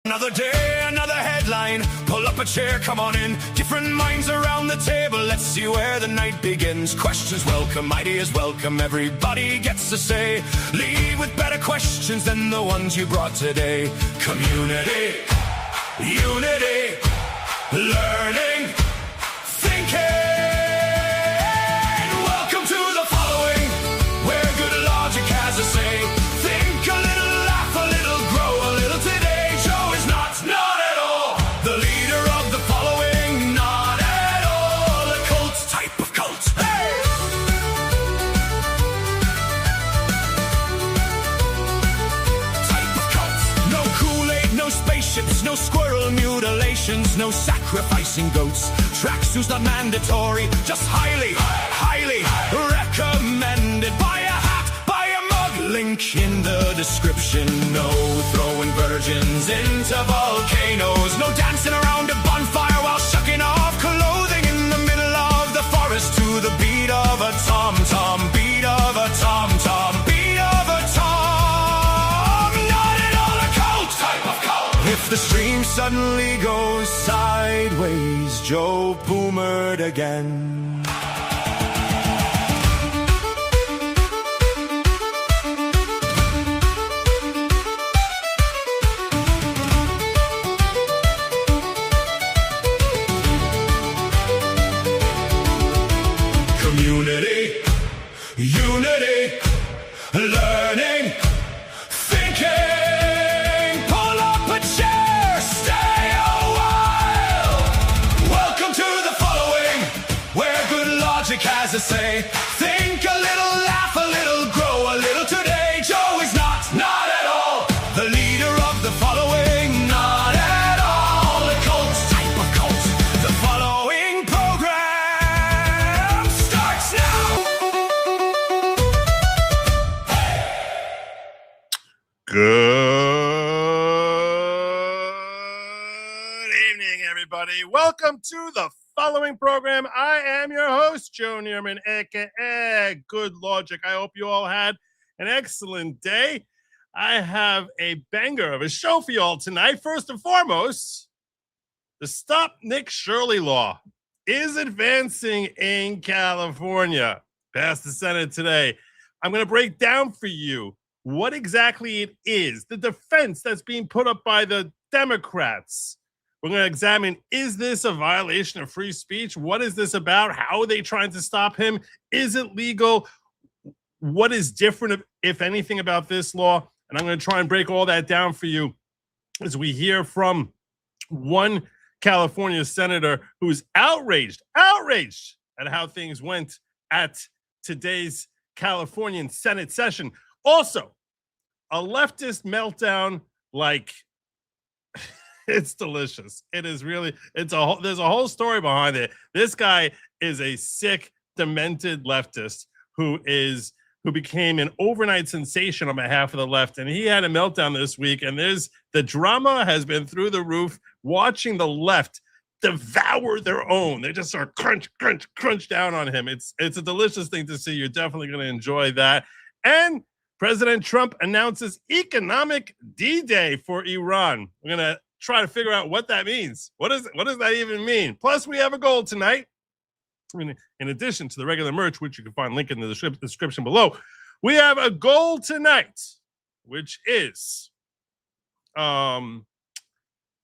Another day, another headline. Pull up a chair, come on in. Different minds around the table. Let's see where the night begins. Questions welcome, ideas welcome. Everybody gets to say. Leave with better questions than the ones you brought today. Community, unity, learning, thinking. Welcome to the following, where good logic has a say. Think a little, laugh a little, grow a little today. Not at all the leader of the following, not at all a cult type of cult. Hey! Type of cult. No Kool-Aid, no spaceships, no squirrel mutilations, no sacrificing goats. Tracksuits not mandatory, just highly recommended. Buy a hat, buy a mug, link in the description. No throwing virgins into volcanoes, no dancing around a bonfire while shucking off clothing in the middle of the forest to the beat of a tom-tom, beat of a tom-tom, beat of a tom. Not at all a cult type of cult. If the stream suddenly goes sideways, Joe Boomered again. Community, unity, learning, thinking. Pull up a chair, stay a while. Welcome to the following, where good logic has a say. Think a little, laugh a little, grow a little today. Joe is not at all the leader of the following, not at all a cult type of cult. The following program starts now. Good evening, everybody. Welcome to the following program. I am your host, Joe Neerman, aka Good Lawgic. I hope you all had an excellent day. I have a banger of a show for you all tonight. First and foremost, the Stop Nick Shirley law is advancing in California. Passed the Senate today. I'm going to break down for you what exactly it is, the defense that's being put up by the Democrats. We're going to examine, is this a violation of free speech? What is this about? How are they trying to stop him? Is it legal? What is different, if anything, about this law? And I'm going to try and break all that down for you as we hear from one California senator who's outraged at how things went at today's Californian Senate session. Also, a leftist meltdown, like, it's delicious. It is really, there's a whole story behind it. This guy is a sick, demented leftist who became an overnight sensation on behalf of the left, and he had a meltdown this week, and the drama has been through the roof, watching the left devour their own. They just sort of crunch down on him. It's a delicious thing to see. You're definitely going to enjoy that. And President Trump announces economic D-Day for Iran. We're going to try to figure out what that means. What does that even mean? Plus, we have a goal tonight. In addition to the regular merch, which you can find link in the description below, we have a goal tonight, which is,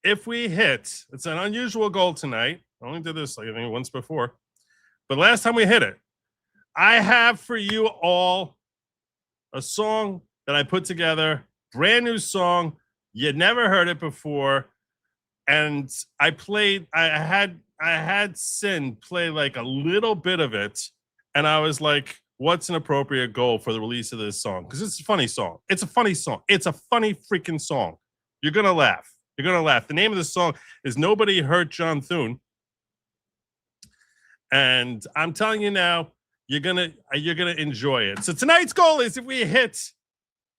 if we hit, it's an unusual goal tonight. I only did this, I think, once before, but last time we hit it, I have for you all a song that I put together, brand new song. You never heard it before. And I had Sin play like a little bit of it. And I was like, what's an appropriate goal for the release of this song? Because it's a funny song. It's a funny song. It's a funny freaking song. You're going to laugh. You're going to laugh. The name of the song is Nobody Hurt John Thune. And I'm telling you now, you're gonna enjoy it. So tonight's goal is, if we hit,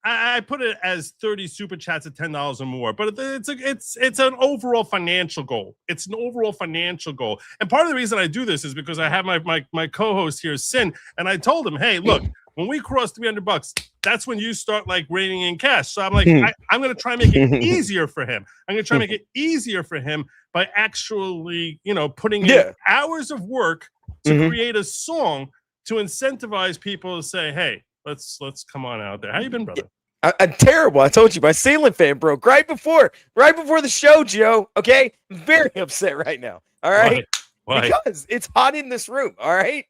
I put it as 30 super chats at $10 or more, but it's an overall financial goal. It's an overall financial goal. And part of the reason I do this is because I have my co-host here, Sin, and I told him, hey, look, when we cross $300, that's when you start like reining in cash. So I'm like, I'm going to try and make it easier for him. I'm going to try and make it easier for him by actually, putting in hours of work to create a song to incentivize people to say, hey, let's come on out there. How you been, brother? I'm terrible. I told you my ceiling fan broke right before the show, Joe. Okay, I'm very upset right now. All right, Why? Because it's hot in this room. All right.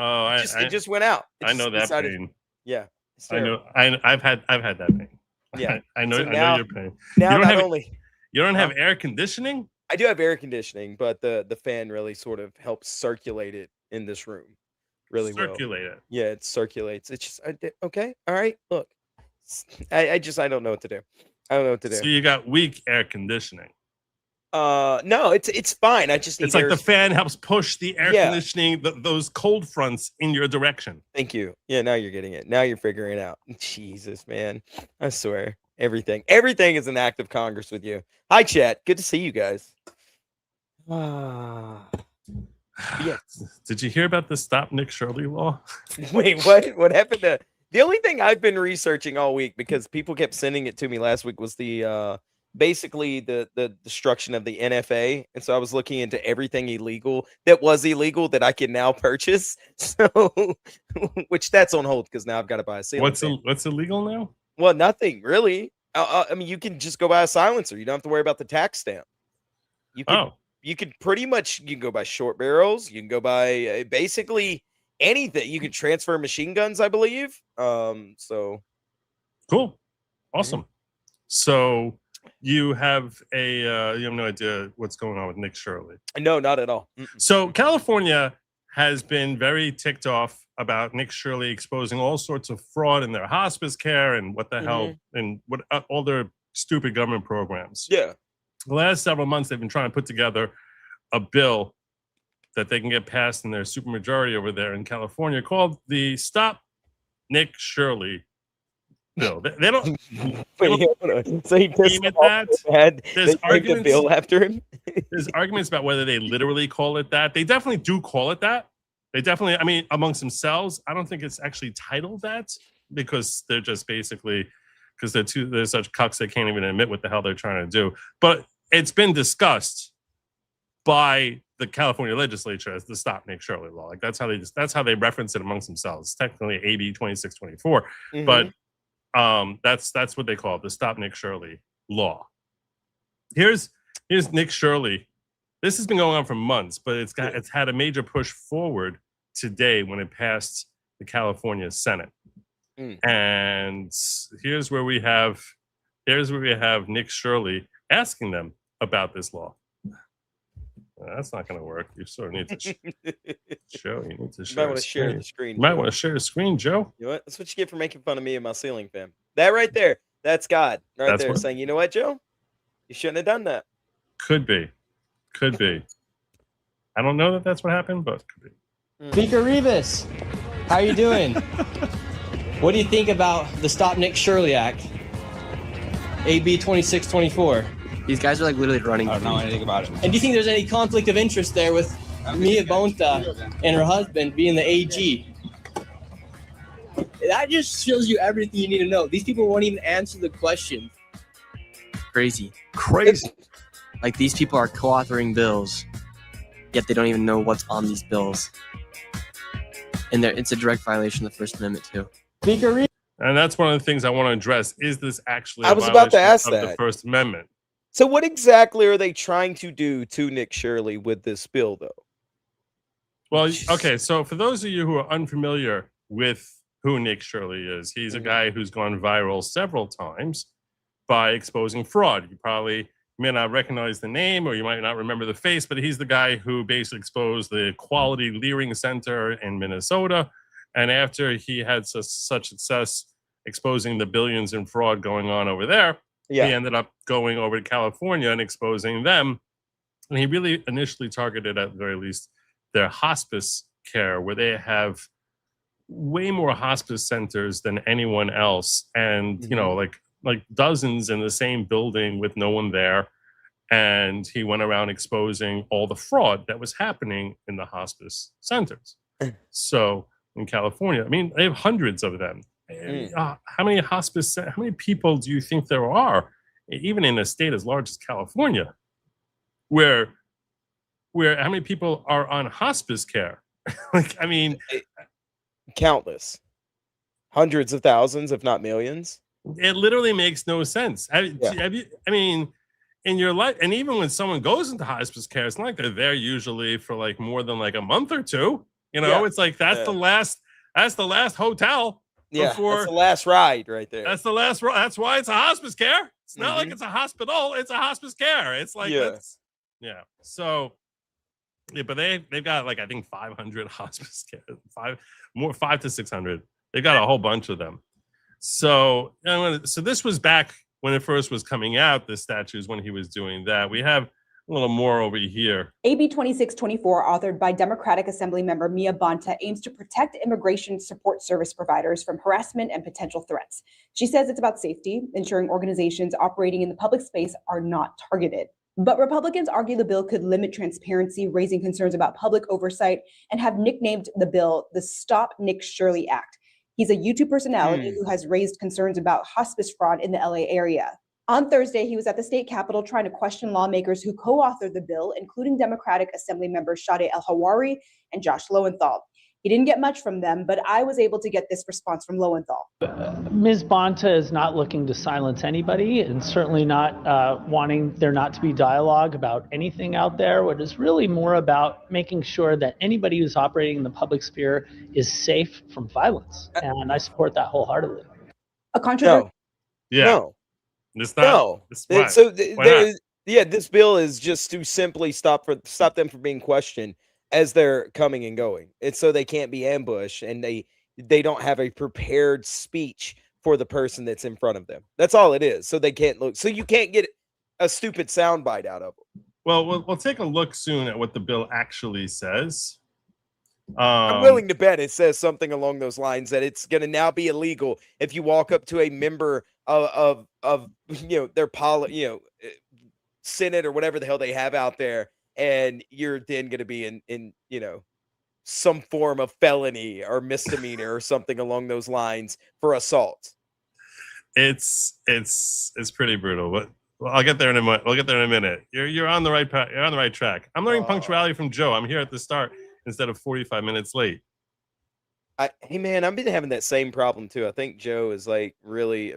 It just went out. I know that pain. Yeah, I know. I've had that pain. Yeah, I know. I know your pain. Now You don't have air conditioning. I do have air conditioning, but the fan really sort of helps circulate it in this room. Really circulate well. it. Yeah, it circulates. It's just okay. All right. Look, I don't know what to do. I don't know what to do. So you got weak air conditioning. No, it's fine. It's like the fan helps push the air conditioning, those cold fronts in your direction. Thank you. Yeah, now you're getting it. Now you're figuring it out. Jesus, man. I swear. Everything is an act of Congress with you. Hi, chat. Good to see you guys. Yes. Did you hear about the Stop Nick Shirley law? Wait, what? What happened to the only thing I've been researching all week, because people kept sending it to me last week, was the basically the destruction of the NFA. And so I was looking into everything illegal that I can now purchase. So which that's on hold because now I've got to buy a ceiling fan. What's illegal now? Well, nothing really. I mean, you can just go buy a silencer. You don't have to worry about the tax stamp. You could pretty much, you can go buy short barrels. You can go buy basically anything. You can transfer machine guns, I believe. So cool. Awesome. So you have you have no idea what's going on with Nick Shirley. No, not at all. So California has been very ticked off about Nick Shirley exposing all sorts of fraud in their hospice care and what the hell, and what all their stupid government programs. Yeah. The last several months, they've been trying to put together a bill that they can get passed in their supermajority over there in California called the Stop Nick Shirley bill. They don't. So he does that. There's arguments. The bill after him. There's arguments about whether they literally call it that. They definitely do call it that. They definitely. I mean, amongst themselves, I don't think it's actually titled that because they're just basically because they're such cucks they can't even admit what the hell they're trying to do. But it's been discussed by the California legislature as the Stop Nick Shirley law. Like that's how they reference it amongst themselves. It's technically AB 2624, but that's what they call it, the Stop Nick Shirley law. Here's Nick Shirley. This has been going on for months, but it's had a major push forward today when it passed the California Senate. And here's where we have Nick Shirley asking them about this law. That's not going to work. You sort of need to show. You need to share. You might want to share the screen. You might want to share the screen, Joe. You know what? That's what you get for making fun of me and my ceiling fan. That right there. That's God right there saying, you know what, Joe? You shouldn't have done that. Could be. I don't know that that's what happened, but could be. Speaker Rivas, how are you doing? What do you think about the Stop Nick Shirley Act? AB 2624. These guys are like literally running. I don't know anything about it. And do you think there's any conflict of interest there with Mia Bonta and her husband being the AG? That just shows you everything you need to know. These people won't even answer the question. Crazy. Like these people are co-authoring bills, yet they don't even know what's on these bills. And it's a direct violation of the First Amendment too. Speaker, and that's one of the things I want to address. Is this actually I was about to ask of that. The First Amendment? So what exactly are they trying to do to Nick Shirley with this bill, though? Well, okay, so for those of you who are unfamiliar with who Nick Shirley is, he's a guy who's gone viral several times by exposing fraud. You probably may not recognize the name or you might not remember the face, but he's the guy who basically exposed the Quality Leering Center in Minnesota. And after he had such success exposing the billions in fraud going on over there, he ended up going over to California and exposing them. And he really initially targeted, at the very least, their hospice care, where they have way more hospice centers than anyone else. And, you know, like dozens in the same building with no one there. And he went around exposing all the fraud that was happening in the hospice centers. So in California. I mean, they have hundreds of them. How many hospice? How many people do you think there are, even in a state as large as California, where how many people are on hospice care? Like, I mean, Countless, hundreds of thousands, if not millions. it literally makes no sense. Have you? I mean, in your life, and even when someone goes into hospice care, it's not like they're there usually for like more than like a month or two. You know, it's like that's the last hotel. Yeah, that's the last ride right there. That's the last ride. That's why it's a hospice care. It's not like it's a hospital. It's a hospice care. It's like So, but they've got like I think 500 hospice care, 5 to 600. They've got a whole bunch of them. So, so this was back when it first was coming out. The statues when he was doing that. We have a little more over here. AB 2624, authored by Democratic Assembly member Mia Bonta, aims to protect immigration support service providers from harassment and potential threats. She says it's about safety, ensuring organizations operating in the public space are not targeted. But Republicans argue the bill could limit transparency, raising concerns about public oversight, and have nicknamed the bill the Stop Nick Shirley Act. He's a YouTube personality who has raised concerns about hospice fraud in the LA area. On Thursday, he was at the state capitol trying to question lawmakers who co-authored the bill, including Democratic Assembly members Shadeh El-Hawari and Josh Lowenthal. He didn't get much from them, but I was able to get this response from Lowenthal. Ms. Bonta is not looking to silence anybody and certainly not wanting there not to be dialogue about anything out there. What is really more about making sure that anybody who's operating in the public sphere is safe from violence. And I support that wholeheartedly. A controversy? No. It's not. No. This bill is just to simply stop them from being questioned as they're coming and going. It's so they can't be ambushed and they don't have a prepared speech for the person that's in front of them. That's all it is. So they can't look. So you can't get a stupid soundbite out of them. Well, we'll take a look soon at what the bill actually says. I'm willing to bet it says something along those lines that it's going to now be illegal if you walk up to a member of their Senate or whatever the hell they have out there, and you're then going to be in some form of felony or misdemeanor or something along those lines for assault. It's pretty brutal, but I'll get there in a minute. We'll get there in a minute. You're on the right path. You're on the right track. I'm learning punctuality from Joe. I'm here at the start instead of 45 minutes late. Hey man, I've been having that same problem too. I think Joe is like really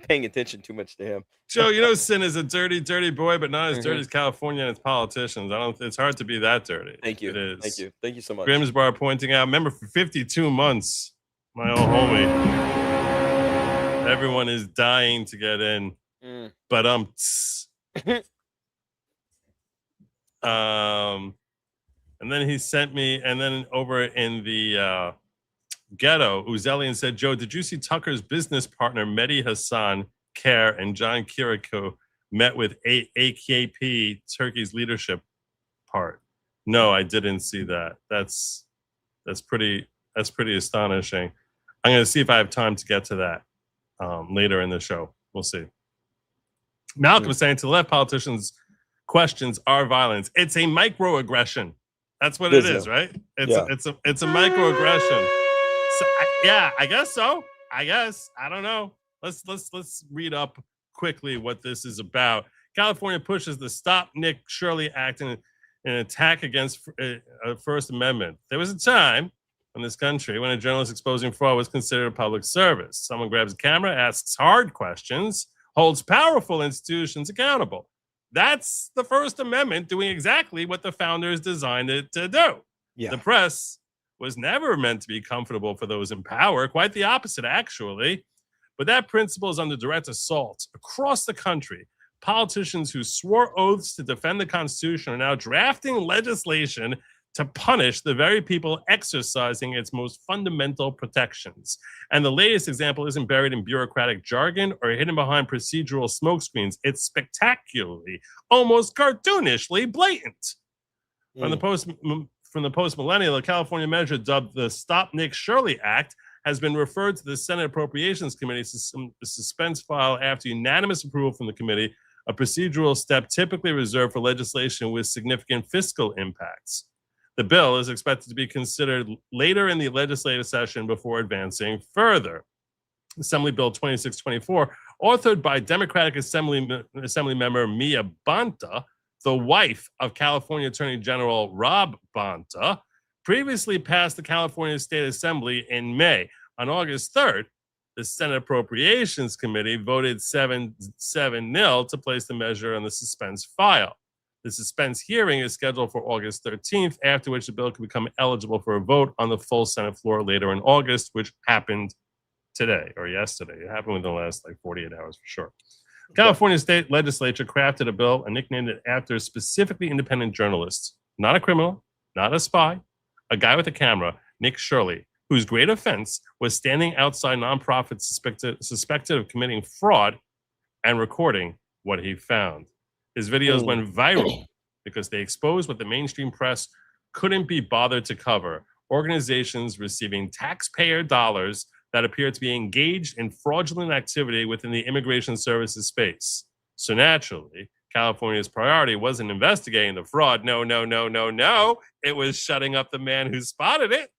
paying attention too much to him. Joe, Sin is a dirty, dirty boy, but not as dirty as California and its politicians. It's hard to be that dirty. Thank you. It is. Thank you. Thank you so much. Grimsbar pointing out, member for 52 months. My old homie. Everyone is dying to get in. But and then he sent me, and then over in the ghetto, Uzelian said, Joe, did you see Tucker's business partner, Mehdi Hassan Care and John Kiriko met with AKP Turkey's leadership part? No, I didn't see that. That's pretty astonishing. I'm going to see if I have time to get to that later in the show. We'll see. Malcolm saying to the left, politicians' questions are violence. It's a microaggression. That's what it is, right? It's a microaggression. So, I guess so. I don't know. Let's read up quickly what this is about. California pushes the Stop Nick Shirley Act in an attack against First Amendment. There was a time in this country when a journalist exposing fraud was considered a public service. Someone grabs a camera, asks hard questions, holds powerful institutions accountable. That's the First Amendment doing exactly what the founders designed it to do. Yeah. The press was never meant to be comfortable for those in power. Quite the opposite, actually. But that principle is under direct assault across the country. Politicians who swore oaths to defend the Constitution are now drafting legislation to punish the very people exercising its most fundamental protections. And the latest example isn't buried in bureaucratic jargon or hidden behind procedural smokescreens. It's spectacularly, almost cartoonishly blatant. From the post-millennial, the California measure dubbed the Stop Nick Shirley Act has been referred to the Senate Appropriations Committee suspense file after unanimous approval from the committee, a procedural step typically reserved for legislation with significant fiscal impacts. The bill is expected to be considered later in the legislative session before advancing further. Assembly Bill 2624, authored by Democratic Assembly member Mia Bonta, the wife of California Attorney General Rob Bonta, previously passed the California State Assembly in May. On August 3rd, the Senate Appropriations Committee voted 7-0 to place the measure on the suspense file. The suspense hearing is scheduled for August 13th, after which the bill could become eligible for a vote on the full Senate floor later in August, which happened today or yesterday. It happened within the last 48 hours for sure. California State Legislature crafted a bill and nicknamed it after specifically independent journalists, not a criminal, not a spy, a guy with a camera, Nick Shirley, whose great offense was standing outside nonprofits suspected of committing fraud and recording what he found. His videos went viral because they exposed what the mainstream press couldn't be bothered to cover: organizations receiving taxpayer dollars that appear to be engaged in fraudulent activity within the immigration services space. So naturally, California's priority wasn't investigating the fraud. No. It was shutting up the man who spotted it.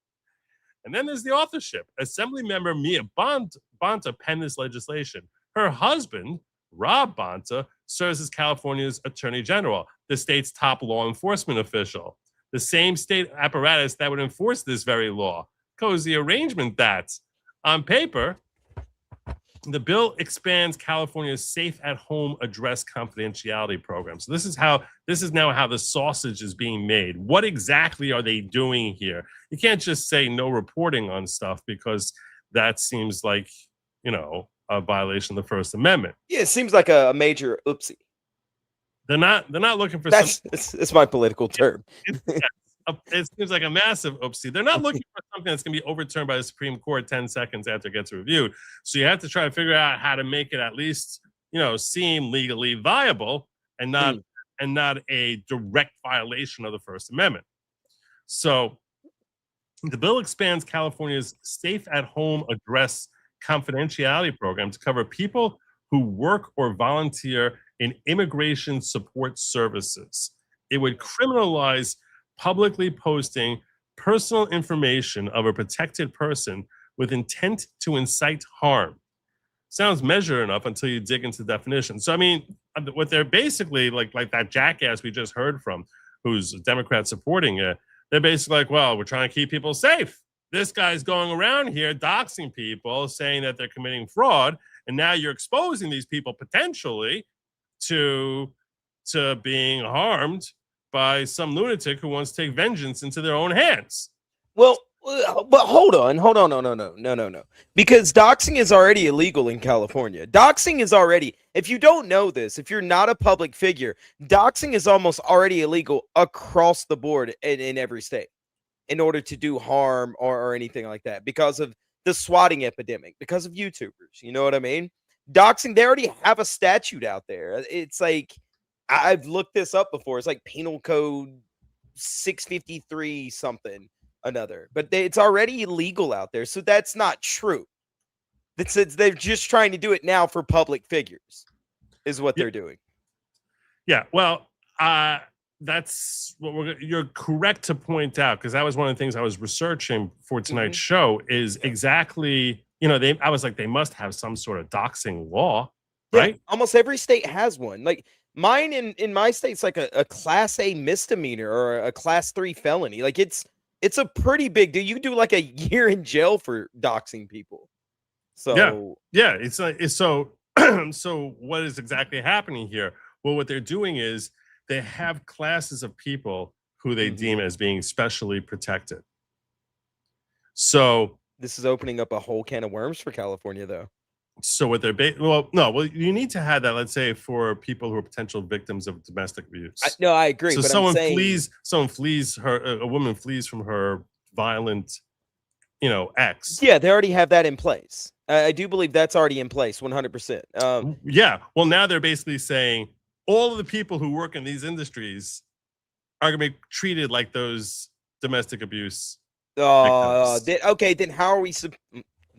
And then there's the authorship. Assemblymember Mia Bonta penned this legislation. Her husband, Rob Bonta, serves as California's Attorney General, the state's top law enforcement official, the same state apparatus that would enforce this very law. Cozy arrangement that, on paper, the bill expands California's safe at home address confidentiality program. So this is now how the sausage is being made. What exactly are they doing here? You can't just say no reporting on stuff, because that seems like, a violation of the First Amendment. Yeah, it seems like a major oopsie. They're not looking for that's my political term. It seems like a massive oopsie. They're not looking for something that's going to be overturned by the Supreme Court 10 seconds after it gets reviewed. So you have to try to figure out how to make it at least, seem legally viable and not a direct violation of the First Amendment. So the bill expands California's safe at home address confidentiality program to cover people who work or volunteer in immigration support services. It would criminalize publicly posting personal information of a protected person with intent to incite harm. Sounds measured enough until you dig into the definition. So, what they're basically like that jackass we just heard from, who's a Democrat supporting it, they're basically like, well, we're trying to keep people safe. This guy's going around here doxing people, saying that they're committing fraud, and now you're exposing these people potentially to being harmed by some lunatic who wants to take vengeance into their own hands. Well, but hold on, no. Because doxing is already illegal in California. Doxing is already, if you don't know this, if you're not a public figure, doxing is almost already illegal across the board in every state in order to do harm or anything like that, because of the swatting epidemic, because of YouTubers. You know what I mean? Doxing, they already have a statute out there. It's like, I've looked this up before. It's like Penal Code 653 something another, but it's already illegal out there. So that's not true. They're just trying to do it now for public figures is what they're doing. Yeah. Well, that's what you're correct to point out, because that was one of the things I was researching for tonight's show is exactly, I was like, they must have some sort of doxing law, right? Almost every state has one. Like, mine in my state's like a class A misdemeanor or a class 3 felony. Like it's a pretty big deal. You do like a year in jail for doxing people. So yeah, it's like so. So what is exactly happening here? Well, what they're doing is they have classes of people who they deem as being specially protected. So this is opening up a whole can of worms for California, though. So what they're you need to have that, let's say, for people who are potential victims of domestic abuse. I agree. So but a woman flees from her violent, ex. Yeah, they already have that in place. I do believe that's already in place, 100%. Yeah. Well, now they're basically saying all of the people who work in these industries are going to be treated like those domestic abuse victims. Okay, then how are we?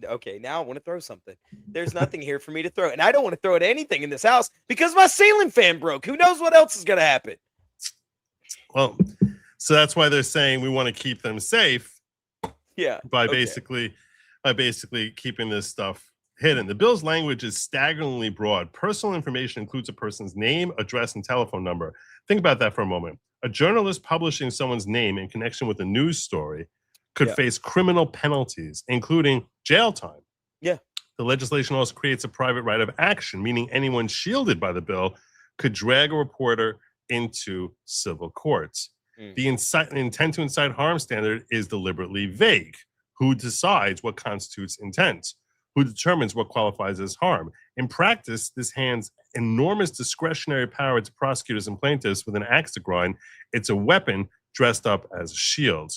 Okay, now I want to throw something. There's nothing here for me to throw, and I don't want to throw at anything in this house because my ceiling fan broke. Who knows what else is going to happen? Well, So that's why they're saying we want to keep them safe Yeah. by okay. basically keeping this stuff hidden. The bill's language is staggeringly broad. Personal information includes a person's name, address, and telephone number. Think about that for a moment. A journalist publishing someone's name in connection with a news story could face criminal penalties, including jail time. Yeah. The legislation also creates a private right of action, meaning anyone shielded by the bill could drag a reporter into civil courts. The intent to incite harm standard is deliberately vague. Who decides what constitutes intent? Who determines what qualifies as harm? In practice, this hands enormous discretionary power to prosecutors and plaintiffs with an axe to grind. It's a weapon dressed up as a shield.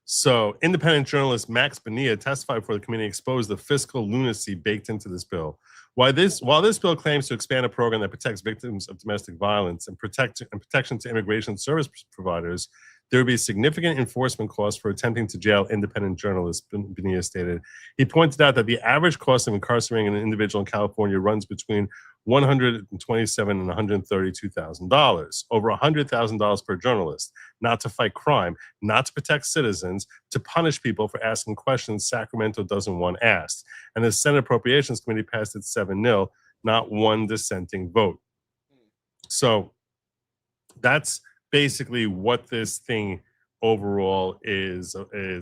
So, independent journalist Max Bonilla testified before the committee, exposed the fiscal lunacy baked into this bill. While this bill claims to expand a program that protects victims of domestic violence and protection to immigration service providers, there would be significant enforcement costs for attempting to jail independent journalists, Bonilla stated. He pointed out that the average cost of incarcerating an individual in California runs between $127,000 and $132,000, over $100,000 per journalist, not to fight crime, not to protect citizens, to punish people for asking questions Sacramento doesn't want asked. And the Senate Appropriations Committee passed it 7-0, not one dissenting vote. So that's basically what this thing overall is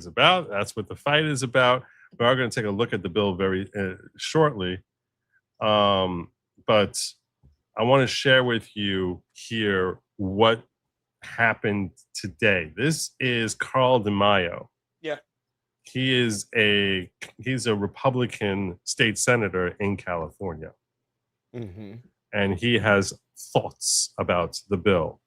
about. That's what the fight is about. We are going to take a look at the bill very shortly. But I want to share with you here what happened today. This is Carl DeMaio. Yeah. He's a Republican state senator in California. And he has thoughts about the bill.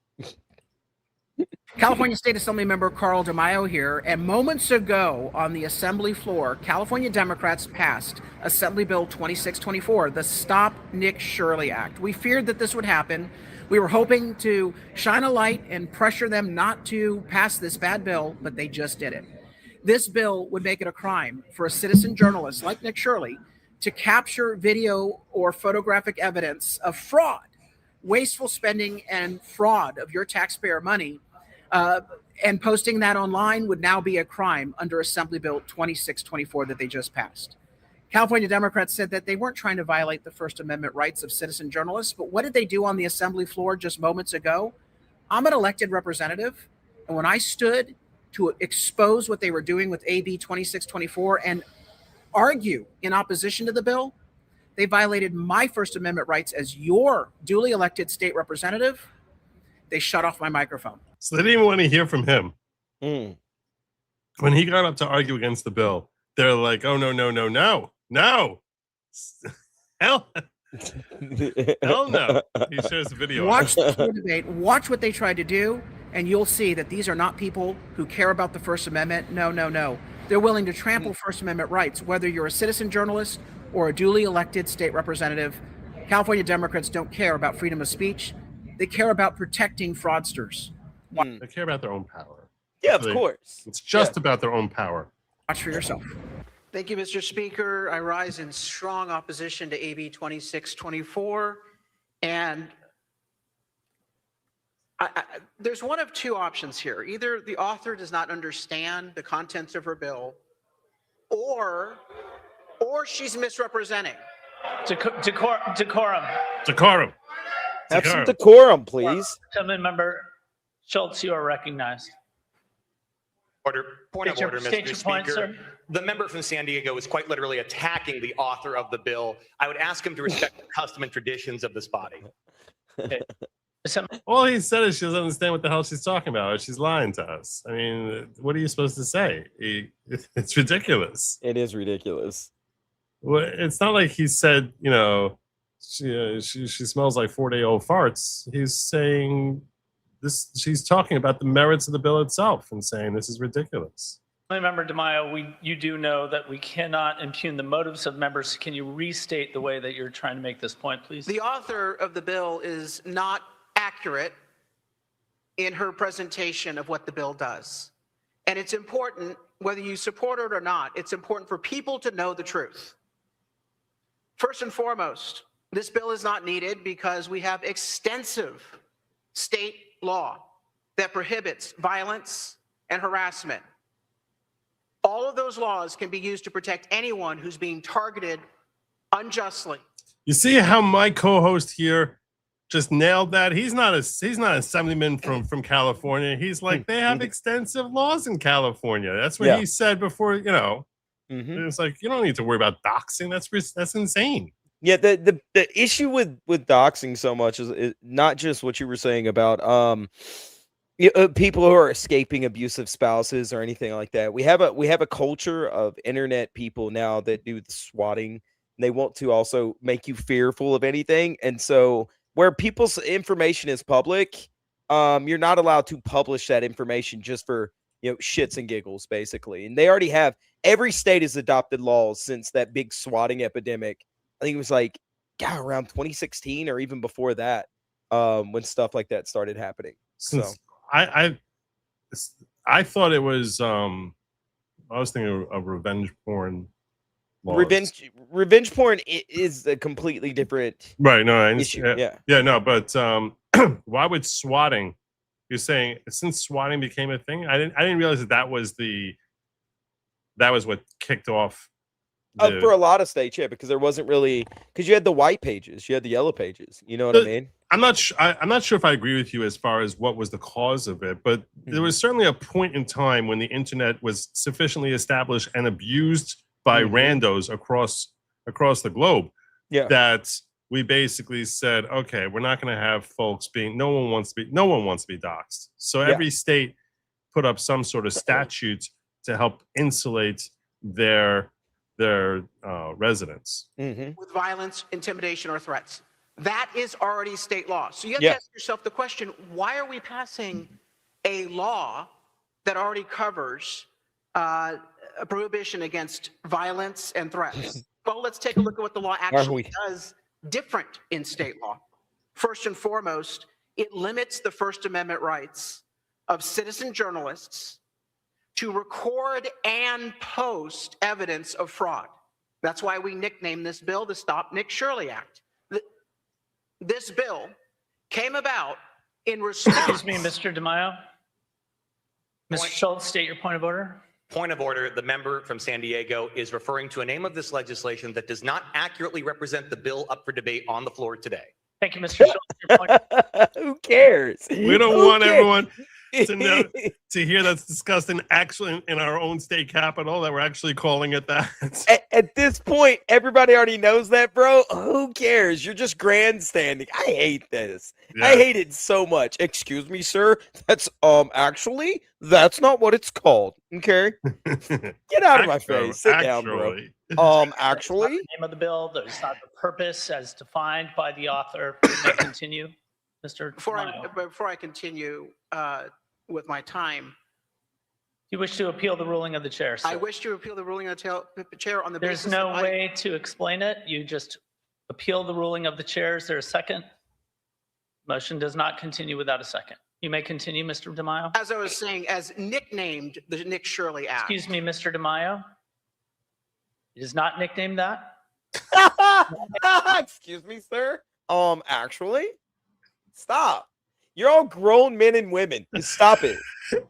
California State Assembly member Carl DeMaio here, and moments ago on the Assembly floor, California Democrats passed Assembly Bill 2624, the Stop Nick Shirley Act. We feared that this would happen. We were hoping to shine a light and pressure them not to pass this bad bill, but they just did it. This bill would make it a crime for a citizen journalist like Nick Shirley to capture video or photographic evidence of fraud, wasteful spending and fraud of your taxpayer money, and posting that online would now be a crime under Assembly Bill 2624 that they just passed. California Democrats said that they weren't trying to violate the First Amendment rights of citizen journalists, but what did they do on the Assembly floor just moments ago? I'm an elected representative, and when I stood to expose what they were doing with AB 2624 and argue in opposition to the bill, they violated my First Amendment rights as your duly elected state representative. They shut off my microphone. So they didn't even want to hear from him. When he got up to argue against the bill, they're like, oh, no. Hell no. He shares the video. Watch the floor debate. Watch what they tried to do, and you'll see that these are not people who care about the First Amendment. No. They're willing to trample First Amendment rights, whether you're a citizen journalist or a duly elected state representative. California Democrats don't care about freedom of speech. They care about protecting fraudsters. They care about their own power. Yeah, of course. It's just about their own power. Watch for yourself. Thank you, Mr. Speaker. I rise in strong opposition to AB 2624. And there's one of two options here. Either the author does not understand the contents of her bill, or she's misrepresenting. Decorum. Have some decorum, please. Assembly member Schultz, you are recognized. Point of order, state Mr. your point, Speaker. sir. The member from San Diego is quite literally attacking the author of the bill. I would ask him to respect the custom and traditions of this body. All he said is she doesn't understand what the hell she's talking about. She's lying to us. I mean, what are you supposed to say? It's ridiculous. It is ridiculous. Well, it's not like he said, she smells like 4-day-old farts. He's saying this. She's talking about the merits of the bill itself and saying this is ridiculous. Member DeMaio, you do know that we cannot impugn the motives of members. Can you restate the way that you're trying to make this point, please? The author of the bill is not accurate in her presentation of what the bill does. And it's important, whether you support it or not, it's important for people to know the truth. First and foremost, this bill is not needed because we have extensive state law that prohibits violence and harassment. All of those laws can be used to protect anyone who's being targeted unjustly. You see how my co-host here just nailed that? He's not an assemblyman from California. He's like, they have extensive laws in California. That's what he said before, you know. It's like, you don't need to worry about doxing. That's insane. Yeah, the issue with doxing so much is not just what you were saying about people who are escaping abusive spouses or anything like that. We have a culture of internet people now that do the swatting. They want to also make you fearful of anything, and so where people's information is public, you're not allowed to publish that information just for shits and giggles, basically. And they already have, every state has adopted laws since that big swatting epidemic. I think it was like around 2016 or even before that, when stuff like that started happening. So I thought it was I was thinking of revenge porn laws. Revenge porn is a completely different issue. No, but why would swatting? You're saying since swatting became a thing, I didn't realize that was what kicked off. For a lot of states, because there wasn't really, because you had the white pages, you had the yellow pages. You know what I mean? I'm not sure if I agree with you as far as what was the cause of it, but there was certainly a point in time when the internet was sufficiently established and abused by randos across the globe. That we basically said, okay, we're not going to have folks no one wants to be doxxed. So every state put up some sort of statute to help insulate their residents with violence, intimidation, or threats. That is already state law. So you have to ask yourself the question, why are we passing a law that already covers a prohibition against violence and threats? Well, let's take a look at what the law actually does different in state law. First and foremost, it limits the First Amendment rights of citizen journalists to record and post evidence of fraud. That's why we nicknamed this bill the Stop Nick Shirley Act. This bill came about in response. Excuse me, Mr. DeMaio. Mr. Schultz, state your point of order. Point of order. The member from San Diego is referring to a name of this legislation that does not accurately represent the bill up for debate on the floor today. Thank you, Mr. Schultz. Your point. Who cares? We don't want everyone to know, to hear that's discussed in our own state capital, that we're actually calling it that. At this point, everybody already knows that, bro. Who cares? You're just grandstanding. I hate this. I hate it so much. Excuse me, sir. That's actually, that's not what it's called. Okay, get out of my face. Sit down, bro. Actually, the name of the bill. That's not the purpose as defined by the author. You may continue, Mr. Before I continue with my time, you wish to appeal the ruling of the chair, sir? I wish to appeal the ruling of the chair on the basis. There's no way to explain it. You just appeal the ruling of the chair. Is there a second? Motion does not continue without a second. You may continue, Mr. DeMaio. As I was saying, as nicknamed the Nick Shirley Act. Excuse me, Mr. DeMaio. It is not nicknamed that. Excuse me, sir. Actually, stop. You're all grown men and women. Just stop it.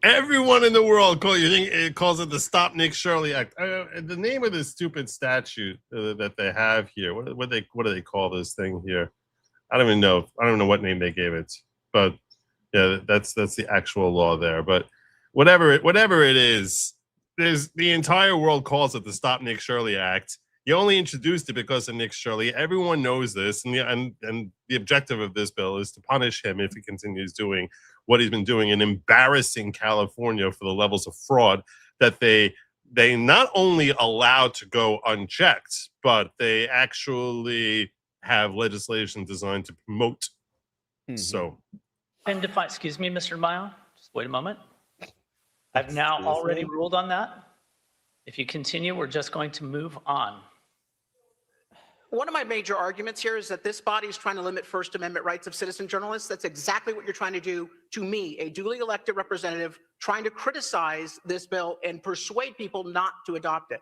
Everyone in the world calls it the Stop Nick Shirley Act. The name of this stupid statute that they have here. What do they call this thing here? I don't even know. I don't know what name they gave it. But yeah, that's the actual law there. But whatever it is, the entire world calls it the Stop Nick Shirley Act. You only introduced it because of Nick Shirley. Everyone knows this, and the objective of this bill is to punish him if he continues doing what he's been doing and embarrassing California for the levels of fraud that they not only allow to go unchecked, but they actually have legislation designed to promote. So, and define. Excuse me, Mr. DeMaio. Just wait a moment. I've now already ruled on that. If you continue, we're just going to move on. One of my major arguments here is that this body is trying to limit First Amendment rights of citizen journalists. That's exactly what you're trying to do to me, a duly elected representative, trying to criticize this bill and persuade people not to adopt it.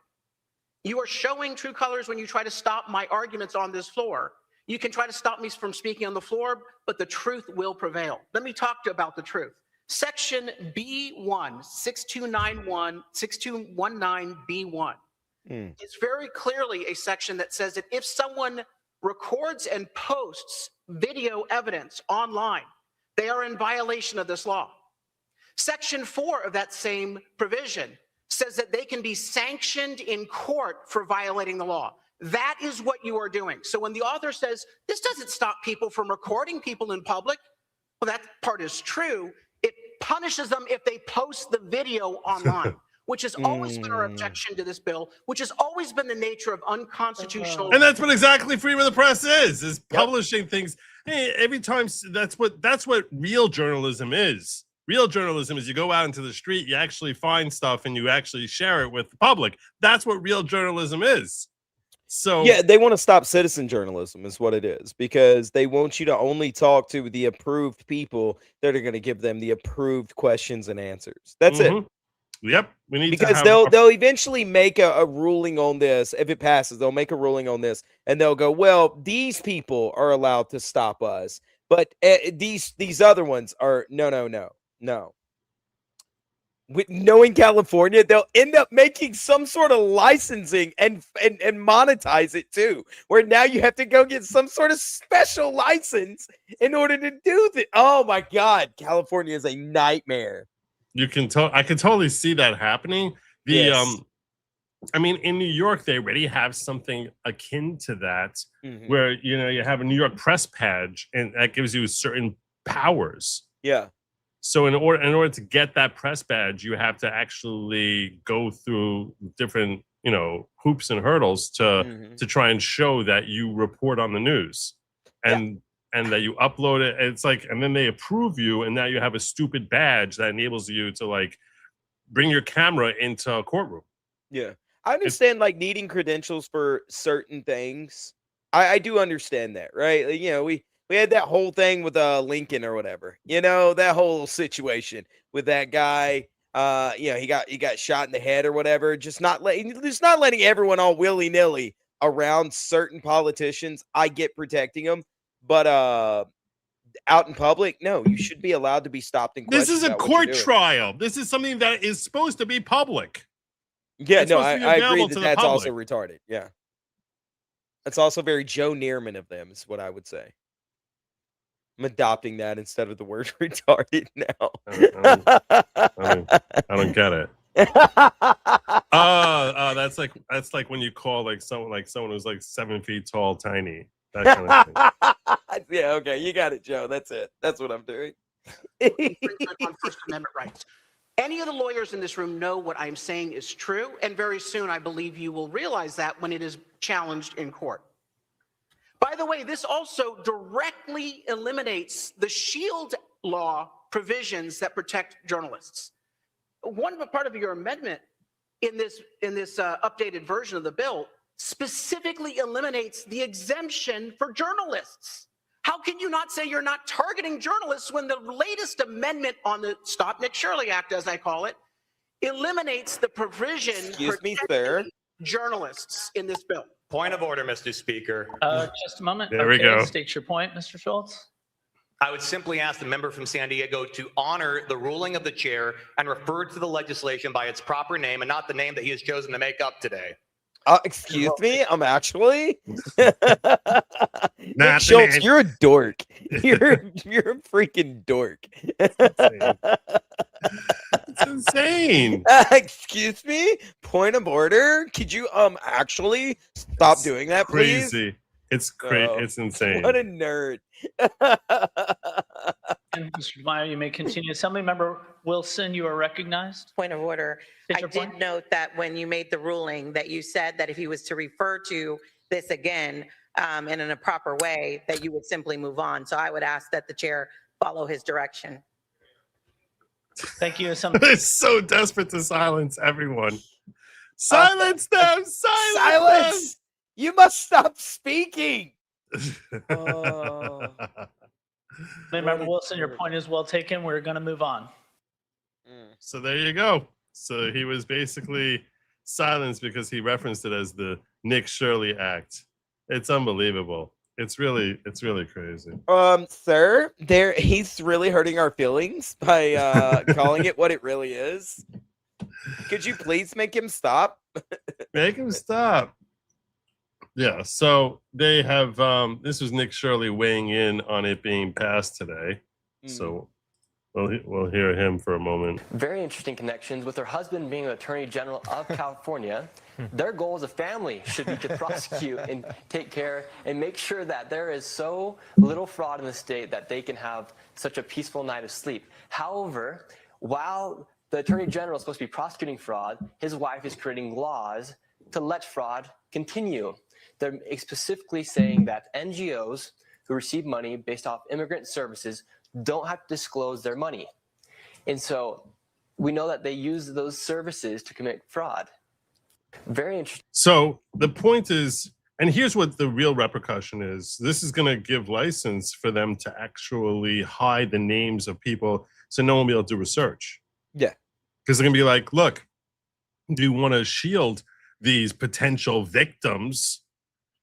You are showing true colors when you try to stop my arguments on this floor. You can try to stop me from speaking on the floor, but the truth will prevail. Let me talk about the truth. Section B1, 6219B1 is very clearly a section that says that if someone records and posts video evidence online, they are in violation of this law. Section 4 of that same provision says that they can be sanctioned in court for violating the law. That is what you are doing. So when the author says, this doesn't stop people from recording people in public, well, that part is true. It punishes them if they post the video online, which has always been our objection to this bill, which has always been the nature of unconstitutional. And that's what exactly freedom of the press is publishing things. Hey, every time that's what real journalism is. Real journalism is you go out into the street, you actually find stuff and you actually share it with the public. That's what real journalism is. So yeah, they want to stop citizen journalism is what it is, because they want you to only talk to the approved people that are going to give them the approved questions and answers. That's it. Yep. We need because they'll eventually make a ruling on this. If it passes, they'll make a ruling on this and they'll go, well, these people are allowed to stop us, but these other ones are no. With knowing California, they'll end up making some sort of licensing and monetize it too, where now you have to go get some sort of special license in order to do that. Oh my God, California is a nightmare. I can totally see that happening. I mean, in New York, they already have something akin to that, where you have a New York press badge, and that gives you certain powers. Yeah. So in order to get that press badge, you have to actually go through different, hoops and hurdles to try and show that you report on the news and that you upload it. It's like, and then they approve you, and now you have a stupid badge that enables you to bring your camera into a courtroom. Yeah. I understand needing credentials for certain things. I do understand that, right? We had that whole thing with Lincoln or whatever, that whole situation with that guy. He got shot in the head or whatever. Just not letting everyone all willy nilly around certain politicians. I get protecting them, but out in public, no, you should be allowed to be stopped and questioned. This is a court trial. This is something that is supposed to be public. Yeah, no, I agree that that's also retarded. Yeah, that's also very Joe Neerman of them, is what I would say. I'm adopting that instead of the word retarded now. I don't get it. That's like when you call someone who's 7 feet tall, tiny. That kind of thing. Yeah, okay, you got it, Joe. That's it. That's what I'm doing. On First Amendment rights. Any of the lawyers in this room know what I'm saying is true, and very soon I believe you will realize that when it is challenged in court. By the way, this also directly eliminates the SHIELD law provisions that protect journalists. One part of your amendment in this updated version of the bill specifically eliminates the exemption for journalists. How can you not say you're not targeting journalists when the latest amendment on the Stop Nick Shirley Act, as I call it, eliminates the provision protecting journalists in this bill? Point of order, Mr. Speaker. Just a moment. There we go. State your point, Mr. Schultz. I would simply ask the member from San Diego to honor the ruling of the chair and refer to the legislation by its proper name and not the name that he has chosen to make up today. Excuse me? I'm actually Nick Schultz, you're a dork. You're a freaking dork. It's insane. Excuse me? Point of order? Could you actually stop doing that, please? Crazy. It's crazy. It's insane. What a nerd. And Mr. Meyer, you may continue. Assemblymember Wilson, you are recognized. Point of order. I did note that when you made the ruling that you said that if he was to refer to this again in a proper way, that you would simply move on. So I would ask that the chair follow his direction. Thank you. They're so desperate to silence everyone. Silence them! Silence! You must stop speaking. Member Wilson, your point is well taken. We're going to move on. So there you go. So he was basically silenced because he referenced it as the Nick Shirley Act. It's unbelievable. It's really crazy. Sir, he's really hurting our feelings by calling it what it really is. Could you please make him stop? Make him stop. Yeah, so they have this was Nick Shirley weighing in on it being passed today. So we'll hear him for a moment. Very interesting connections with her husband being the Attorney General of California. Their goal as a family should be to prosecute and take care and make sure that there is so little fraud in the state that they can have such a peaceful night of sleep. However, while the Attorney General is supposed to be prosecuting fraud, his wife is creating laws to let fraud continue. They're specifically saying that NGOs who receive money based off immigrant services don't have to disclose their money. And so we know that they use those services to commit fraud. Very interesting. So the point is, and here's what the real repercussion is. This is going to give license for them to actually hide the names of people so no one will be able to do research. Yeah. Because they're going to be like, look, do you want to shield these potential victims?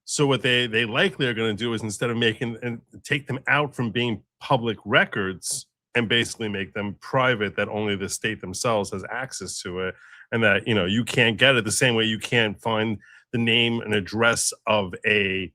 So what they likely are going to do is, instead of making and take them out from being public records and basically make them private, that only the state themselves has access to it, and that, you know, you can't get it the same way you can't find the name and address of a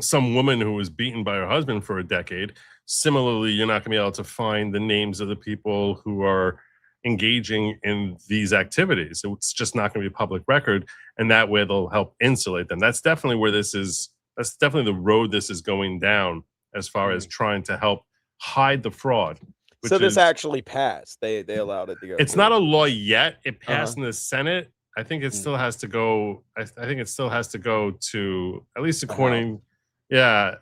some woman who was beaten by her husband for a decade. Similarly, you're not going to be able to find the names of the people who are engaging in these activities. It's just not going to be a public record, and that way they'll help insulate them. That's definitely where this is. That's definitely the road this is going down, as far as trying to help hide the fraud. So this actually passed. They allowed it to go. It's not a law yet. It passed in the Senate. I think it still has to go. I think it still has to go to, at least according, or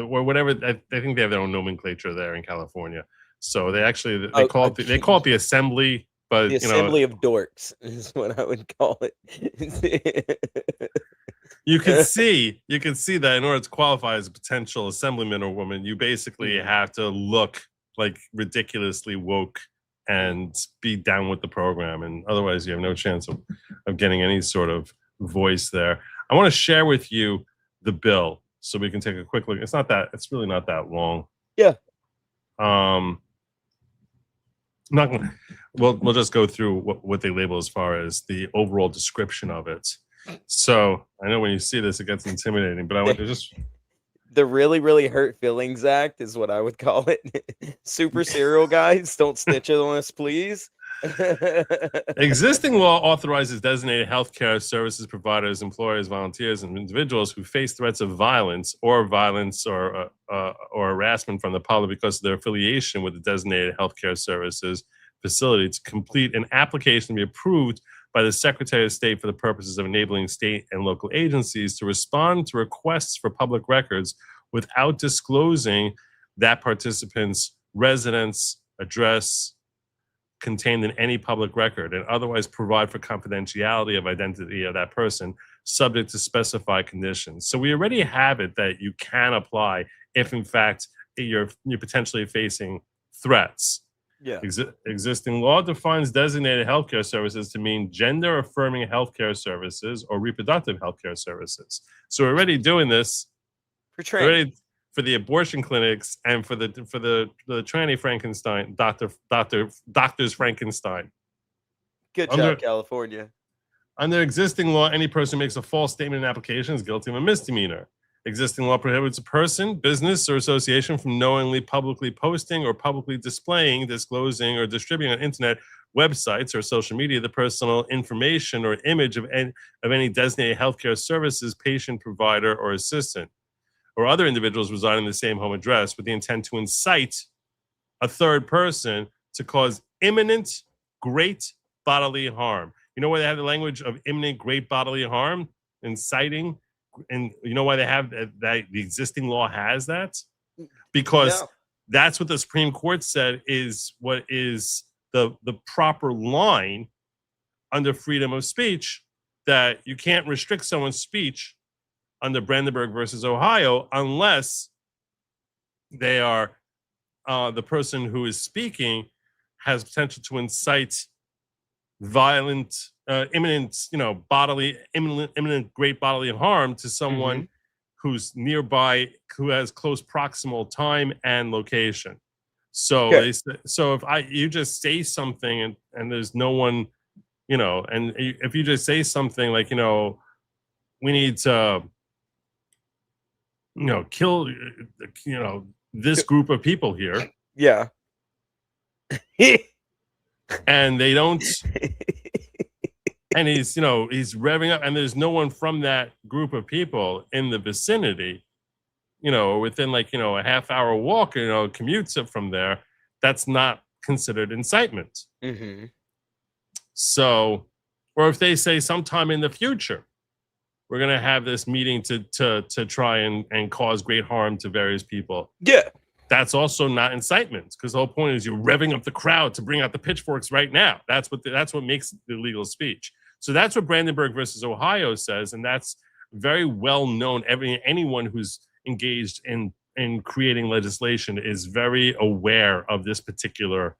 whatever. I think they have their own nomenclature there in California. So they actually they call it the assembly, but the assembly of dorks is what I would call it. You can see that in order to qualify as a potential assemblyman or woman, you basically have to look like ridiculously woke and be down with the program, and otherwise you have no chance of getting any sort of voice there. I want to share with you the bill so we can take a quick look. It's really not that long. Yeah. Not gonna, we'll just go through what they label as far as the overall description of it. So I know when you see this, it gets intimidating, but I want to just... The really, really hurt feelings act is what I would call it. Super serial guys, don't snitch on us, please. Existing law authorizes designated healthcare services providers, employers, volunteers, and individuals who face threats of violence or harassment from the public because of their affiliation with the designated healthcare services facility to complete an application to be approved by the Secretary of State for the purposes of enabling state and local agencies to respond to requests for public records without disclosing that participant's residence, address, contained in any public record, and otherwise provide for confidentiality of identity of that person, subject to specified conditions. So we already have it that you can apply if, in fact, you're potentially facing threats. Yeah. Existing law defines designated healthcare services to mean gender-affirming healthcare services or reproductive healthcare services. So we're already doing this for the abortion clinics and for the tranny Frankenstein, doctors Frankenstein. Good job, California. Under existing law, any person makes a false statement in application is guilty of a misdemeanor. Existing law prohibits a person, business, or association from knowingly publicly posting or publicly displaying, disclosing, or distributing on internet websites or social media the personal information or image of any designated healthcare services, patient, provider, or assistant, or other individuals residing in the same home address with the intent to incite a third person to cause imminent great bodily harm. You know why they have the language of imminent great bodily harm? Inciting. And you know why they have that the existing law has that? Because that's what the Supreme Court said is what is the proper line under freedom of speech, that you can't restrict someone's speech under Brandenburg versus Ohio unless they are the person who is speaking has potential to incite violent, imminent great bodily harm to someone who's nearby, who has close proximal time and location. So so if you just say something and there's no one, you know, and if you just say something like, you know, we need to, you know, kill, you know, this group of people here. Yeah. And they don't, and he's, you know, he's revving up and there's no one from that group of people in the vicinity, you know, within like, you know, a half-hour walk, you know, commutes up from there, that's not considered incitement. Mm-hmm. So, or if they say sometime in the future, we're going to have this meeting to try and cause great harm to various people. Yeah. That's also not incitement, because the whole point is you're revving up the crowd to bring out the pitchforks right now. That's what makes the legal speech. So that's what Brandenburg versus Ohio says, and that's very well known. Anyone who's engaged in creating legislation is very aware of this particular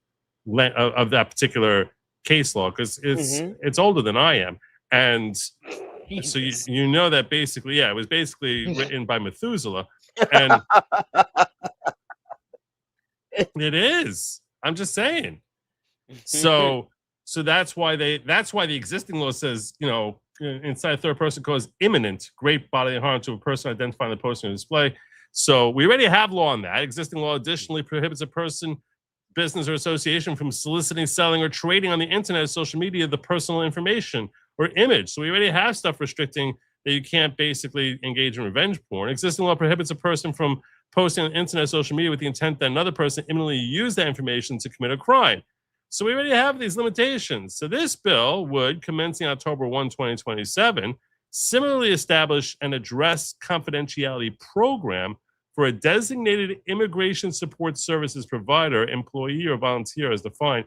of that particular case law, because it's older than I am, and so you know that basically, yeah, it was basically written by Methuselah, and it is. I'm just saying. So that's why the existing law says, you know, inside third person cause imminent great bodily harm to a person identifying the posting or display. So we already have law on that. Existing law additionally prohibits a person, business, or association from soliciting, selling, or trading on the internet or social media the personal information or image. So we already have stuff restricting that you can't basically engage in revenge porn. Existing law prohibits a person from posting on the internet or social media with the intent that another person imminently use that information to commit a crime. So we already have these limitations. So this bill would, commencing October 1, 2027, similarly establish and address confidentiality program for a designated immigration support services provider, employee, or volunteer as defined,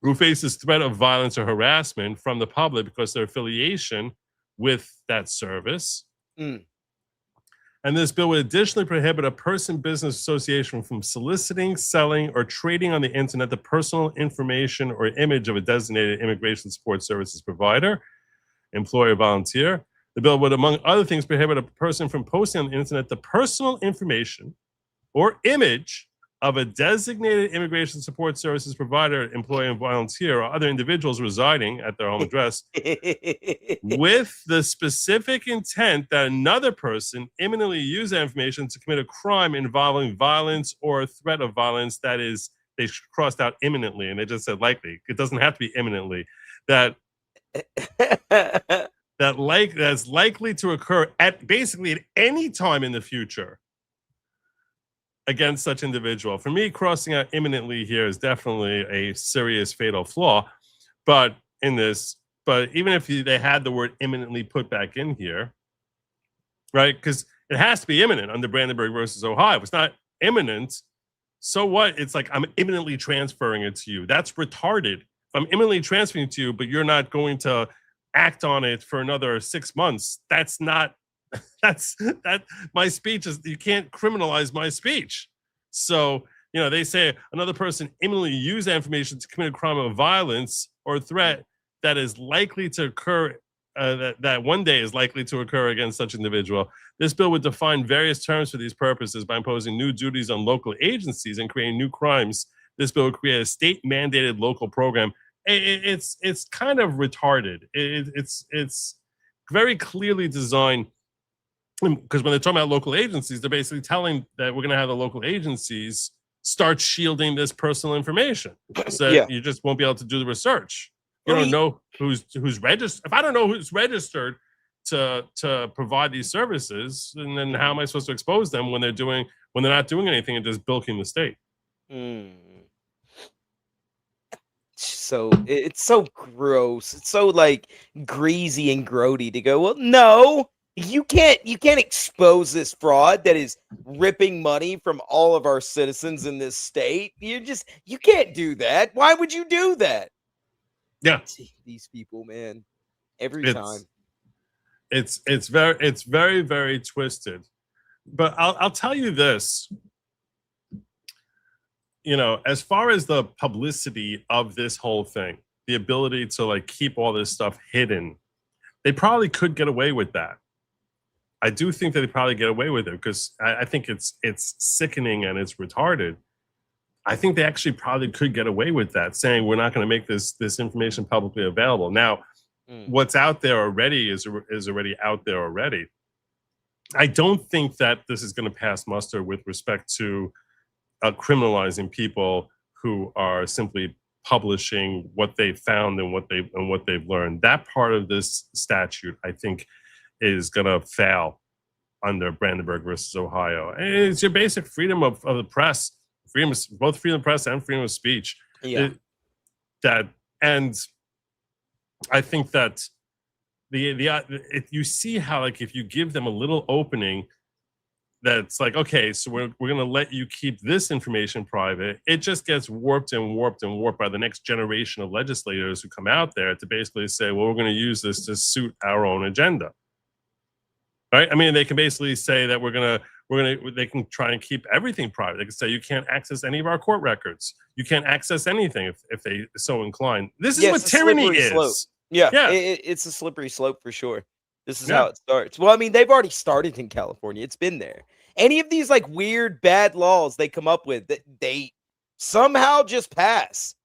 who faces threat of violence or harassment from the public because of their affiliation with that service. And this bill would additionally prohibit a person, business, association from soliciting, selling, or trading on the internet the personal information or image of a designated immigration support services provider, employer, volunteer. The bill would, among other things, prohibit a person from posting on the internet the personal information or image of a designated immigration support services provider, employee, and volunteer, or other individuals residing at their home address with the specific intent that another person imminently use that information to commit a crime involving violence or a threat of violence. That is, they crossed out imminently and they just said likely. It doesn't have to be imminently. That's likely to occur at basically at any time in the future against such individual. For me, crossing out imminently here is definitely a serious fatal flaw. But even if they had the word imminently put back in here, right? Because it has to be imminent under Brandenburg versus Ohio. If it's not imminent, so what? It's like I'm imminently transferring it to you. That's retarded. If I'm imminently transferring it to you, but you're not going to act on it for another 6 months, that's not. That my speech is, you can't criminalize my speech. So, you know, they say another person imminently use that information to commit a crime of violence or threat that is likely to occur, that one day is likely to occur against such individual. This bill would define various terms for these purposes by imposing new duties on local agencies and creating new crimes. This bill would create a state mandated local program. It's kind of retarded. It's very clearly designed, because when they're talking about local agencies, they're basically telling that we're going to have the local agencies start shielding this personal information, so you just won't be able to do the research. You don't know who's registered. If I don't know who's registered to provide these services, and then how am I supposed to expose them when they're not doing anything and just bilking the state? So it's so gross. It's so like greasy and grody to go, well, no. You can't expose this fraud that is ripping money from all of our citizens in this state. You can't do that. Why would you do that? Yeah. These people, man. Every time. It's very, very twisted. But I'll tell you this. You know, as far as the publicity of this whole thing, the ability to like keep all this stuff hidden, they probably could get away with that. I do think that they probably get away with it because I think it's sickening and it's retarded. I think they actually probably could get away with that, saying we're not going to make this information publicly available. Now, what's out there already is already out there already. I don't think that this is going to pass muster with respect to criminalizing people who are simply publishing what they found and what they've learned. That part of this statute, I think, is going to fail under Brandenburg versus Ohio. And it's your basic freedom of the press, both freedom of press and freedom of speech. Yeah. And I think that you see how, like, if you give them a little opening, that's like, okay, so we're going to let you keep this information private. It just gets warped and warped and warped by the next generation of legislators who come out there to basically say, well, we're going to use this to suit our own agenda. Right? I mean, they can basically say that they can try and keep everything private. They can say you can't access any of our court records. You can't access anything if they so inclined. This is what tyranny is. Slope. Yeah. It's a slippery slope for sure. This is how it starts. Well, I mean, they've already started in California. It's been there. Any of these like weird bad laws they come up with, that they somehow just pass.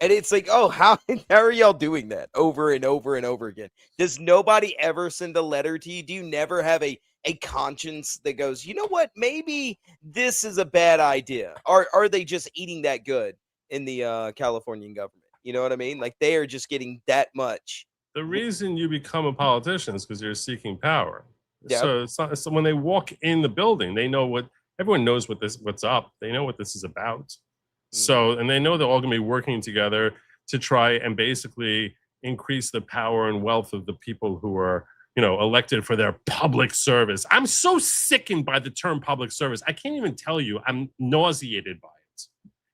And it's like, oh, how are y'all doing that over and over and over again? Does nobody ever send a letter to you? Do you never have a conscience that goes, you know what, maybe this is a bad idea? Are they just eating that good in the Californian government? You know what I mean? Like, they are just getting that much. The reason you become a politician is because you're seeking power. Yep. So when they walk in the building, they know everyone knows what's up. They know what this is about. So, and they know they're all going to be working together to try and basically increase the power and wealth of the people who are, elected for their public service. I'm so sickened by the term public service. I can't even tell you. I'm nauseated by it.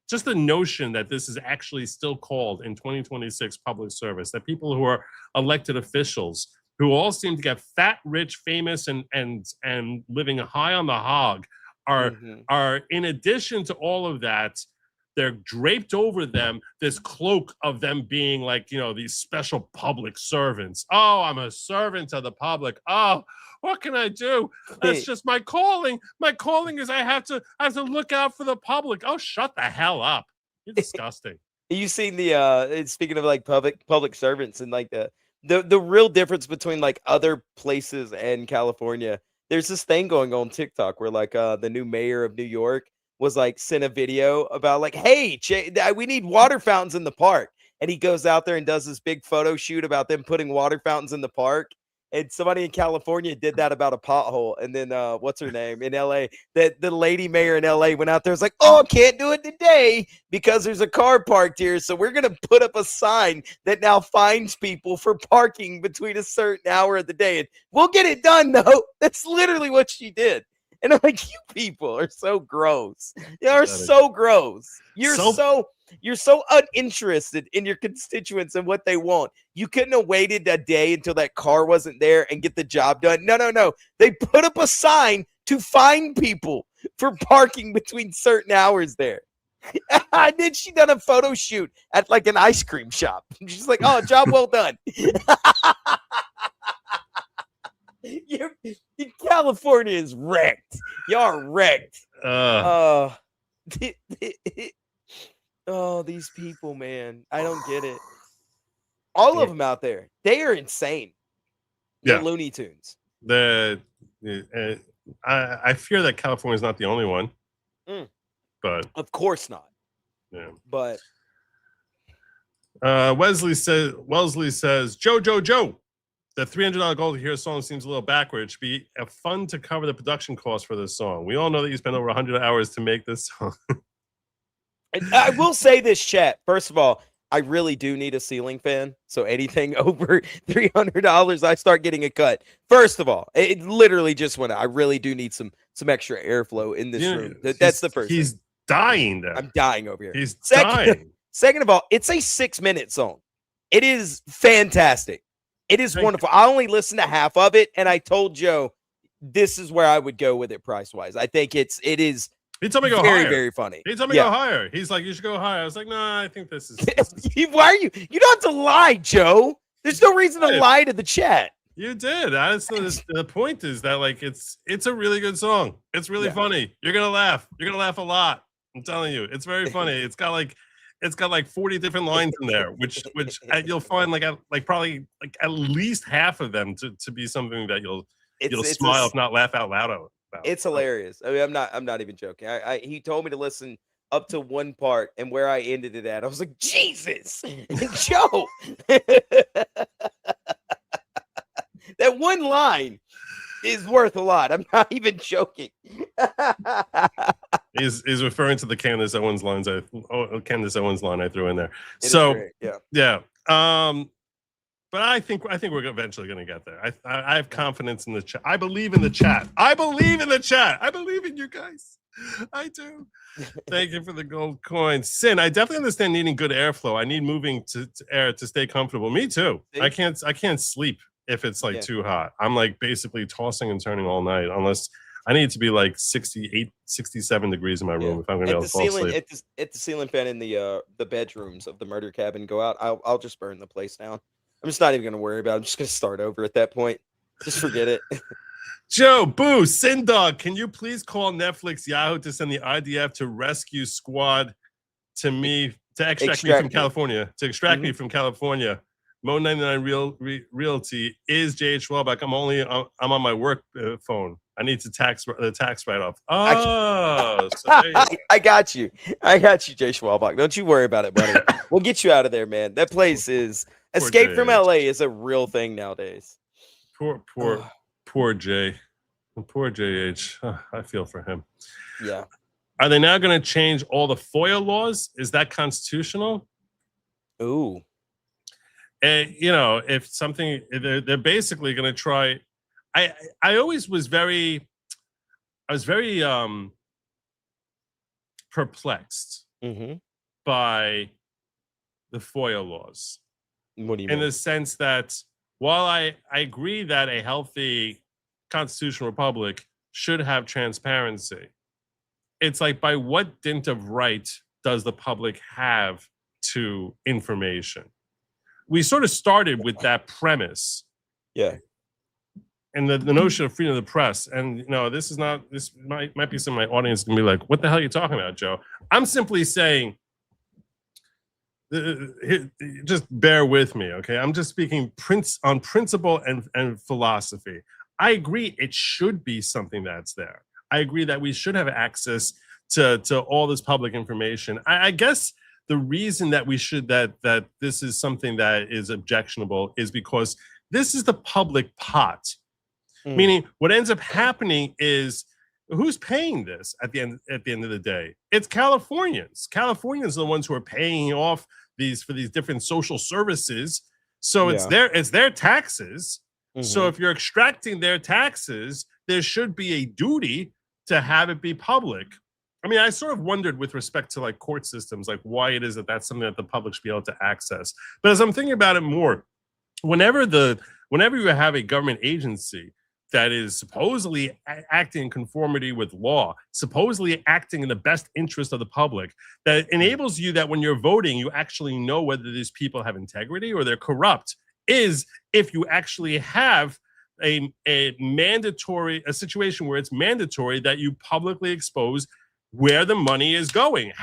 Just the notion that this is actually still called in 2026 public service, that people who are elected officials who all seem to get fat, rich, famous, and living high on the hog are in addition to all of that, they're draped over them this cloak of them being like, these special public servants. Oh, I'm a servant of the public. Oh, what can I do? That's just my calling. My calling is I have to look out for the public. Oh, shut the hell up. You're disgusting. You seen the speaking of like public servants and like the real difference between like other places and California. There's this thing going on TikTok where like the new mayor of New York was like sent a video about like, hey, we need water fountains in the park. And he goes out there and does this big photo shoot about them putting water fountains in the park. And somebody in California did that about a pothole. And then what's her name in LA? That the lady mayor in LA went out there and was like, oh, can't do it today because there's a car parked here. So we're going to put up a sign that now fines people for parking between a certain hour of the day. And we'll get it done, though. That's literally what she did. And I'm like, you people are so gross. You are so gross. You're so uninterested in your constituents and what they want. You couldn't have waited a day until that car wasn't there and get the job done. No. They put up a sign to fine people for parking between certain hours there. And then she done a photo shoot at like an ice cream shop. She's like, oh, job well done. California is wrecked. Y'all wrecked. Oh, these people, man. I don't get it. All of them out there, they are insane. They're Looney Tunes. I fear that California is not the only one. But of course not. Yeah. But Wesley says, Joe. The $300 goal to hear a song seems a little backward. It should be fun to cover the production costs for this song. We all know that you spent over 100 hours to make this song. I will say this, chat. First of all, I really do need a ceiling fan. So anything over $300, I start getting a cut. First of all, it literally just went out. I really do need some extra airflow in this room. That's the first. He's dying there. I'm dying over here. He's dying. Second of all, it's a 6-minute song. It is fantastic. It is wonderful. I only listened to half of it, and I told Joe this is where I would go with it price-wise. I think it is he told me go very, higher. very funny. He told me go higher. He's like, you should go higher. I was like, nah, I think this is... Why are you... You don't have to lie, Joe. There's no reason to lie to the chat. You did. That's the point is that like it's a really good song. It's really funny. You're gonna laugh. You're gonna laugh a lot. I'm telling you, it's very funny. It's got like 40 different lines in there, which you'll find probably like at least half of them to be something that you'll smile if not laugh out loud about. It's hilarious. I mean, I'm not even joking. He told me to listen up to one part, and where I ended it at, I was like, Jesus, Joe. That one line is worth a lot. I'm not even joking. He's referring to the Candace Owens line I threw in there. Yeah. But I think we're eventually going to get there. I have confidence in the chat. I believe in the chat. I believe in the chat. I believe in you guys. I do. Thank you for the gold coin. Sin, I definitely understand needing good airflow. I need moving to air to stay comfortable. Me too. I can't sleep if it's like too hot. I'm like basically tossing and turning all night unless I need to be like 68, 67 degrees in my room if I'm going to be able to fall asleep. If the ceiling fan in the bedrooms of the murder cabin go out, I'll just burn the place down. I'm just not even going to worry about it. I'm just going to start over at that point. Just forget it. Joe, Boo, Sin Dog, can you please call Netflix Yahoo to send the IDF to rescue squad to me, to extract me from California, me from California. Mo 99 Realty is JH Wellback. I'm on my work phone. I need to the tax write-off. Oh, I got you. Jay Schwalbach. Don't you worry about it, buddy. We'll get you out of there, man. That place is Escape from LA is a real thing nowadays. Poor Jay. Poor JH. I feel for him. Yeah. Are they now going to change all the FOIA laws? Is that constitutional? Ooh. And if something, they're basically going to try. I was very perplexed by the FOIA laws. What do you mean? In the sense that while I agree that a healthy constitutional republic should have transparency, it's like, by what dint of right does the public have to information? We sort of started with that premise. Yeah. And the notion of freedom of the press. And this might be some of my audience can be like, what the hell are you talking about, Joe? I'm simply saying, just bear with me, okay? I'm just speaking on principle and philosophy. I agree it should be something that's there. I agree that we should have access to all this public information. I guess the reason that we should that this is something that is objectionable is because this is the public pot. Meaning what ends up happening is, who's paying this at the end of the day? It's Californians. Californians are the ones who are paying off for these different social services. So it's their taxes. So if you're extracting their taxes, there should be a duty to have it be public. I mean, I sort of wondered with respect to like court systems, like why it is that that's something that the public should be able to access. But as I'm thinking about it more, whenever you have a government agency that is supposedly acting in conformity with law, supposedly acting in the best interest of the public, that enables you that when you're voting, you actually know whether these people have integrity or they're corrupt, is if you actually have a situation where it's mandatory that you publicly expose where the money is going,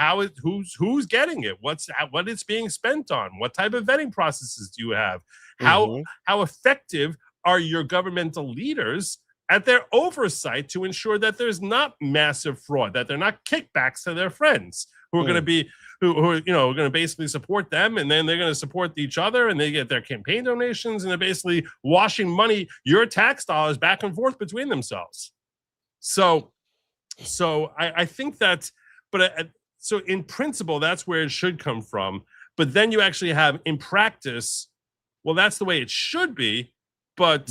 who's getting it, what it's being spent on, what type of vetting processes do you have, how effective are your governmental leaders at their oversight to ensure that there's not massive fraud, that they're not kickbacks to their friends who are going to be who are going to basically support them, and then they're going to support each other, and they get their campaign donations, and they're basically washing money, your tax dollars, back and forth between themselves. So I think that, so in principle, that's where it should come from. But then you actually have in practice, well, that's the way it should be. But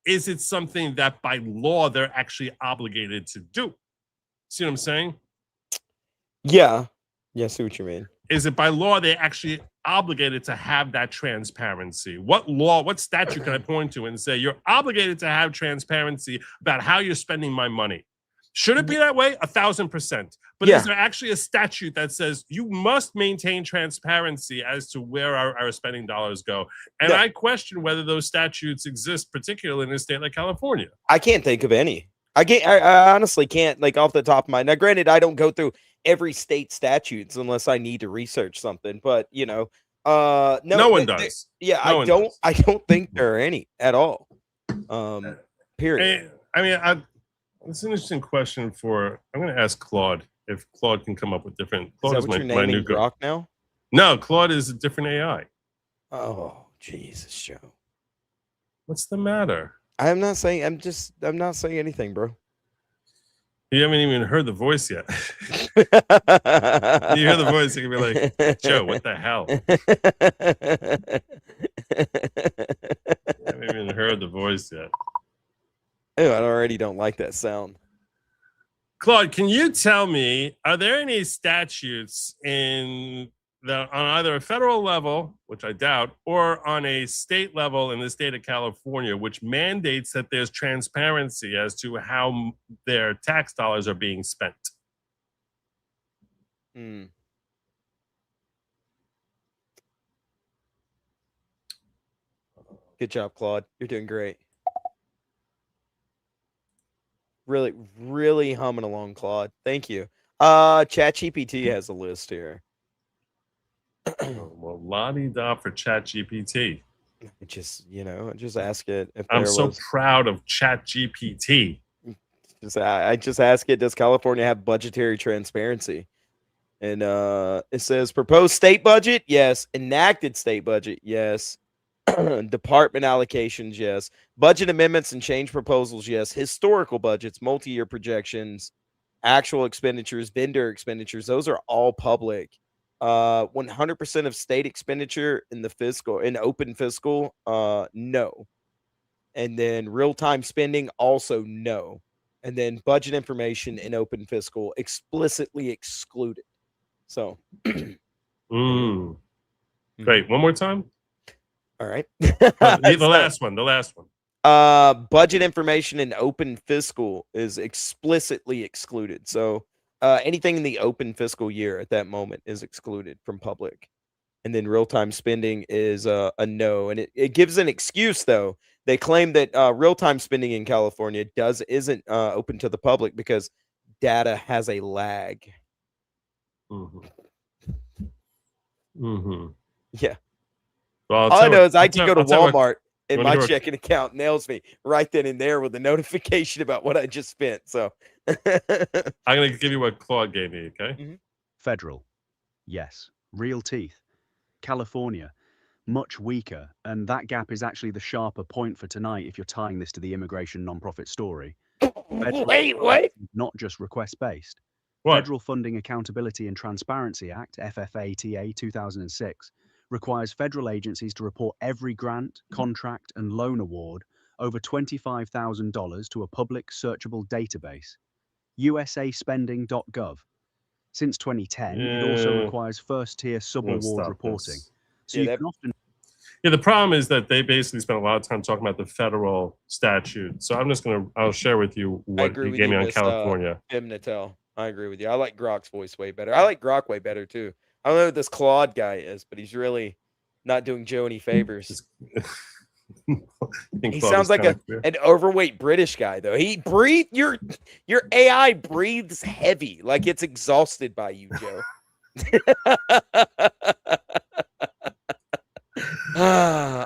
is it something that by law they're actually obligated to do? See what I'm saying? Yeah. Yeah, I see what you mean. Is it by law they actually obligated to have that transparency? What law, what statute can I point to and say you're obligated to have transparency about how you're spending my money? Should it be that way? 1,000%. But Yeah. is there actually a statute that says you must maintain transparency as to where our spending dollars go? And No. I question whether those statutes exist, particularly in a state like California. I can't think of any. I honestly can't, like, off the top of my. Now, granted, I don't go through every state statutes unless I need to research something. But no one does. Yeah, No one does. I don't think there are any at all. Period. And, I mean, it's an interesting question for. I'm going to ask Claude if Claude can come up with different. Claude Is that what you're my new naming Grok now? No, Claude is a different AI. Oh, Jesus, Joe. What's the matter? I'm not saying anything, bro. You haven't even heard the voice yet. You hear the voice, you can be like, Joe, what the hell? I haven't even heard the voice yet. Oh, I already don't like that sound. Claude, can you tell me, are there any statutes on either a federal level, which I doubt, or on a state level in the state of California, which mandates that there's transparency as to how their tax dollars are being spent? Good job, Claude. You're doing great. Really, really humming along, Claude. Thank you. ChatGPT has a list here. Well, la-di-da for ChatGPT. Just ask it. If I'm there so was, proud of ChatGPT. I just ask it, does California have budgetary transparency? And it says proposed state budget, yes. Enacted state budget, yes. Department allocations, yes. Budget amendments and change proposals, yes. Historical budgets, multi-year projections, actual expenditures, vendor expenditures, those are all public. 100% of state expenditure in open fiscal, no. And then real-time spending, also no. And then budget information in open fiscal, explicitly excluded. So Great. One more time. All right. The last one. Budget information in open fiscal is explicitly excluded. So anything in the open fiscal year at that moment is excluded from public. And then real-time spending is a no. And it gives an excuse, though. They claim that real-time spending in California isn't open to the public because data has a lag. Yeah. Well, all I know is I can go to Walmart Walmart and my checking account nails me right then and there with a notification about what I just spent. So I'm going to give you what Claude gave me, okay? Federal, yes. Real teeth. California, much weaker. And that gap is actually the sharper point for tonight if you're tying this to the immigration nonprofit story. Wait. Not just request-based. What? Federal Funding Accountability and Transparency Act, FFATA 2006, requires federal agencies to report every grant, contract, and loan award over $25,000 to a public searchable database, usaspending.gov. Since 2010, it also requires first-tier sub-award reporting. So you can often... Yeah, the problem is that they basically spent a lot of time talking about the federal statute. So I'll share with you what he gave me on California. Natel. I agree with you. I like Grok's voice way better. I like Grok way better, too. I don't know who this Claude guy is, but he's really not doing Joe any favors. He sounds like an overweight British guy, though. He breathes, your AI breathes heavy, like it's exhausted by you, Joe.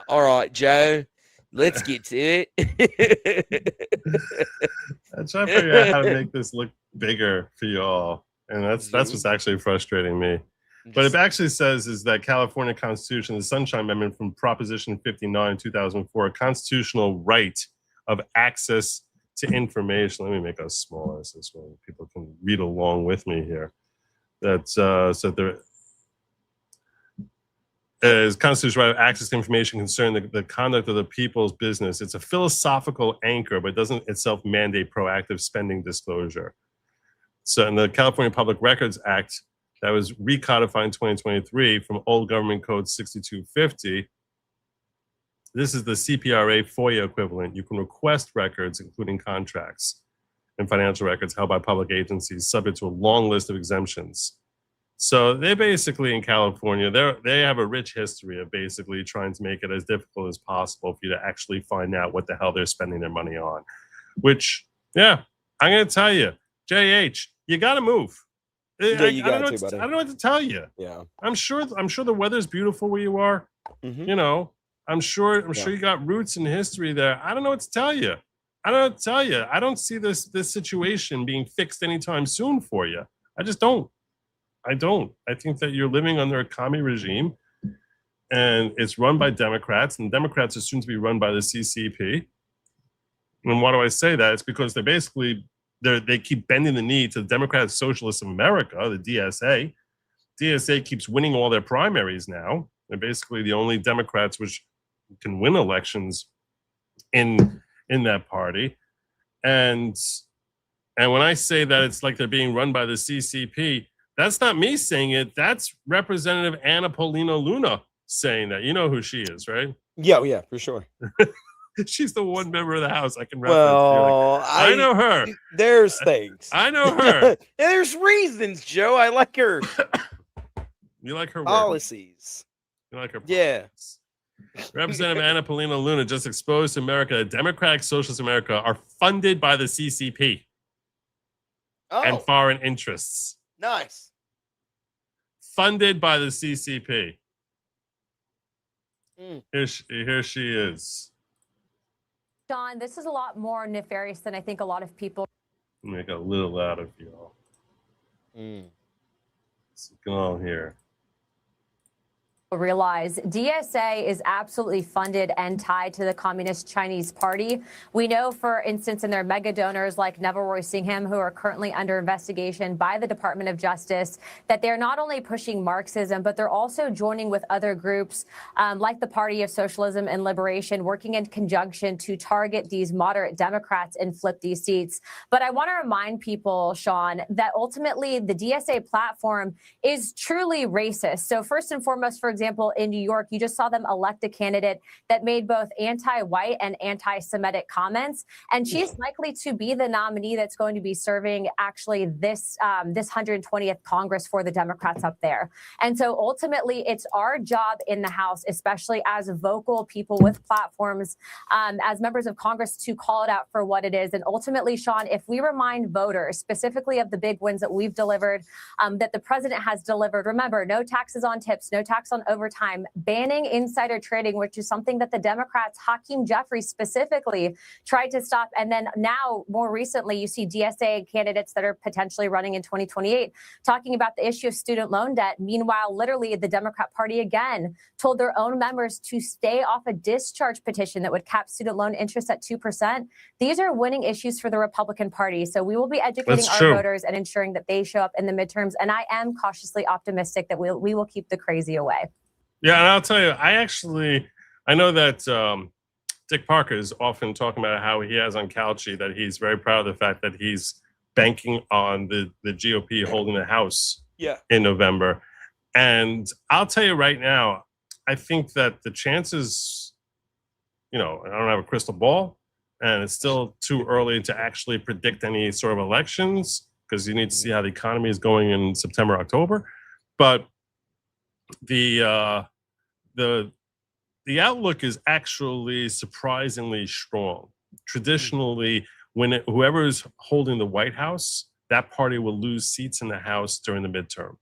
All right, Joe. Let's get to it. I'm trying to figure out how to make this look bigger for you all. And that's what's actually frustrating me. But it actually says is that California Constitution, the Sunshine Amendment from Proposition 59, 2004, a constitutional right of access to information. Let me make us smaller so this way people can read along with me here. That's so there is constitutional right of access to information concerning the conduct of the people's business. It's a philosophical anchor, but it doesn't itself mandate proactive spending disclosure. So in the California Public Records Act, that was recodified in 2023 from Old Government Code 6250. This is the CPRA FOIA equivalent. You can request records, including contracts. and financial records held by public agencies subject to a long list of exemptions. So they basically, in California, they have a rich history of basically trying to make it as difficult as possible for you to actually find out what the hell they're spending their money on. Which, yeah, I'm going to tell you, JH, you got to move. Yeah, you I don't got know to, buddy. I don't know what to tell you. Yeah. I'm sure the weather's beautiful where you are. Mhm. You know, I'm sure you got roots in history there. I don't know what to tell you. I don't know what to tell you. I don't see this situation being fixed anytime soon for you. I just don't. I don't. I think that you're living under a commie regime, and it's run by Democrats, and Democrats are soon to be run by the CCP. And why do I say that? It's because they keep bending the knee to the Democratic Socialists of America, the DSA. DSA keeps winning all their primaries now. They're basically the only Democrats which can win elections in that party. And when I say that it's like they're being run by the CCP, that's not me saying it. That's Representative Anna Paulina Luna saying that. You know who she is, right? Yeah, for sure. She's the one member of the House I can reference. Well, like, I know her. There's things. I know her. There's reasons, Joe. I like her. You like her work. Policies. You like her policies. Yeah. Representative Anna Paulina Luna just exposed to America that Democratic Socialists of America are funded by the CCP and foreign interests. Nice. Funded by the CCP. Mm. Here she is. John, this is a lot more nefarious than I think a lot of people. Make it a little louder for y'all. What's going on here? Realize DSA is absolutely funded and tied to the Communist Chinese Party. We know, for instance, in their mega donors like Neville Roy Singham, who are currently under investigation by the Department of Justice, that they're not only pushing Marxism, but they're also joining with other groups like the Party of Socialism and Liberation, working in conjunction to target these moderate Democrats and flip these seats. But I want to remind people, Sean, that ultimately the DSA platform is truly racist. So first and foremost, for example, in New York, you just saw them elect a candidate that made both anti-white and anti-Semitic comments. And she's likely to be the nominee that's going to be serving actually this 120th Congress for the Democrats up there. And so ultimately, it's our job in the House, especially as vocal people with platforms, as members of Congress, to call it out for what it is. And ultimately, Sean, if we remind voters specifically of the big wins that we've delivered, that the president has delivered, remember, no taxes on tips, no tax on overtime, banning insider trading, which is something that the Democrats, Hakeem Jeffries specifically, tried to stop. And then now, more recently, you see DSA candidates that are potentially running in 2028 talking about the issue of student loan debt. Meanwhile, literally, the Democrat Party again told their own members to stay off a discharge petition that would cap student loan interest at 2%. These are winning issues for the Republican Party. So we will be educating our voters and ensuring that they show up in the midterms. And I am cautiously optimistic that we will keep the crazy away. Yeah, and I'll tell you, I know that Dick Parker is often talking about how he has on Couchy that he's very proud of the fact that he's banking on the GOP holding the House in November. And I'll tell you right now, I think that the chances, I don't have a crystal ball, and it's still too early to actually predict any sort of elections because you need to see how the economy is going in September, October. But the outlook is actually surprisingly strong. Traditionally, when whoever is holding the White House, that party will lose seats in the House during the midterm.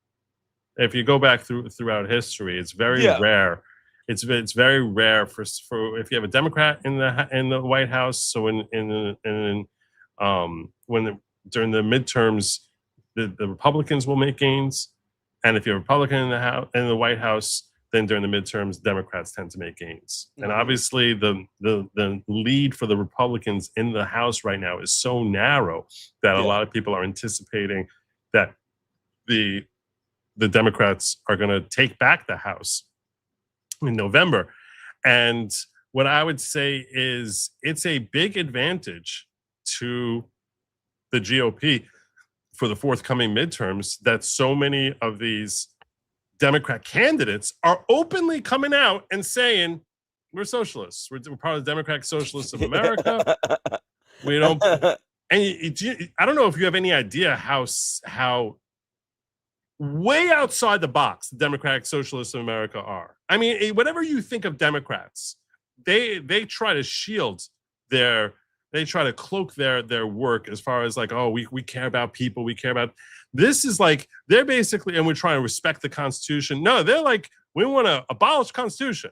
If you go back throughout history, it's very rare. It's very rare for if you have a Democrat in the White House. So during the midterms, the Republicans will make gains, and if you're a Republican in the White House, then during the midterms, Democrats tend to make gains. And obviously, the lead for the Republicans in the House right now is so narrow that a lot of people are anticipating that the Democrats are going to take back the House in November. And what I would say is it's a big advantage to the GOP for the forthcoming midterms that so many of these Democrat candidates are openly coming out and saying, we're socialists. We're part of the Democratic Socialists of America. We don't, And I don't know if you have any idea how way outside the box the Democratic Socialists of America are. I mean, whatever you think of Democrats, they try to shield they try to cloak their work as far as like, oh, we care about people, we care about this. Is like they're basically, and we're trying to respect the Constitution. No, they're like, we want to abolish the Constitution.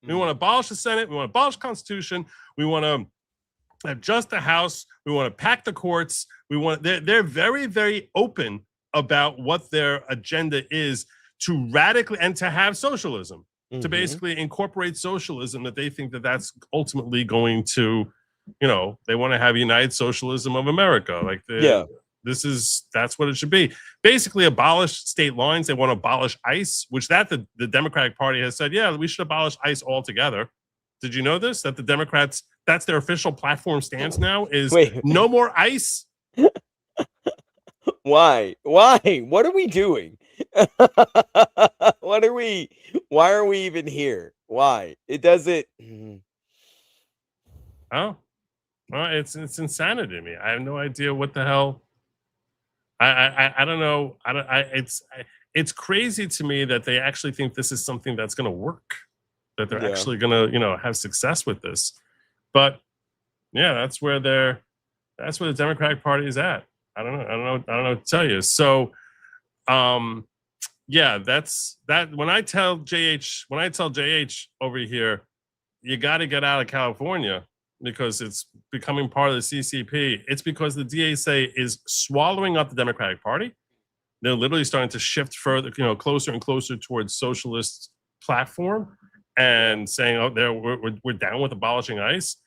We want to abolish the Senate. We want to abolish the Constitution. We want to adjust the House. We want to pack the courts. They're very, very open about what their agenda is to radically and to have socialism, to basically incorporate socialism, that they think that that's ultimately going to, they want to have United Socialism of America. Like, that's what it should be. Basically abolish state lines. They want to abolish ICE, which the Democratic Party has said, yeah, we should abolish ICE altogether. Did you know this? That the Democrats, that's their official platform stance now, is no more ICE. Why? What are we doing? Why are we even here? Why? It doesn't. Oh, well, it's insanity to me. I have no idea what the hell. I don't know. It's crazy to me that they actually think this is something that's going to work, that they're actually going to, have success with this. But yeah, that's where the Democratic Party is at. I don't know what to tell you. So, yeah, that's that. When I tell JH over here, you got to get out of California because it's becoming part of the CCP. It's because the DSA is swallowing up the Democratic Party. They're literally starting to shift further, closer and closer towards socialist platform, and saying, "Oh, we're down with abolishing ICE,"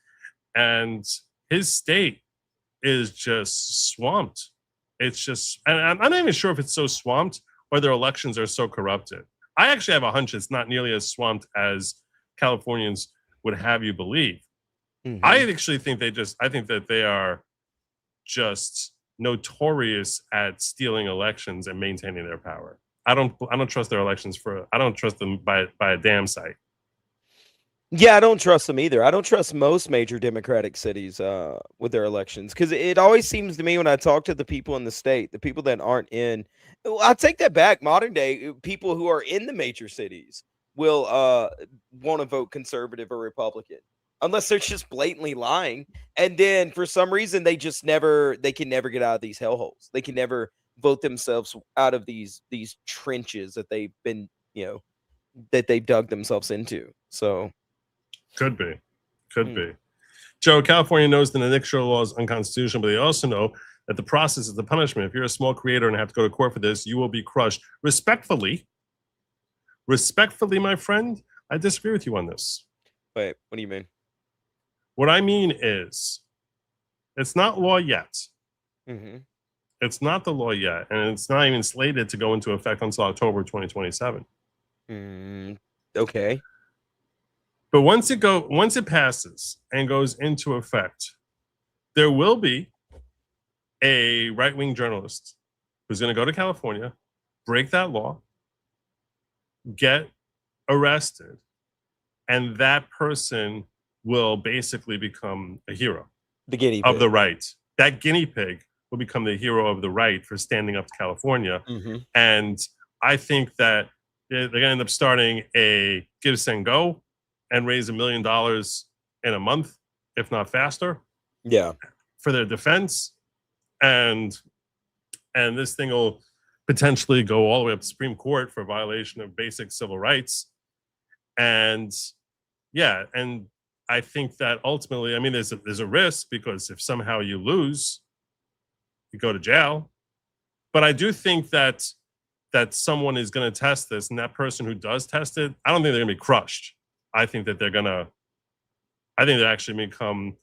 and his state is just swamped. It's just, and I'm not even sure if it's so swamped or their elections are so corrupted. I actually have a hunch it's not nearly as swamped as Californians would have you believe. I actually think I think that they are just notorious at stealing elections and maintaining their power. I don't trust their elections I don't trust them by a damn sight. Yeah, I don't trust them either. I don't trust most major Democratic cities with their elections, because it always seems to me when I talk to the people in the state, the people that aren't in, I'll take that back, modern day, people who are in the major cities will want to vote conservative or Republican, unless they're just blatantly lying. And then for some reason, they can never get out of these hellholes. They can never vote themselves out of these trenches that they've been, that they've dug themselves into. So. Could be. Joe, California knows that the Nick Shirley law is unconstitutional, but they also know that the process is the punishment. If you're a small creator and have to go to court for this, you will be crushed. Respectfully, my friend, I disagree with you on this. Wait, what do you mean? What I mean is, it's not law yet. It's not the law yet, and it's not even slated to go into effect until October 2027. Okay. But once it passes and goes into effect, there will be a right-wing journalist who's going to go to California, break that law, get arrested, and that person will basically become a hero. The guinea pig. Of the right. That guinea pig will become the hero of the right for standing up to California. And I think that they're going to end up starting a Give, Send, Go and raise $1 million in a month, if not faster. Yeah. For their defense. And this thing will potentially go all the way up to Supreme Court for violation of basic civil rights. And yeah, and I think that ultimately, I mean, there's a risk, because if somehow you lose, you go to jail. But I do think that someone is going to test this, and that person who does test it, I don't think they're going to be crushed. I think that they actually become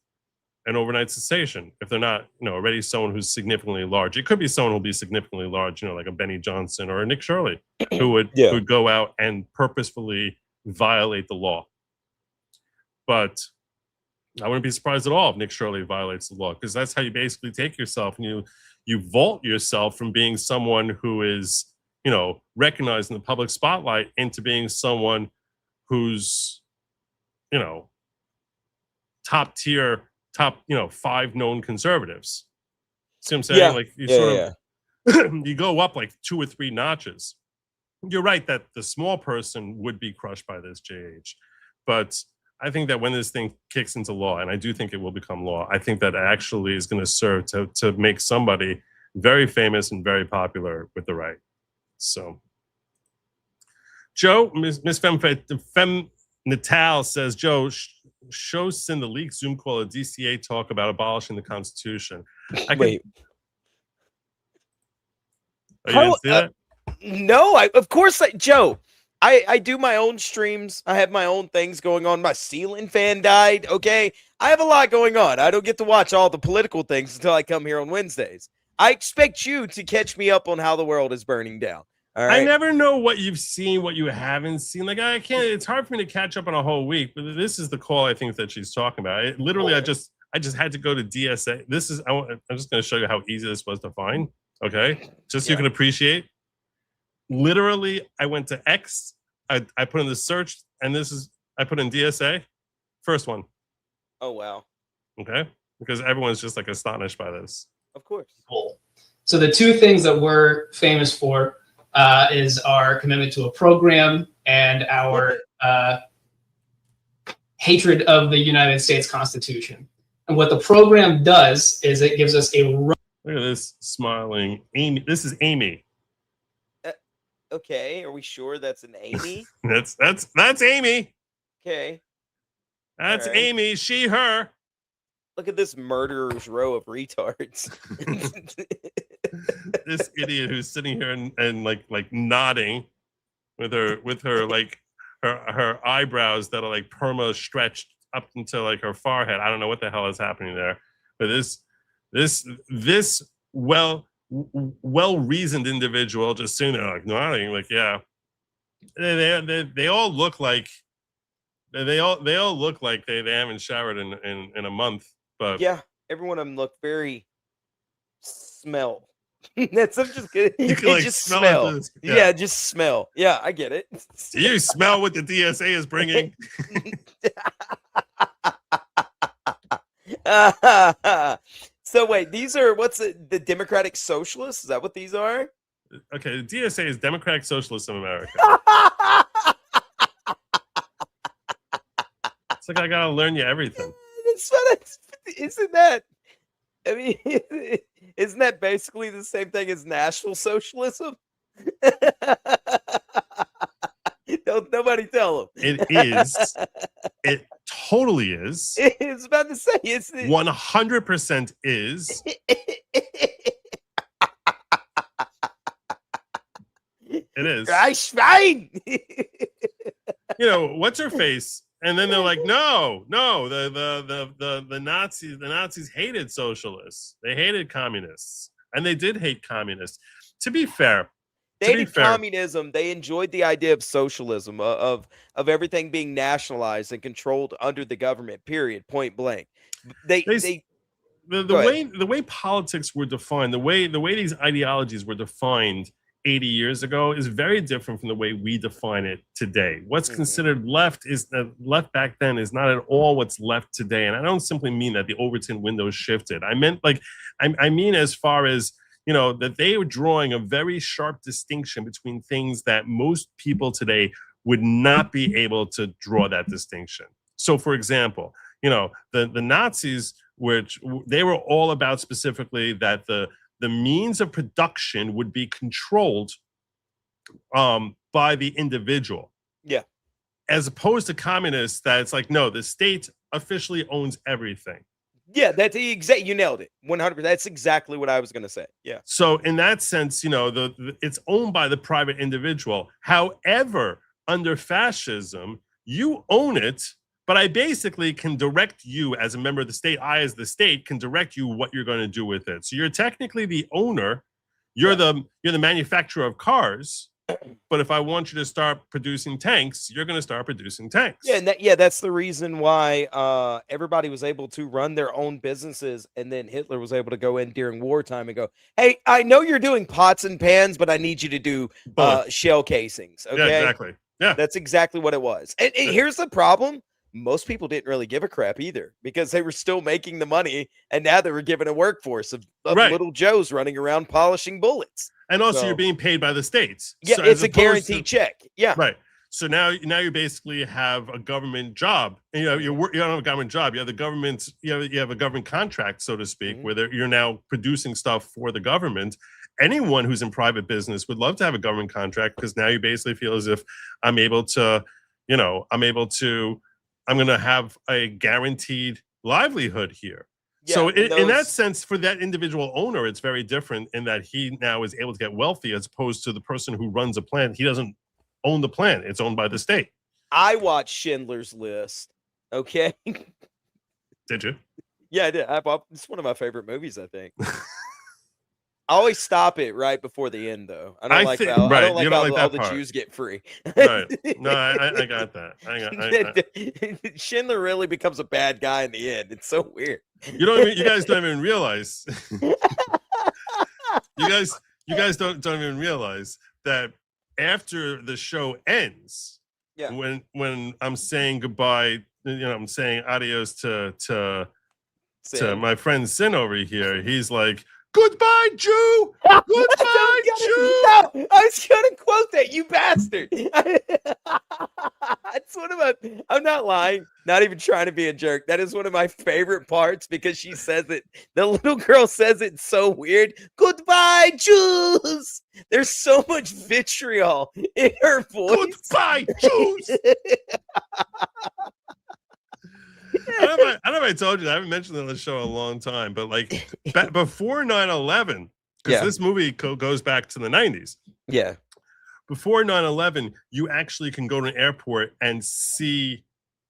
an overnight sensation if they're not, already someone who's significantly large. It could be someone who'll be significantly large, like a Benny Johnson or a Nick Shirley, who would go out and purposefully violate the law. But I wouldn't be surprised at all if Nick Shirley violates the law, because that's how you basically take yourself and you vault yourself from being someone who is, recognized in the public spotlight into being someone who's, top 5 known conservatives. See what I'm saying? Yeah. Like you Yeah, sort yeah. of you go up like 2 or 3 notches. You're right that the small person would be crushed by this, JH. But I think that when this thing kicks into law, and I do think it will become law, I think that actually is going to serve to make somebody very famous and very popular with the right. So, Joe, Miss Femme Natal says, Joe, show Sin the leak Zoom call a DCA talk about abolishing the Constitution. Wait. Oh, you didn't see that? No, of course, Joe. I do my own streams. I have my own things going on. My ceiling fan died. Okay, I have a lot going on. I don't get to watch all the political things until I come here on Wednesdays. I expect you to catch me up on how the world is burning down. All right. I never know what you've seen, what you haven't seen. Like I can't. It's hard for me to catch up on a whole week. But this is the call I think that she's talking about. Literally, I just had to go to DSA. I'm just going to show you how easy this was to find. Okay, just so you can appreciate. Literally, I went to X. I put in the search, and I put in DSA. First one. Oh wow. Okay, because everyone's just like astonished by this. Of course. Cool. So the two things that we're famous for is our commitment to a program and our hatred of the United States Constitution. And what the program does is it gives us a look at this smiling Amy. This is Amy. Okay, are we sure that's an Amy? that's Amy. Okay. That's right. Amy, she, her. Look at this murderer's row of retards. This idiot who's sitting here and like nodding with her like her eyebrows that are like perma stretched up into like her forehead. I don't know what the hell is happening there, but this well-reasoned individual just sitting there like nodding, like yeah. They all look like they all look like they haven't showered in a month. But yeah, every one of them look very smell. That's I'm just kidding. You can like just smell. Yeah, just smell. Yeah, I get it. Do you smell what the DSA is bringing? So wait, these are what's the Democratic Socialists? Is that what these are? Okay, the DSA is Democratic Socialists of America. It's like I gotta learn you everything. Isn't that? I mean, isn't that basically the same thing as National Socialism? Don't nobody tell them. It is. It totally is. It's about to say it's 100% is. It is. Right. You know, what's her face? And then they're like, no, the Nazis hated socialists. They hated communists. And they did hate communists. To be fair, they hated communism. They enjoyed the idea of socialism, of everything being nationalized and controlled under the government, period, point blank. The way politics were defined, the way these ideologies were defined 80 years ago is very different from the way we define it today. What's considered left back then is not at all what's left today. And I don't simply mean that the Overton window shifted. I meant I mean as far as, you know, that they were drawing a very sharp distinction between things that most people today would not be able to draw that distinction. So for example, you know, the Nazis, which they were all about specifically that the means of production would be controlled by the individual. Yeah. As opposed to communists, that it's like, no, the state officially owns everything. Yeah, that's you nailed it. 100%. That's exactly what I was going to say. Yeah. So in that sense, you know, it's owned by the private individual. However, under fascism, you own it, but I basically can direct you as a member of the state. I, as the state, can direct you what you're going to do with it. So you're technically the owner. You're the manufacturer of cars. But if I want you to start producing tanks, you're going to start producing tanks. Yeah, that's the reason why everybody was able to run their own businesses, and then Hitler was able to go in during wartime and go, "Hey, I know you're doing pots and pans, but I need you to do shell casings." Okay, yeah, exactly. Yeah, that's exactly what it was. And here's the problem: most people didn't really give a crap either because they were still making the money, and now they were given a workforce of little Joes running around polishing bullets. And also, you're being paid by the states. Yeah, So it's as a opposed guaranteed check. Yeah, right. So now you basically have a government job. And, you don't have a government job. You have the government. You have a government contract, so to speak, where you're now producing stuff for the government. Anyone who's in private business would love to have a government contract because now you basically feel as if I'm able to, I'm going to have a guaranteed livelihood here. Yeah, so in that sense, for that individual owner, it's very different in that he now is able to get wealthy as opposed to the person who runs a plant. He doesn't own the plant. It's owned by the state. I watched Schindler's List. Okay. Did you? Yeah, I did. It's one of my favorite movies, I think. I always stop it right before the end, though. I don't like how all the Jews get free. Right. No, I got that. Schindler really becomes a bad guy in the end. It's so weird. You guys don't even realize. you guys don't even realize that after the show ends, when I'm saying goodbye, I'm saying adios to my friend Sin over here. He's like, "Goodbye, Jew! Goodbye, Jew!" No, I was gonna quote that, you bastard. It's one of my. I'm not lying. Not even trying to be a jerk. That is one of my favorite parts because she says it. The little girl says it so weird. Goodbye, Jews. There's so much vitriol in her voice. Goodbye, Jews. I don't know if I told you that. I haven't mentioned it on the show in a long time, but like before 9/11, because this movie goes back to the 90s. Yeah. Before 9/11, you actually can go to an airport and see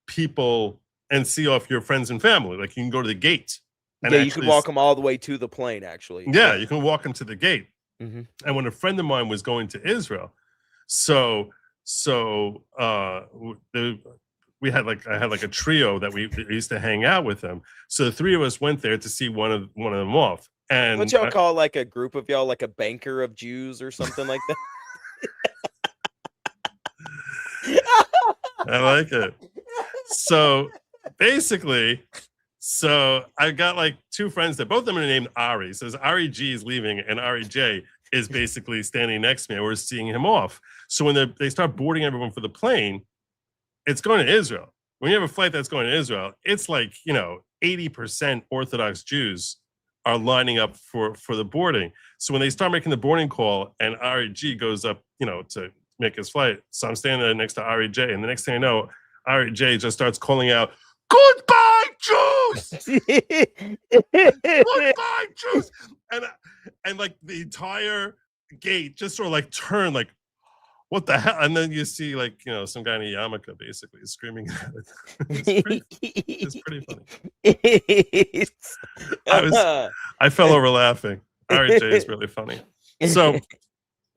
people and see off your friends and family. Like you can go to the gate. And you can walk them all the way to the plane, actually. Yeah, you can walk them to the gate. Mm-hmm. And when a friend of mine was going to Israel, I had like a trio that we used to hang out with them. So the three of us went there to see one of them off. And what y'all call like a group of y'all, like a banker of Jews or something like that? I like it. So basically, I got like two friends that both of them are named Ari. So Ari G is leaving and Ari J is basically standing next to me and we're seeing him off. So when they start boarding everyone for the plane, it's going to Israel. When you have a flight that's going to Israel, it's like, 80% Orthodox Jews are lining up for the boarding. So when they start making the boarding call and REG goes up, to make his flight. So I'm standing there next to REJ. And the next thing I know, REJ just starts calling out, "Goodbye, Jews! Goodbye, Jews!" And like the entire gate just sort of like turned like, what the hell? And then you see like, some guy in a yarmulke basically screaming at it. It's pretty funny. I fell over laughing. RJ is really funny. So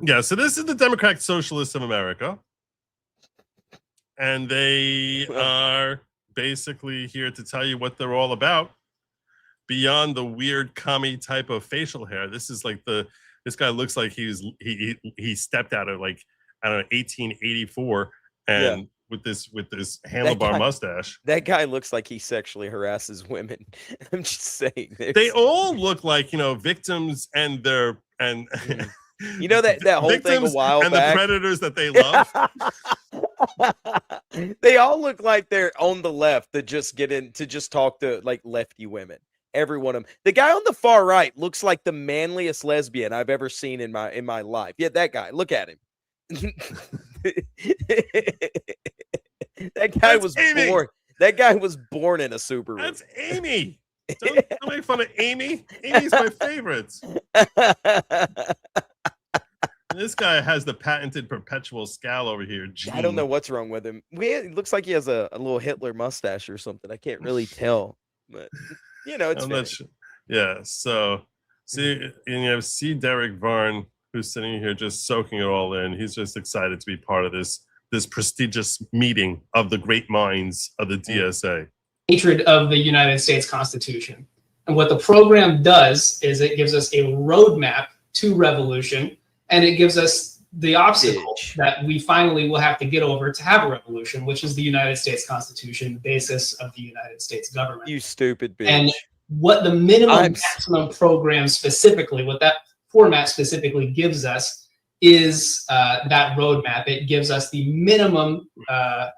this is the Democratic Socialists of America. And they are basically here to tell you what they're all about. Beyond the weird commie type of facial hair. This is like this guy looks like he stepped out of like, I don't know, 1884, and with this handlebar mustache. That guy looks like he sexually harasses women. I'm just saying. They all look like victims and their that whole thing a while and back. The predators that they love. They all look like they're on the left that just get in to just talk to like lefty women. Every one of them. The guy on the far right looks like the manliest lesbian I've ever seen in my life. Yeah, that guy. Look at him. That guy was born in a Subaru. That's Amy. Don't make fun of Amy. Amy's my favorite. This guy has the patented perpetual scowl over here. Gene. I don't know what's wrong with him. It looks like he has a little Hitler mustache or something. I can't really tell, but it's yeah. So see Derek Varn, who's sitting here just soaking it all in. He's just excited to be part of this prestigious meeting of the great minds of the DSA. Hatred of the United States Constitution. And what the program does is it gives us a roadmap to revolution, and it gives us the obstacle that we finally will have to get over to have a revolution, which is the United States Constitution, the basis of the United States government. You stupid bitch. And what the minimum maximum program specifically, what that format specifically gives us is that roadmap. It gives us the minimum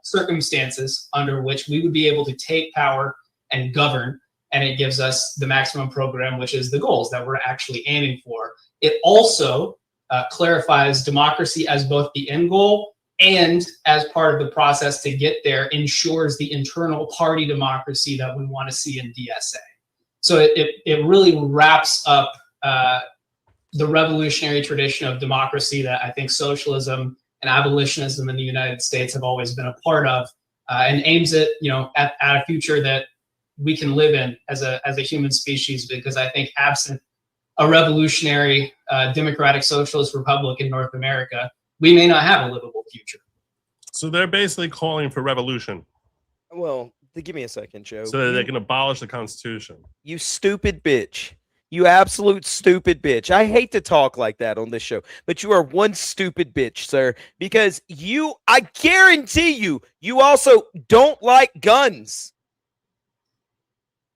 circumstances under which we would be able to take power and govern. And it gives us the maximum program, which is the goals that we're actually aiming for. It also clarifies democracy as both the end goal and as part of the process to get there, ensures the internal party democracy that we want to see in DSA. So it really wraps up the revolutionary tradition of democracy that I think socialism and abolitionism in the United States have always been a part of, and aims at a future that we can live in as a human species. Because I think absent a revolutionary democratic socialist republic in North America, we may not have a livable future. So they're basically calling for revolution. Well, give me a second, Joe. So that they can abolish the Constitution. You stupid bitch. You absolute stupid bitch. I hate to talk like that on this show, but you are one stupid bitch, sir, because I guarantee you also don't like guns.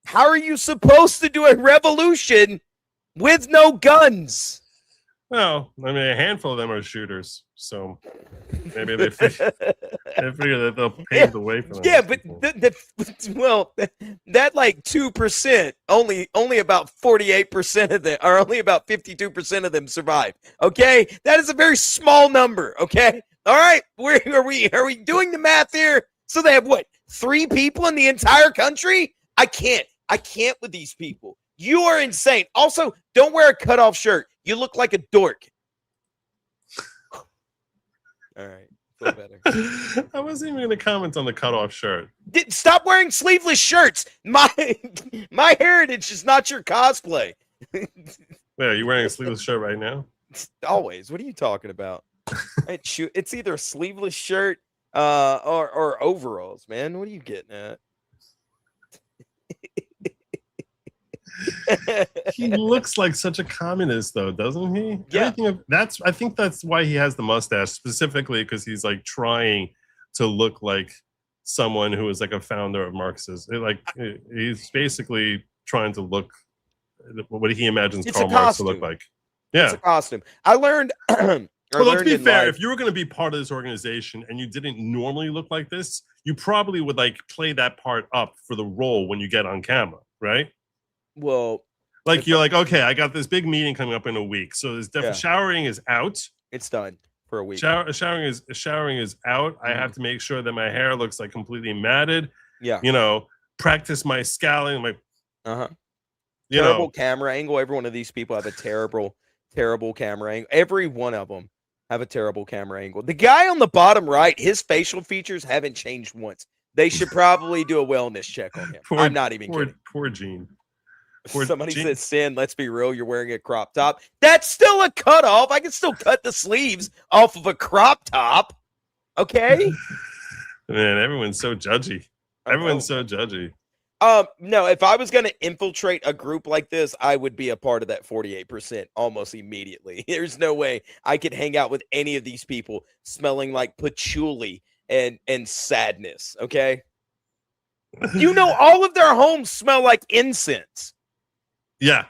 How are you supposed to do a revolution with no guns? Well, I mean, a handful of them are shooters, so maybe they figure that they'll pave the way for them. Yeah, but that like 2%, only about 48% of them, or only about 52% of them survive. Okay, that is a very small number. Okay, all right, are we doing the math here? So they have what, 3 people in the entire country? I can't with these people. You are insane. Also, don't wear a cutoff shirt. You look like a dork. All right. Feel better. I wasn't even going to comment on the cutoff shirt. Stop wearing sleeveless shirts. My heritage is not your cosplay. Wait, are you wearing a sleeveless shirt right now? Always. What are you talking about? It's either a sleeveless shirt or overalls, man. What are you getting at? He looks like such a communist, though, doesn't he? Yeah. I think that's why he has the mustache, specifically because he's like trying to look like someone who is like a founder of Marxism. He's basically trying to look what he imagines Karl Marx to look like. Yeah, it's a costume. I learned. Well, let's be fair. If you were going to be part of this organization and you didn't normally look like this, you probably would like play that part up for the role when you get on camera, right? Well, like you're like, okay, I got this big meeting coming up in a week, so this showering is out. It's done for a week. Showering is out. I have to make sure that my hair looks like completely matted. Yeah, practice my scowling, my terrible camera angle. Every one of these people have a terrible camera angle. Every one of them have a terrible camera angle. The guy on the bottom right, his facial features haven't changed once. They should probably do a wellness check on him. I'm not even kidding. Poor Gene. Somebody said, Sin, let's be real, you're wearing a crop top. That's still a cutoff. I can still cut the sleeves off of a crop top. Okay? Man, everyone's so judgy. Everyone's so judgy. No, if I was going to infiltrate a group like this, I would be a part of that 48% almost immediately. There's no way I could hang out with any of these people smelling like patchouli and sadness, okay? All of their homes smell like incense. Yeah.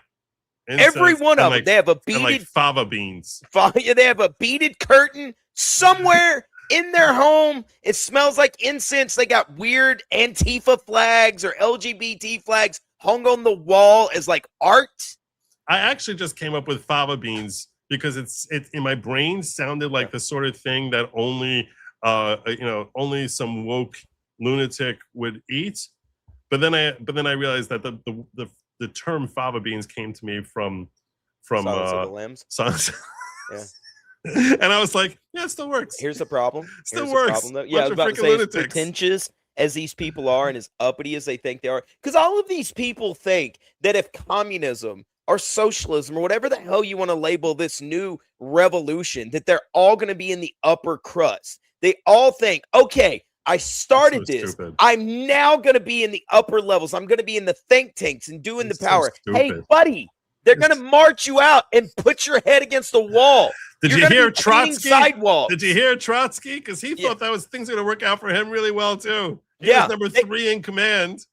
Every one of them. They have a beaded fava beans. They have a beaded curtain somewhere in their home. It smells like incense. They got weird Antifa flags or LGBT flags hung on the wall as like art. I actually just came up with fava beans because it's in my brain sounded like the sort of thing that only some woke lunatic would eat. But then I realized that the term fava beans came to me from Silence of the Lambs. Yeah. And I was like, yeah, it still works. Here's the problem. Still works. Yeah, I was about to say, as pretentious as these people are and as uppity as they think they are, because all of these people think that if communism or socialism or whatever the hell you want to label this new revolution, that they're all going to be in the upper crust. They all think, okay, I started this. Stupid. I'm now going to be in the upper levels. I'm going to be in the think tanks and doing the power. Hey, buddy, They're going to march you out and put your head against the wall. Did You're you gonna hear be painting Trotsky? sidewalks. Did you hear Trotsky? Because he thought that was things were going to work out for him really well too. He Yeah, was number 3 in command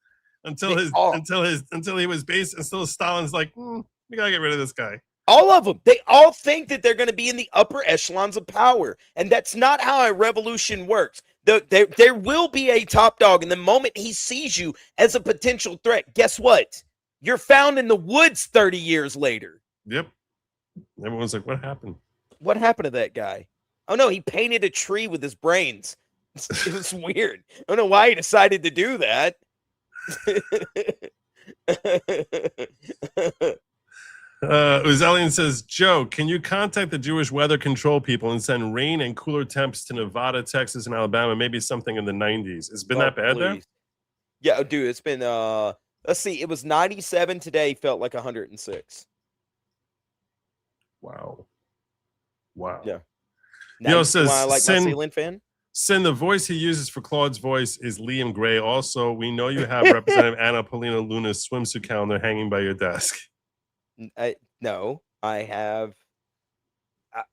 until he was base. Until Stalin's like, we gotta get rid of this guy. All of them. They all think that they're going to be in the upper echelons of power, and that's not how a revolution works. There will be a top dog, and the moment he sees you as a potential threat, guess what? You're found in the woods 30 years later. Yep. Everyone's like, what happened? What happened to that guy? Oh no, he painted a tree with his brains. It was weird. I don't know why he decided to do that. Uzelian says, Joe, can you contact the Jewish weather control people and send rain and cooler temps to Nevada, Texas, and Alabama? Maybe something in the 90s. It's been that bad there? Yeah, dude, it's been let's see, it was 97 today, felt like 106. Wow. Yeah. Neil says, I like my Sealand fan. Sin, the voice he uses for Claude's voice is Liam Gray. Also, we know you have Representative Anna Paulina Luna's swimsuit calendar hanging by your desk. No, I have.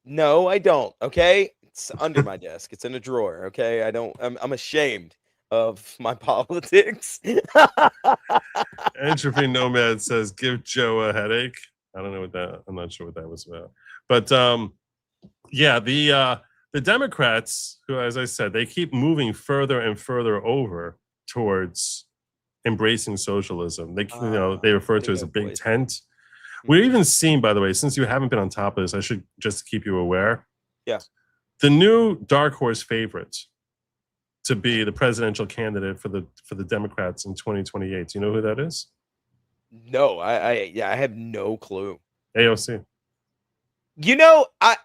No, I don't. Okay, it's under my desk. It's in a drawer. Okay, I don't. I'm ashamed of my politics. Entropy Nomad says, "Give Joe a headache." I don't know what that. I'm not sure what that was about. But yeah, the Democrats, who, as I said, they keep moving further and further over towards embracing socialism. They they refer to it as a big tent. We're even seeing, by the way, since you haven't been on top of this, I should just keep you aware. Yeah. The new dark horse favorite to be the presidential candidate for the Democrats in 2028. Do you know who that is? No, I have no clue. AOC. You know, I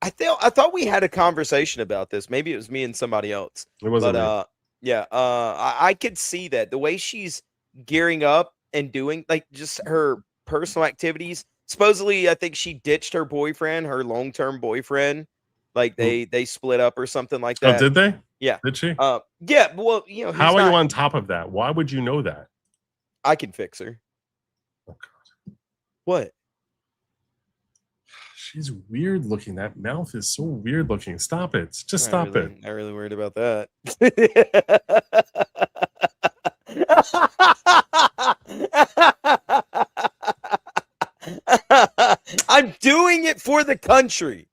thought we had a conversation about this. Maybe it was me and somebody else. It wasn't me. Yeah, I could see that the way she's gearing up and doing like just her personal activities. Supposedly, I think she ditched her boyfriend, her long-term boyfriend. Like they split up or something like that. Oh, did they? Yeah. Did she? Yeah. Well, you know, how are you on top of that? Why would you know that? I can fix her. Oh God. What? She's weird looking. That mouth is so weird looking. Stop it. Just stop it. Not really worried about that. I'm doing it for the country.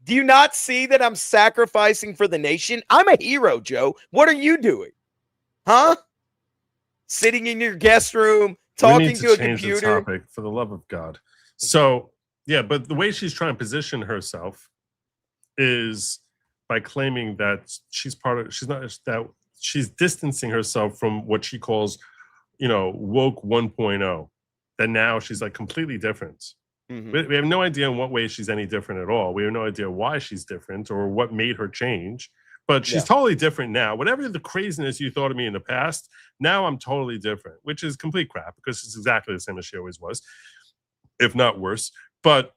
Do you not see that I'm sacrificing for the nation? I'm a hero, Joe. What are you doing? Huh? Sitting in your guest room, talking to a computer. The topic, for the love of God. So, yeah, but the way she's trying to position herself is by claiming that she's she's distancing herself from what she calls, woke 1.0. That now she's like completely different. Mm-hmm. We have no idea in what way she's any different at all. We have no idea why she's different or what made her change. But she's totally different now. Whatever the craziness you thought of me in the past, now I'm totally different, which is complete crap because it's exactly the same as she always was, if not worse. But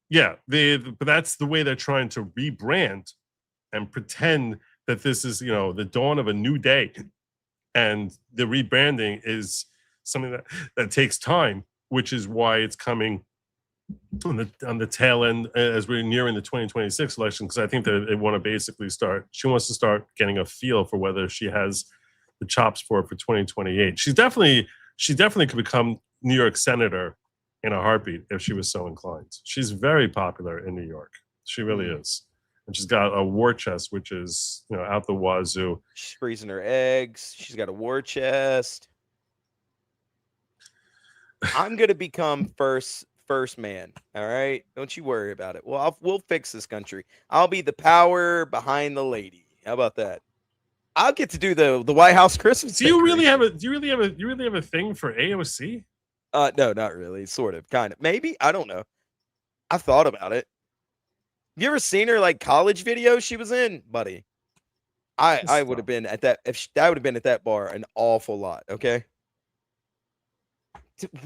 yeah, but that's the way they're trying to rebrand and pretend that this is, the dawn of a new day. And the rebranding is something that takes time, which is why it's coming on the tail end as we're nearing the 2026 election, because I think that they want to basically she wants to start getting a feel for whether she has the chops for it for 2028. She definitely could become New York senator in a heartbeat if she was so inclined. She's very popular in New York. She really is. And she's got a war chest, which is, out the wazoo. She's freezing her eggs. She's got a war chest. I'm going to become first man. All right. Don't you worry about it. Well, we'll fix this country. I'll be the power behind the lady. How about that? I'll get to do the White House Christmas. Do you really have a thing for AOC? No, not really. Sort of, kind of, maybe. I don't know. I've thought about it. Have you ever seen her like college video she was in, buddy? I would have been at that. I would have been at that bar an awful lot. Okay.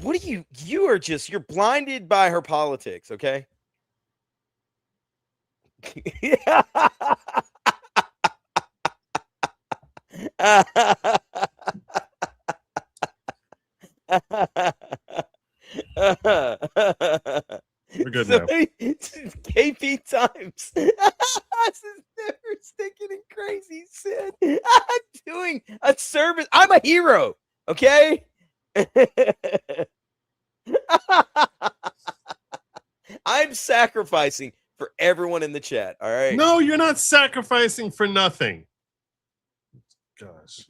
What are you're blinded by her politics, okay? We're good So now. KP Times. This is never sticking in crazy sin. I'm doing a service. I'm a hero. Okay. I'm sacrificing for everyone in the chat. All right. No, you're not sacrificing for nothing. Gosh.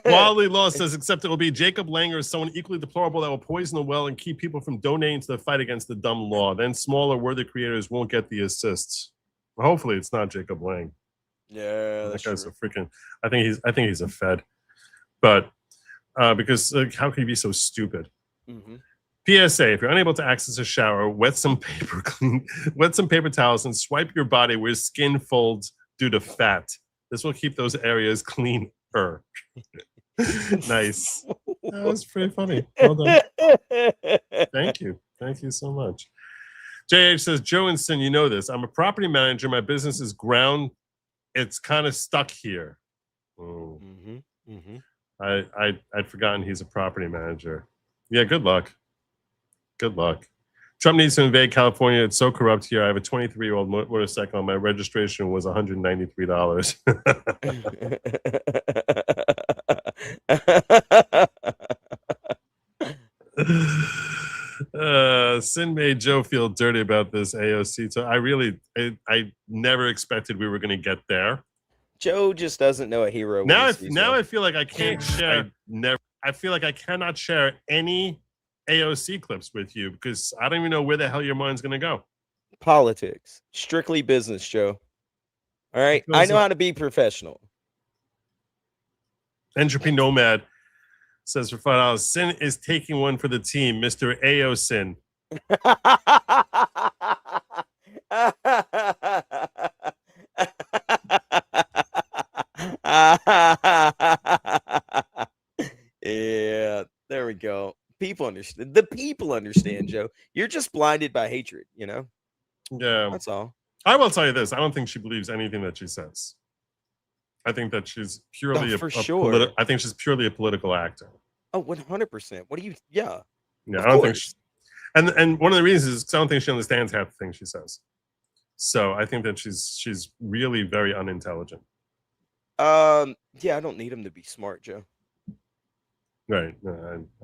Wally Law says, except it will be Jacob Langer or someone equally deplorable that will poison the well and keep people from donating to the fight against the dumb law. Then smaller, worthy creators won't get the assists. Well, hopefully, it's not Jacob Lang. Yeah, that guy's a freaking. I think he's a Fed, but because how can he be so stupid? Mm-hmm. PSA: if you're unable to access a shower, wet some paper towels and swipe your body where skin folds due to fat. This will keep those areas cleaner. Nice. That was pretty funny. Well done. Thank you so much. JH says, Joe and Sin, you know this. I'm a property manager. My business is ground. It's kind of stuck here. Oh. Mm-hmm. Mm-hmm. I'd forgotten he's a property manager. Yeah, good luck. Good luck. Trump needs to invade California. It's so corrupt here. I have a 23-year-old motorcycle. My registration was $193. Sin made Joe feel dirty about this AOC. So I never expected we were going to get there. Joe just doesn't know a hero. Now I feel like I can't share. I feel like I cannot share any AOC clips with you because I don't even know where the hell your mind's going to go. Politics, strictly business, Joe. All right, I know how to be professional. Entropy Nomad says for $5, Sin is taking one for the team, Mr. AO Sin. Yeah, there we go. People understand. The people understand, Joe. You're just blinded by hatred, you know? Yeah. That's all. I will tell you this. I don't think she believes anything that she says. I think that she's purely I think she's purely a political actor. Oh, 100%. What do you Yeah, I don't think and one of the reasons is because I don't think she understands half the things she says. So I think that she's really very unintelligent. Yeah, I don't need him to be smart, Joe. Right.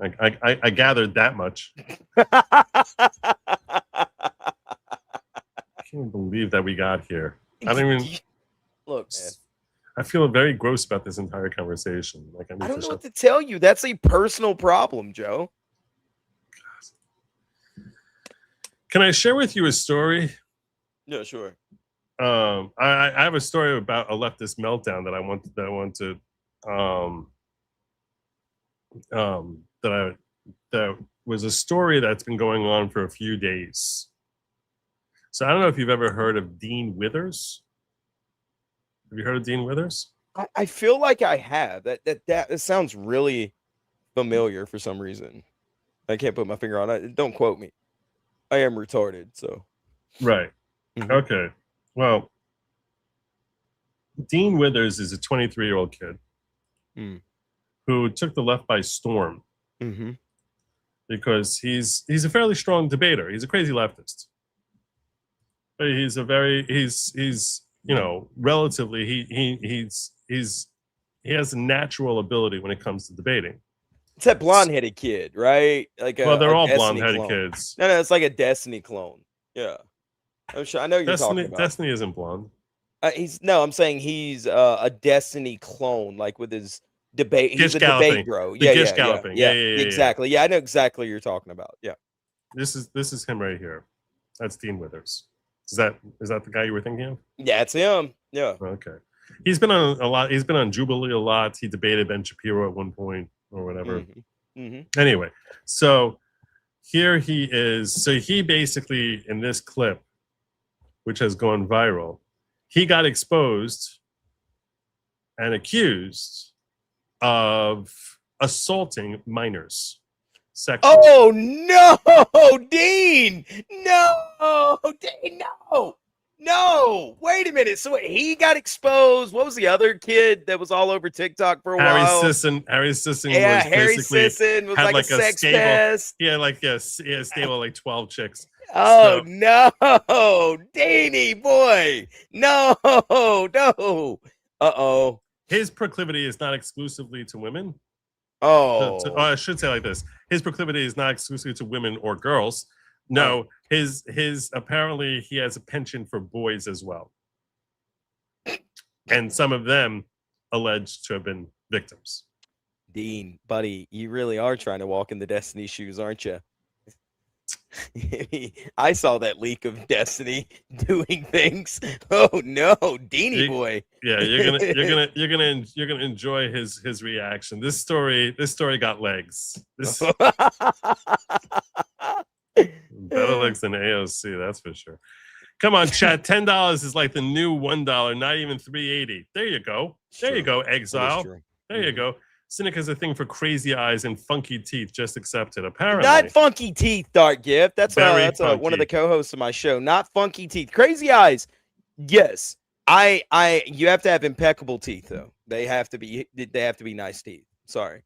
I gathered that much. I can't believe that we got here. I don't even look, man. I feel very gross about this entire conversation. Like I don't know what to tell you. That's a personal problem, Joe. Can I share with you a story? Yeah, sure. I have a story about a leftist meltdown that I want to that was a story that's been going on for a few days. So I don't know if you've ever heard of Dean Withers. Have you heard of Dean Withers? I feel like I have. That sounds really familiar for some reason. I can't put my finger on it. Don't quote me. I am retarded, so. Right. Mm-hmm. Okay. Well, Dean Withers is a 23-year-old kid who took the left by storm because he's a fairly strong debater. He's a crazy leftist, but he's you know, relatively he has a natural ability when it comes to debating. It's that blonde-headed kid, right? Like they're all Destiny blonde-headed clone. kids. No, it's like a Destiny clone. Yeah, I'm sure. I know you're talking about. Destiny isn't blonde. I'm saying he's a Destiny clone, like with his debate. He's a debate bro. Galloping. Yeah, exactly. Yeah, I know exactly what you're talking about. Yeah, this is him right here. That's Dean Withers. Is that the guy you were thinking of? Yeah, it's him. Yeah. Okay. He's been on a lot. He's been on Jubilee a lot. He debated Ben Shapiro at one point or whatever. Anyway, so here he is. So he basically, in this clip, which has gone viral, he got exposed and accused of assaulting minors sexually. Oh no, Dean! No, Dean! No! No, wait a minute. So he got exposed. What was the other kid that was all over TikTok for a Harry while? Sisson. Harry Sisson Yeah, was Harry basically Sisson was had like a sex stable. pest. He had like a stable of like 12 chicks. Oh So- no, Danny boy, no. Uh-oh. His proclivity is not exclusively to women. Oh. I should say like this: his proclivity is not exclusively to women or girls. No, his apparently he has a penchant for boys as well, and some of them alleged to have been victims. Dean, buddy, you really are trying to walk in the Destiny shoes, aren't you? I saw that leak of Destiny doing things. Oh no, Deanie boy. Yeah, you're gonna enjoy his reaction. This story got legs. This better legs than AOC, that's for sure. Come on, chat. $10 is like the new $1, not even $3.80. There you go. There you go, Exile. There you go. Cynic has a thing for crazy eyes and funky teeth. Just accepted. Apparently, not funky teeth, Dark Gift. That's one of the co-hosts of my show. Not funky teeth, crazy eyes. Yes, you have to have impeccable teeth though. They have to be nice teeth. Sorry.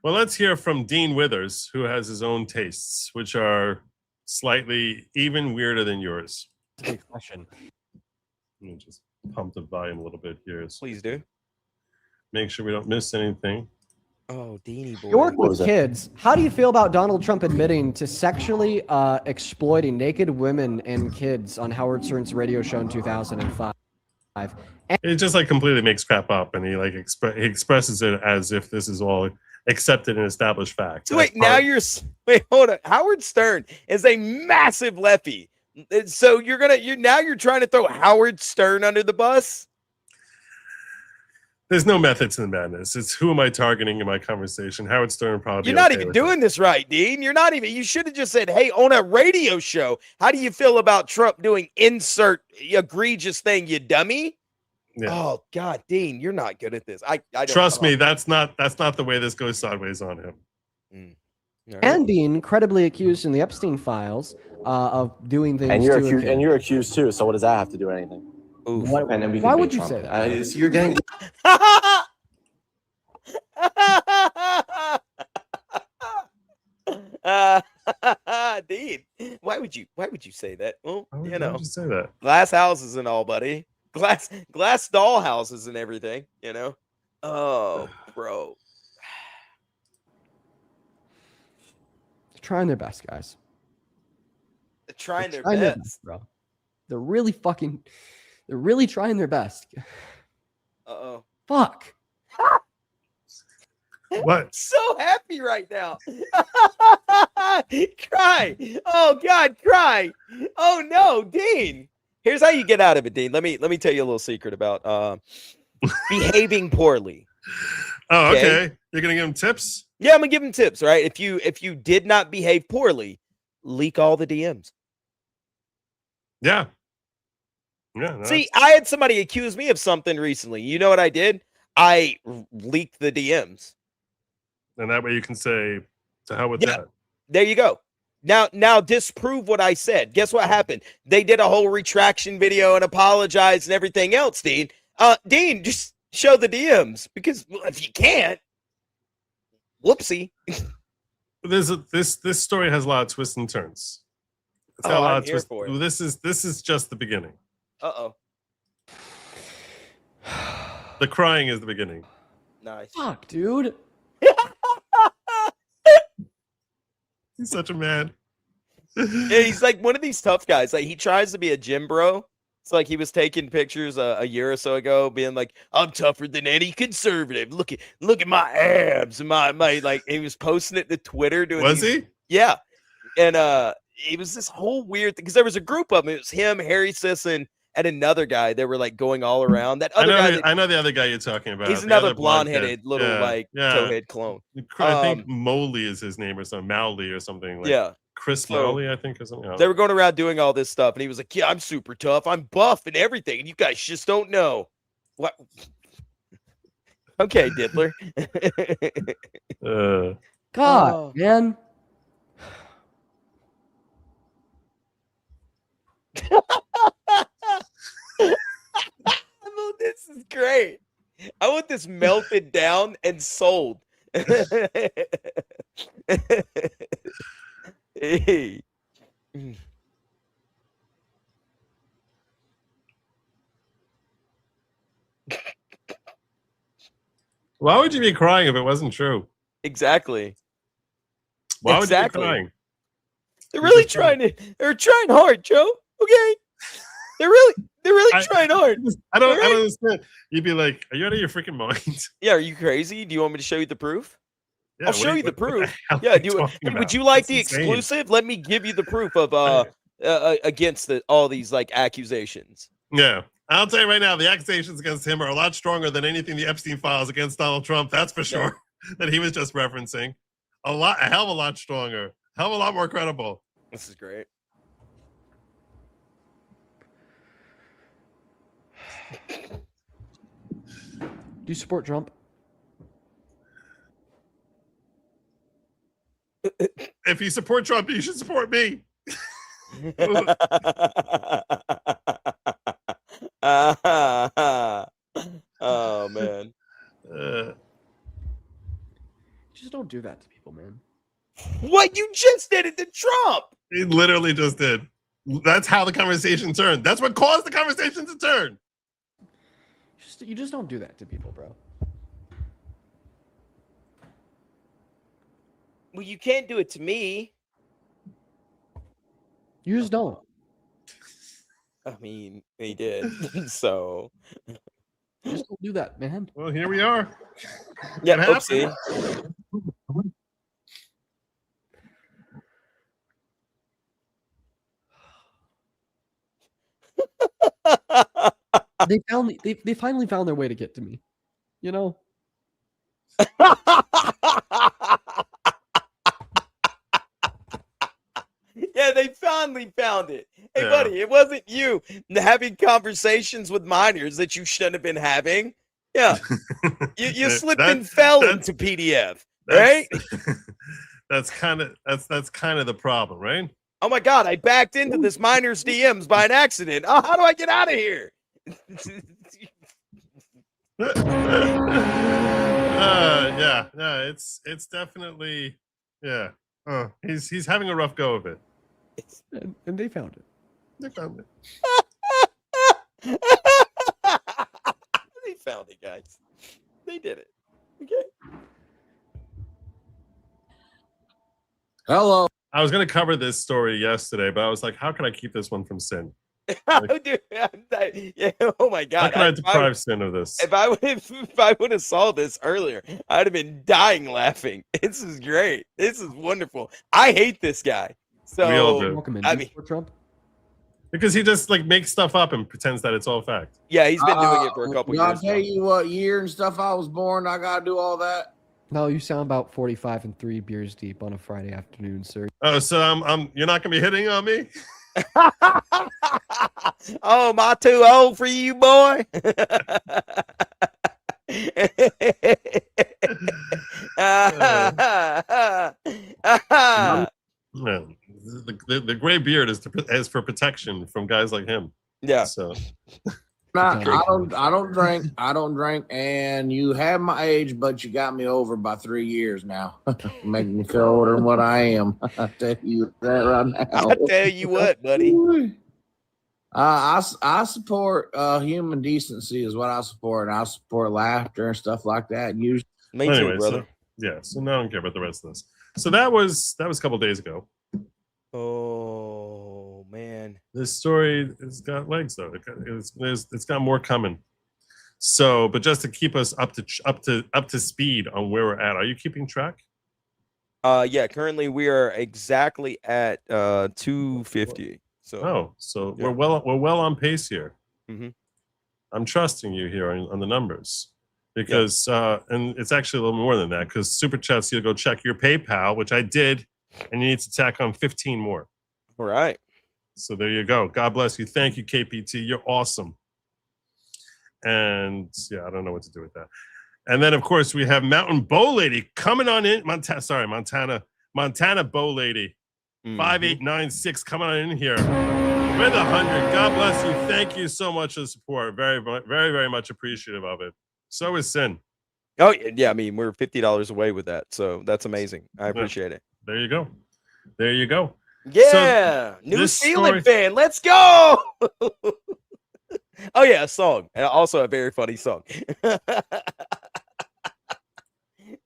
Well, let's hear from Dean Withers, who has his own tastes, which are slightly even weirder than yours. Good question. Let me just pump the volume a little bit here. Please do. Make sure we don't miss anything. Oh, Deanie boy. You work with kids. How do you feel about Donald Trump admitting to sexually exploiting naked women and kids on Howard Stern's radio show in 2005? It just like completely makes crap up, and he like he expresses it as if this is all accepted and established fact. So wait, hold on. Howard Stern is a massive lefty. So you're trying to throw Howard Stern under the bus? There's no method to the madness. It's who am I targeting in my conversation? Howard Stern probably. You're not even doing this right, Dean. You're not even. You should have just said, "Hey, on a radio show, how do you feel about Trump doing insert egregious thing, you dummy?" Yeah. Oh God, Dean, you're not good at this. I don't trust me. That's not the way this goes sideways on him. And being credibly accused in the Epstein files of doing things. And you're accused too. So what does that have to do with anything? Why would you say that? You're getting. Dean, why would you say that? Well, why would you say that? Glass houses and all, buddy. Glass doll houses and everything. Oh, bro. They're trying their best, guys. They're trying their best, bro. They're really trying their best. Uh-oh. Fuck. What? I'm so happy right now. Cry. Oh God, cry. Oh no, Dean. Here's how you get out of it, Dean. Let me tell you a little secret about behaving poorly. Oh, okay. You're gonna give him tips? Yeah, I'm gonna give him tips, right? If you did not behave poorly, leak all the DMs. Yeah. Yeah. See, I had somebody accuse me of something recently. You know what I did? I leaked the DMs. And that way you can say, to hell with that. There you go. Now disprove what I said. Guess what happened? They did a whole retraction video and apologized and everything else, Dean. Dean, just show the DMs, because if you can't, whoopsie. This story has a lot of twists and turns. It's got a lot of twists. This is just the beginning. Uh-oh. The crying is the beginning. Nice. Fuck, dude. He's such a man. Yeah, he's like one of these tough guys. Like, he tries to be a gym bro. It's like he was taking pictures a year or so ago, being like, "I'm tougher than any conservative. Look at my abs and my like." He was posting it to Twitter. He? Yeah, and it was this whole weird thing because there was a group of them. It was him, Harry Sisson, and another guy. They were like going all around. That other guy. I know the other guy you're talking about. He's another blonde-headed little towhead clone. I think Moley is his name or something. Mowley or something. Like Chris Mowley, I think, or something. They were going around doing all this stuff, and he was like, "Yeah, I'm super tough. I'm buff and everything, and you guys just don't know." What? Okay, Diddler. God, man. great. I want this melted down and sold. Hey. Why would you be crying if it wasn't true? Exactly. Why would you be crying? They're really trying hard, Joe. Okay. They're really trying hard. I don't understand. You'd be like, are you out of your freaking mind? Yeah, are you crazy? Do you want me to show you the proof? Yeah, I'll show you the proof. Yeah, would you like the exclusive? Let me give you the proof of against all these like accusations. Yeah. I'll tell you right now, the accusations against him are a lot stronger than anything the Epstein files against Donald Trump. That's for sure. That he was just referencing. A hell of a lot stronger. Hell of a lot more credible. This is great. Do you support Trump? If you support Trump, you should support me. Oh man. Just don't do that to people, man. What? You just did it to Trump. He literally just did. That's how the conversation turned. That's what caused the conversation to turn. You just don't do that to people, bro. Well, you can't do it to me. You just don't. I mean, he did. So just don't do that, man. Well, here we are. Yeah, oopsie. They finally found their way to get to me. You know? Yeah, they finally found it. Hey, buddy, it wasn't you having conversations with minors that you shouldn't have been having. Yeah. You slipped and fell into PDF, right? That's kind of the problem, right? Oh my God, I backed into this minor's DMs by an accident. Oh, how do I get out of here? Yeah, it's definitely, yeah. He's having a rough go of it. And they found it. They found it. They found it, guys. They did it. Okay. Hello. I was going to cover this story yesterday, but I was like, how can I keep this one from Sin? Dude, yeah, oh my God. How can I deprive Sin of this? If I would have saw this earlier, I'd have been dying laughing. This is great. This is wonderful. I hate this guy. So We all do. I mean, Trump. Because he just like makes stuff up and pretends that it's all fact. Yeah, he's been doing it for a couple I'll years. tell you what year and stuff I was born. I gotta do all that. No, you sound about 45 and 3 beers deep on a Friday afternoon, sir. Oh, so you're not gonna be hitting on me? Oh, am I too old for you, boy? Yeah. The gray beard is for protection from guys like him. Yeah. So I don't drink. I don't drink. And you have my age, but you got me over by 3 years now. Making me feel older than what I am. I tell you that right now. I tell you what, buddy. I support human decency is what I support, and I support laughter and stuff like that. Usually, me too, brother. So now I don't care about the rest of this. So that was a couple days ago. Oh man, this story has got legs though. It's got more coming. So, but just to keep us up to speed on where we're at, are you keeping track? Yeah. Currently, we are exactly at 250. So, yeah. we're well on pace here. Mm-hmm. I'm trusting you here on the numbers because and it's actually a little more than that because super chats. You'll go check your PayPal, which I did. And you need to tack on 15 more. All right. So there you go. God bless you. Thank you, KPT. You're awesome. And yeah, I don't know what to do with that. And then, of course, we have Mountain Bow Lady coming on in. Montana Bow Lady. 5896 coming on in here. For the 100. God bless you. Thank you so much for the support. Very, very, very much appreciative of it. So is Sin. Oh yeah, I mean we're $50 away with that, so that's amazing. I appreciate it. There you go. There you go. Yeah, New Zealand fan, let's go. Oh yeah, a song, and also a very funny song.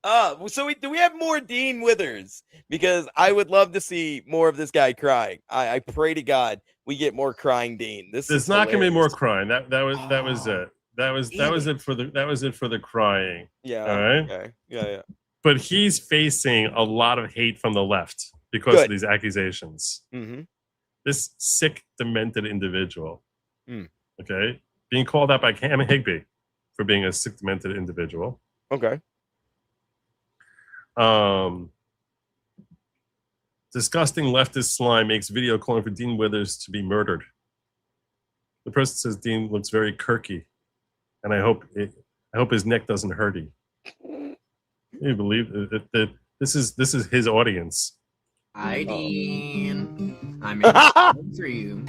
So do we have more Dean Withers? Because I would love to see more of this guy crying. I pray to God we get more crying Dean. There's not going to be more crying. That was it. That was it for the crying. Yeah. All right. Okay. Yeah. But he's facing a lot of hate from the left because of these accusations. Mm-hmm. This sick, demented individual. Mm. Okay, being called out by Cam Higbee for being a sick, demented individual. Okay. Disgusting leftist slime makes video calling for Dean Withers to be murdered. The person says Dean looks very kirky, and I hope his neck doesn't hurt him. You believe that this is his audience. Hi, Dean. I'm in for you.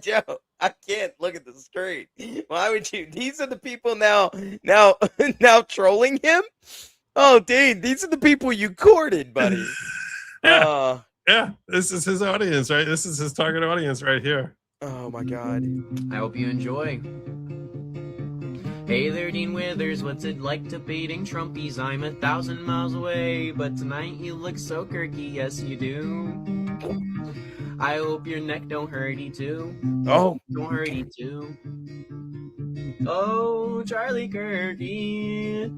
Joe, I can't look at the screen. Why would you? These are the people now trolling him. Oh, Dean, these are the people you courted, buddy. Yeah, this is his audience, right? This is his target audience right here. Oh my God. I hope you enjoy. Hey there, Dean Withers, what's it like debating Trumpies? I'm 1,000 miles away, but tonight you look so kirky, yes you do. I hope your neck don't hurty too. Oh. Don't hurty too. Oh, Charlie Kirky.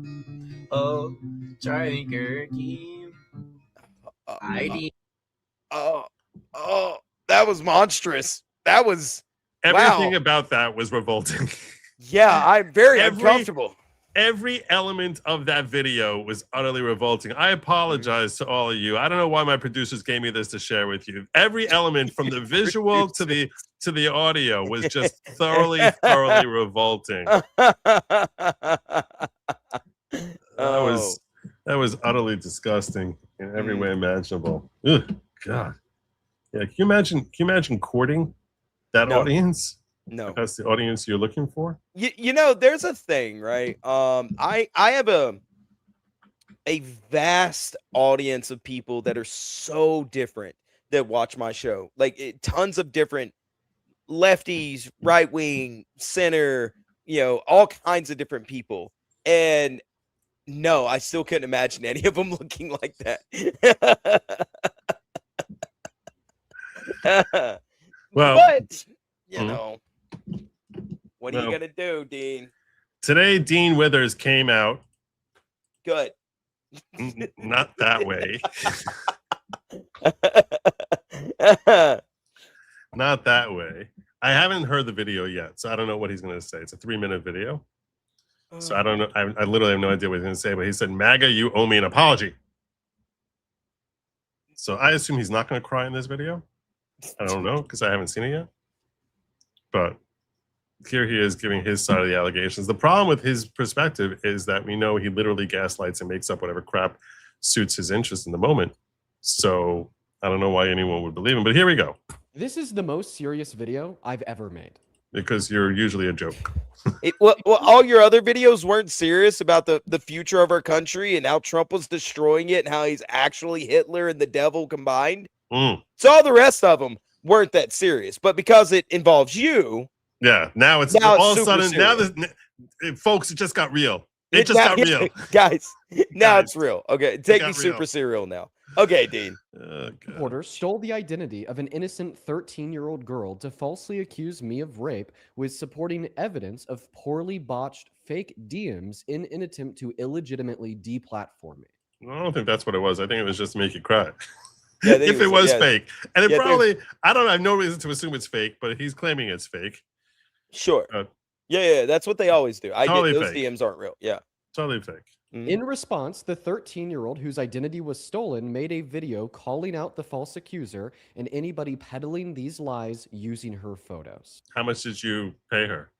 Oh, Charlie Kirky. ID. Oh, that was monstrous. That was everything about that was revolting. Yeah, I'm very uncomfortable. Every element of that video was utterly revolting. I apologize to all of you. I don't know why my producers gave me this to share with you. Every element from the visual to the audio was just thoroughly revolting. That was utterly disgusting in every way imaginable. Ugh, God. Yeah, can you imagine courting that audience? No, that's the audience you're looking for. You know, there's a thing, right? I have a vast audience of people that are so different that watch my show. Like tons of different lefties, right wing, center, all kinds of different people. And no, I still couldn't imagine any of them looking like that. But you know. What are you going to do, Dean? Today, Dean Withers came out. Good. Not that way. Not that way. I haven't heard the video yet, so I don't know what he's going to say. It's a 3-minute video. So I don't know. I literally have no idea what he's going to say, but he said, MAGA, you owe me an apology. So I assume he's not going to cry in this video. I don't know, because I haven't seen it yet. But here he is giving his side of the allegations. The problem with his perspective is that we know he literally gaslights and makes up whatever crap suits his interest in the moment. So I don't know why anyone would believe him, but here we go. This is the most serious video I've ever made. Because you're usually a joke. Well, all your other videos weren't serious about the future of our country and how Trump was destroying it and how he's actually Hitler and the devil combined. So all the rest of them weren't that serious, but because it involves you. Yeah, now it's all of a sudden, folks, it just got real. It just got real. Guys, now it's real. Okay, take me super serial now. Okay, Dean. Reporter stole the identity of an innocent 13-year-old girl to falsely accuse me of rape with supporting evidence of poorly botched fake DMs in an attempt to illegitimately deplatform me. I don't think that's what it was. I think it was just to make you cry. Yeah, if it was fake. And it probably, I don't know, I have no reason to assume it's fake, but he's claiming it's fake. Sure. Yeah, that's what they always do. Totally those fake. DMs aren't real. Yeah. Totally fake. In response, the 13-year-old whose identity was stolen made a video calling out the false accuser and anybody peddling these lies using her photos. How much did you pay her?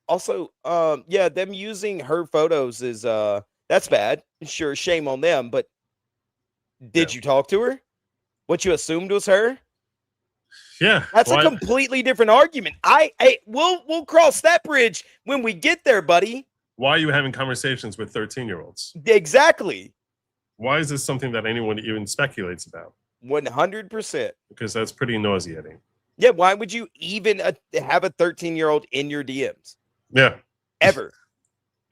Also, them using her photos is that's bad. Sure, shame on them, but did you talk to her? What you assumed was her? Yeah. That's a completely different argument. We'll cross that bridge when we get there, buddy. Why are you having conversations with 13-year-olds? Exactly. Why is this something that anyone even speculates about? 100%. Because that's pretty nauseating. Yeah, why would you even have a 13-year-old in your DMs? Yeah. Ever.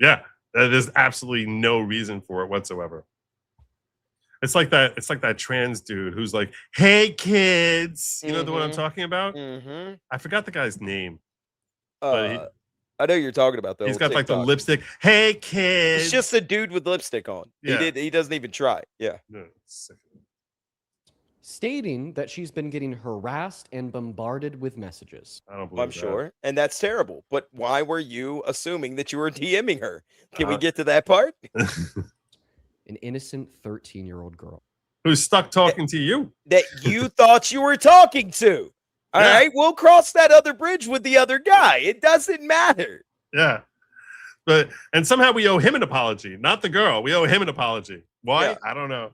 Yeah. There's absolutely no reason for it whatsoever. It's like that trans dude who's like, "Hey kids." You know the one I'm talking about? Mm-hmm. I forgot the guy's name. But I know you're talking about though. He's got like the lipstick. "Hey kids." It's just a dude with lipstick on. Yeah. He doesn't even try. Yeah. Stating that she's been getting harassed and bombarded with messages. I don't believe I'm sure. And that's terrible. But why were you assuming that you were DMing her? Can we Uh-huh. get to that part? An innocent 13-year-old girl. Who's stuck talking to you? That you thought you were talking to. All right, we'll cross that other bridge with the other guy. It doesn't matter. Yeah. And somehow we owe him an apology, not the girl. We owe him an apology. Why? Yeah. I don't know.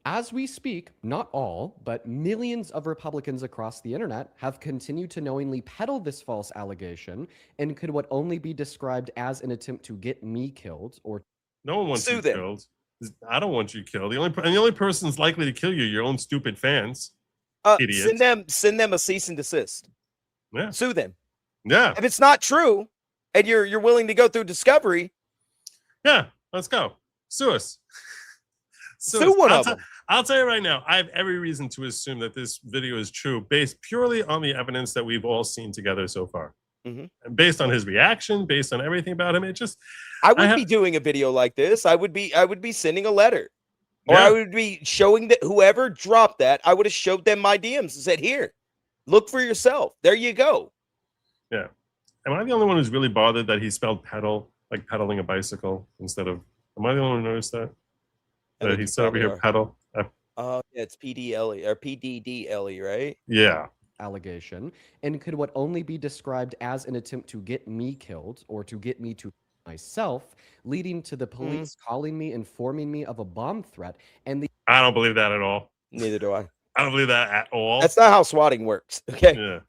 As we speak, not all, but millions of Republicans across the internet have continued to knowingly peddle this false allegation and could what only be described as an attempt to get me killed or No one wants Sue you them. killed. I don't want you killed. The only person's likely to kill you, your own stupid fans. Idiots. Send them a cease and desist. Yeah. Sue them. Yeah. If it's not true and you're willing to go through discovery, Yeah. Let's go. Sue us. Sue one of them. I'll tell you right now, I have every reason to assume that this video is true based purely on the evidence that we've all seen together so far. Mhm. And based on his reaction, based on everything about him, I would be doing a video like this. I would be sending a letter. Or Yeah. I would be showing that whoever dropped that, I would have showed them my DMs and said, "Here, look for yourself. There you go." Yeah. Am I the only one who's really bothered that he spelled pedal like pedaling a bicycle instead of? Am I the only one who noticed that? I That think he you said over probably here are. pedal. Yeah, it's PDLE or PDDLE, right? Yeah. allegation and could what only be described as an attempt to get me killed or to get me to myself, leading to the police calling me, informing me of a bomb threat, and the I don't believe that at all. Neither do I. I don't believe that at all. That's not how swatting works. Okay. Yeah.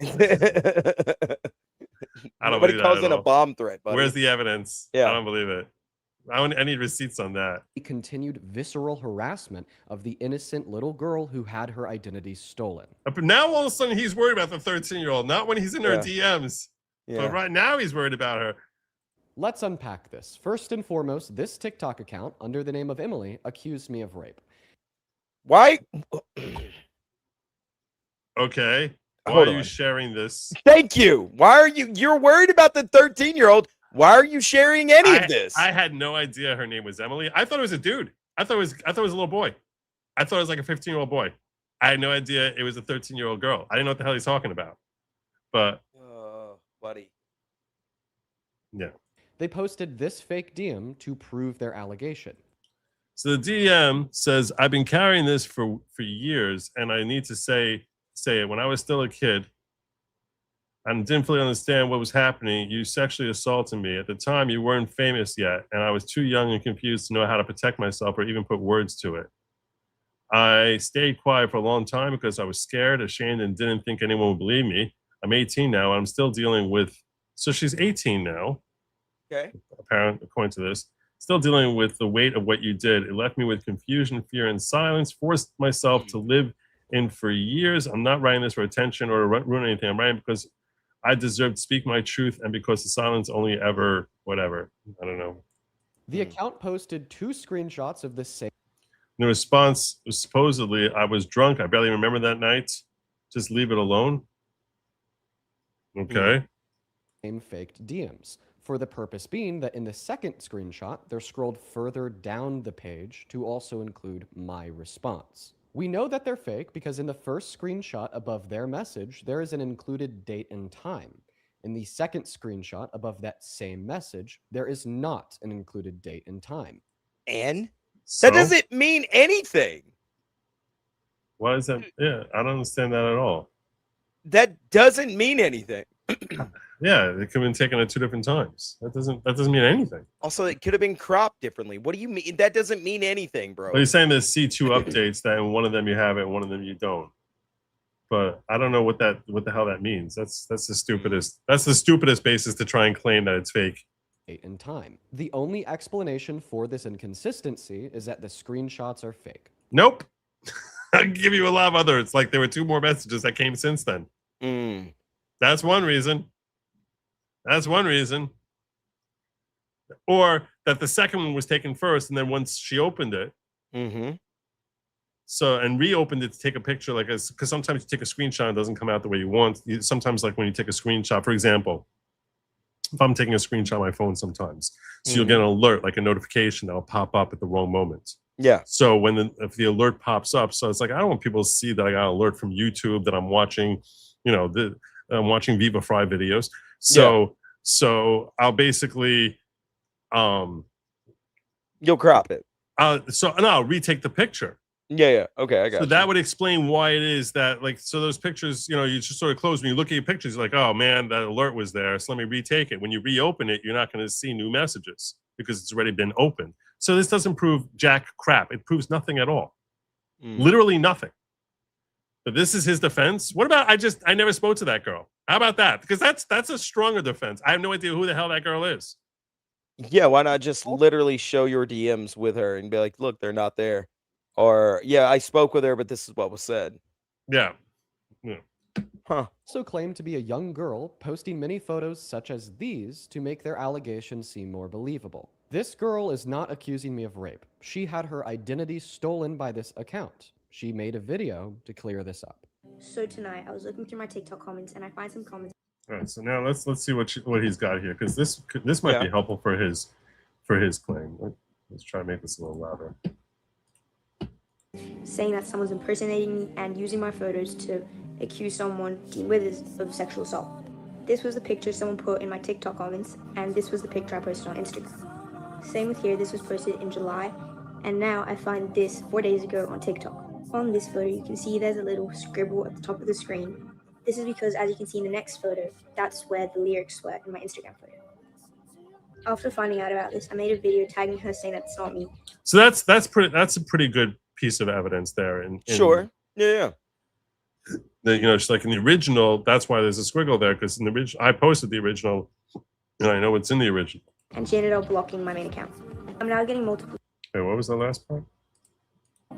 I don't Nobody believe calls that in at a all. bomb threat, buddy. Where's the evidence? Yeah. I don't believe it. I need receipts on that. continued visceral harassment of the innocent little girl who had her identity stolen. But now all of a sudden he's worried about the 13-year-old, not when he's in her DMs. Yeah. But right now he's worried about her. Let's unpack this. First and foremost, this TikTok account under the name of Emily accused me of rape. Why? Okay. Why Hold are you on. sharing this? Thank you. Why are you're worried about the 13-year-old? Why are you sharing any of this? I had no idea her name was Emily. I thought it was a dude. I thought it was a little boy. I thought it was like a 15-year-old boy. I had no idea it was a 13-year-old girl. I didn't know what the hell he's talking about. But buddy. Yeah. They posted this fake DM to prove their allegation. So the DM says, I've been carrying this for years, and I need to say it. When I was still a kid and didn't fully understand what was happening, you sexually assaulted me. At the time, you weren't famous yet, and I was too young and confused to know how to protect myself or even put words to it. I stayed quiet for a long time because I was scared, ashamed, and didn't think anyone would believe me. I'm 18 now, and I'm still dealing with... So she's 18 now. Okay. Apparently, according to this. Still dealing with the weight of what you did. It left me with confusion, fear, and silence. Forced myself to live in for years. I'm not writing this for attention or to ruin anything. I'm writing because I deserve to speak my truth and because the silence only ever, whatever. I don't know. The account posted 2 screenshots of the same. The response was supposedly, I was drunk. I barely remember that night. Just leave it alone. Okay. Same faked DMs. For the purpose being that in the second screenshot, they're scrolled further down the page to also include my response. We know that they're fake because in the first screenshot above their message, there is an included date and time. In the second screenshot above that same message, there is not an included date and time. And So? that doesn't mean anything. Why is that? Yeah, I don't understand that at all. That doesn't mean anything. Yeah, it could have been taken at 2 different times. That doesn't mean anything. Also, it could have been cropped differently. What do you mean? That doesn't mean anything, bro. Well, you're saying there's C2 updates that in one of them you have it, and one of them you don't. But I don't know what the hell that means. That's the stupidest basis to try and claim that it's fake. In time. The only explanation for this inconsistency is that the screenshots are fake. Nope. I can give you a lot of others. Like there were 2 more messages that came since then. That's one reason. That's one reason. Or that the second one was taken first, and then once she opened it, so and reopened it to take a picture, like because sometimes you take a screenshot and it doesn't come out the way you want. Sometimes, like when you take a screenshot, for example, if I'm taking a screenshot on my phone sometimes, so you'll get an alert, like a notification that'll pop up at the wrong moment. Yeah. So if the alert pops up, so it's like I don't want people to see that I got an alert from YouTube that I'm watching, I'm watching Viva Fry videos. So I'll basically you'll crop it. I'll retake the picture. Yeah. Okay, I got So you. that would explain why it is that, like, so those pictures, you just sort of close when you look at your pictures, you're like, oh man, that alert was there, so let me retake it. When you reopen it, you're not going to see new messages because it's already been opened. So this doesn't prove jack crap. It proves nothing at all. Literally nothing. But this is his defense. What about I never spoke to that girl? How about that? Because that's a stronger defense. I have no idea who the hell that girl is. Yeah, why not just literally show your DMs with her and be like, look, they're not there. Or, yeah, I spoke with her, but this is what was said. Yeah. Huh. Also claimed to be a young girl posting many photos such as these to make their allegations seem more believable. This girl is not accusing me of rape. She had her identity stolen by this account. She made a video to clear this up. So tonight, I was looking through my TikTok comments and I find some comments. All right, so now let's see what he's got here, because this might be helpful for his claim. Let's try to make this a little louder. Saying that someone's impersonating me and using my photos to accuse someone deemed with this of sexual assault. This was the picture someone put in my TikTok comments, and this was the picture I posted on Instagram. Same with here, this was posted in July, and now I find this 4 days ago on TikTok. On this photo, you can see there's a little scribble at the top of the screen. This is because, as you can see in the next photo, that's where the lyrics were in my Instagram photo. After finding out about this, I made a video tagging her saying that's not me. So that's a pretty good piece of evidence there. Sure. Yeah. Just like in the original, that's why there's a squiggle there, because in the original, I posted the original, and I know what's in the original. And she ended up blocking my main account. I'm now getting multiple. Wait, what was the last part?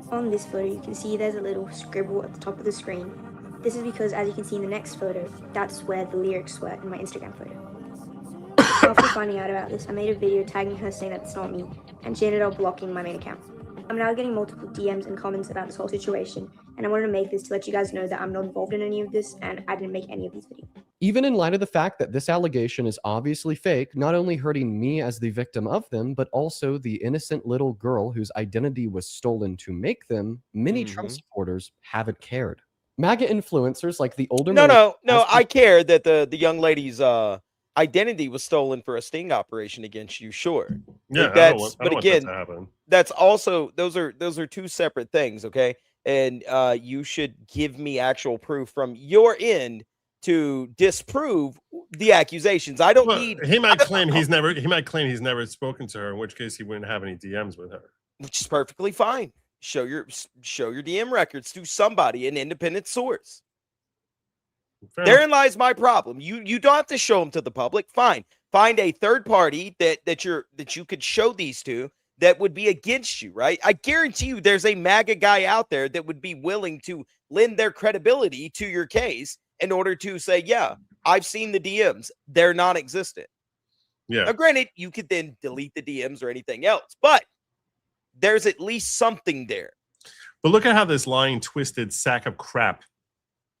On this photo, you can see there's a little scribble at the top of the screen. This is because, as you can see in the next photo, that's where the lyrics were in my Instagram photo. After finding out about this, I made a video tagging her saying that's not me, and she ended up blocking my main account. I'm now getting multiple DMs and comments about this whole situation, and I wanted to make this to let you guys know that I'm not involved in any of this, and I didn't make any of these videos. Even in light of the fact that this allegation is obviously fake, not only hurting me as the victim of them, but also the innocent little girl whose identity was stolen to make them, many Trump supporters haven't cared. MAGA influencers like the older... No, I care that the young lady's identity was stolen for a sting operation against you, sure. Yeah, But I don't want again, that to happen. that's also, those are two separate things, okay? And you should give me actual proof from your end to disprove the accusations. I don't need... He might claim he's never spoken to her, in which case he wouldn't have any DMs with her. Which is perfectly fine. Show your DM records to somebody, an independent source. Therein lies my problem. You don't have to show them to the public. Fine. Find a third party that you could show these to that would be against you, right? I guarantee you there's a MAGA guy out there that would be willing to lend their credibility to your case in order to say, yeah, I've seen the DMs. They're non-existent. Yeah. Now, granted, you could then delete the DMs or anything else, but there's at least something there. But look at how this lying, twisted sack of crap,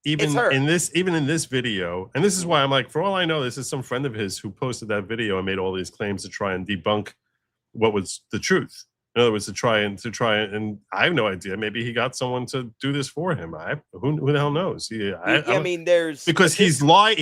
even in this video, and this is why I'm like, for all I know, this is some friend of his who posted that video and made all these claims to try and debunk what was the truth. In other words, to try and I have no idea. Maybe he got someone to do this for him. Who the hell knows? I mean, there's because he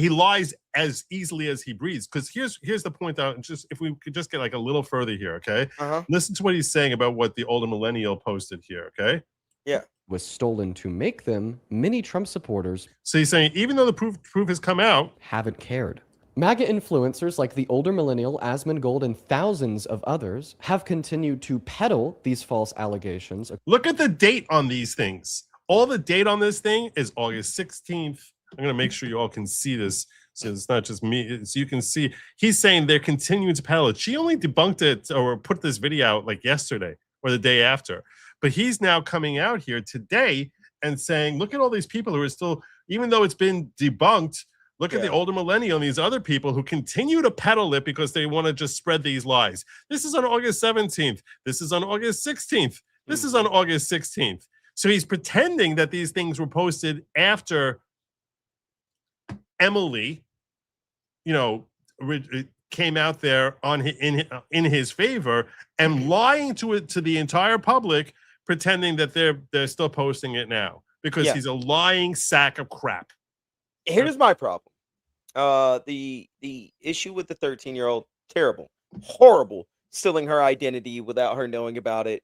lies as easily as he breathes. Because here's the point. Just if we could just get like a little further here, okay? Listen to what he's saying about what the older millennial posted here, okay? Yeah. Was stolen to make them, many Trump supporters. So he's saying even though the proof has come out, haven't cared. MAGA influencers like the older millennial Asmongold and thousands of others have continued to peddle these false allegations. Look at the date on these things. All the date on this thing is August 16th. I'm going to make sure you all can see this, so it's not just me. So you can see he's saying they're continuing to peddle it. She only debunked it or put this video out like yesterday or the day after. But he's now coming out here today and saying, look at all these people who are still, even though it's been debunked, look at the older millennial and these other people who continue to peddle it because they want to just spread these lies. This is on August 17th. This is on August 16th. This is on August 16th. So he's pretending that these things were posted after Emily, came out there in his favor and lying to the entire public, pretending that they're still posting it now because he's a lying sack of crap. Here's my problem. The issue with the 13-year-old, terrible, horrible, stealing her identity without her knowing about it.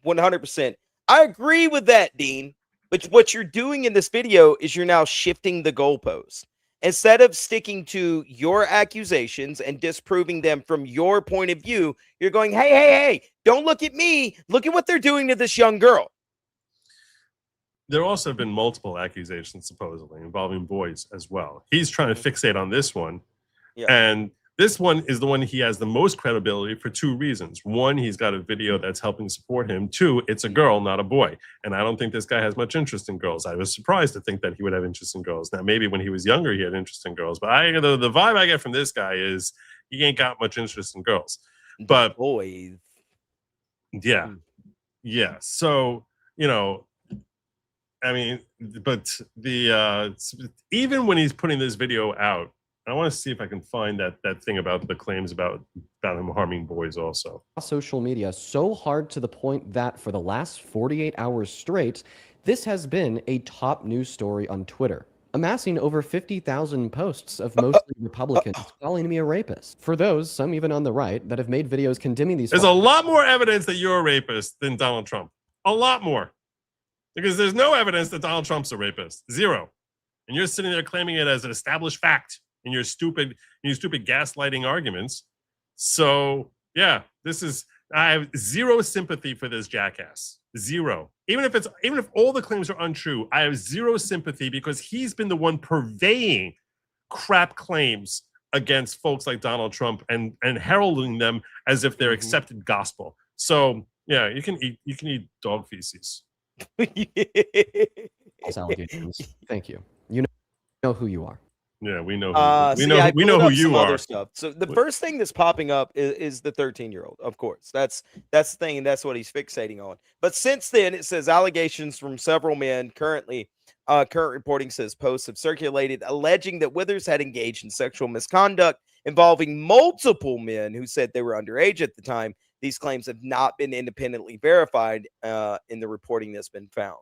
100%. I agree with that, Dean. But what you're doing in this video is you're now shifting the goalposts. Instead of sticking to your accusations and disproving them from your point of view, you're going, hey, don't look at me. Look at what they're doing to this young girl. There also have been multiple accusations, supposedly, involving boys as well. He's trying to fixate on this one. And this one is the one he has the most credibility for two reasons. One, he's got a video that's helping support him. Two, it's a girl, not a boy. And I don't think this guy has much interest in girls. I was surprised to think that he would have interest in girls. Now, maybe when he was younger, he had interest in girls. But the vibe I get from this guy is he ain't got much interest in girls. But boys. Yeah. So, I mean, but even when he's putting this video out, I want to see if I can find that thing about the claims about him harming boys also. Social media so hard to the point that for the last 48 hours straight, this has been a top news story on Twitter, amassing over 50,000 posts of mostly Republicans calling me a rapist. For those, some even on the right, that have made videos condemning these. There's a lot more evidence that you're a rapist than Donald Trump. A lot more. Because there's no evidence that Donald Trump's a rapist. Zero. And you're sitting there claiming it as an established fact in your stupid gaslighting arguments. So yeah, I have zero sympathy for this jackass. Zero. Even if all the claims are untrue, I have zero sympathy because he's been the one purveying crap claims against folks like Donald Trump and heralding them as if they're accepted gospel. So yeah, you can eat dog feces. Allegations. Thank you. You know who you are. Yeah, we know. We know who you are. Stuff. So the first thing that's popping up is the 13-year-old. Of course, that's the thing, and that's what he's fixating on. But since then, it says allegations from several men. Current reporting says posts have circulated alleging that Withers had engaged in sexual misconduct involving multiple men who said they were underage at the time. These claims have not been independently verified in the reporting that's been found.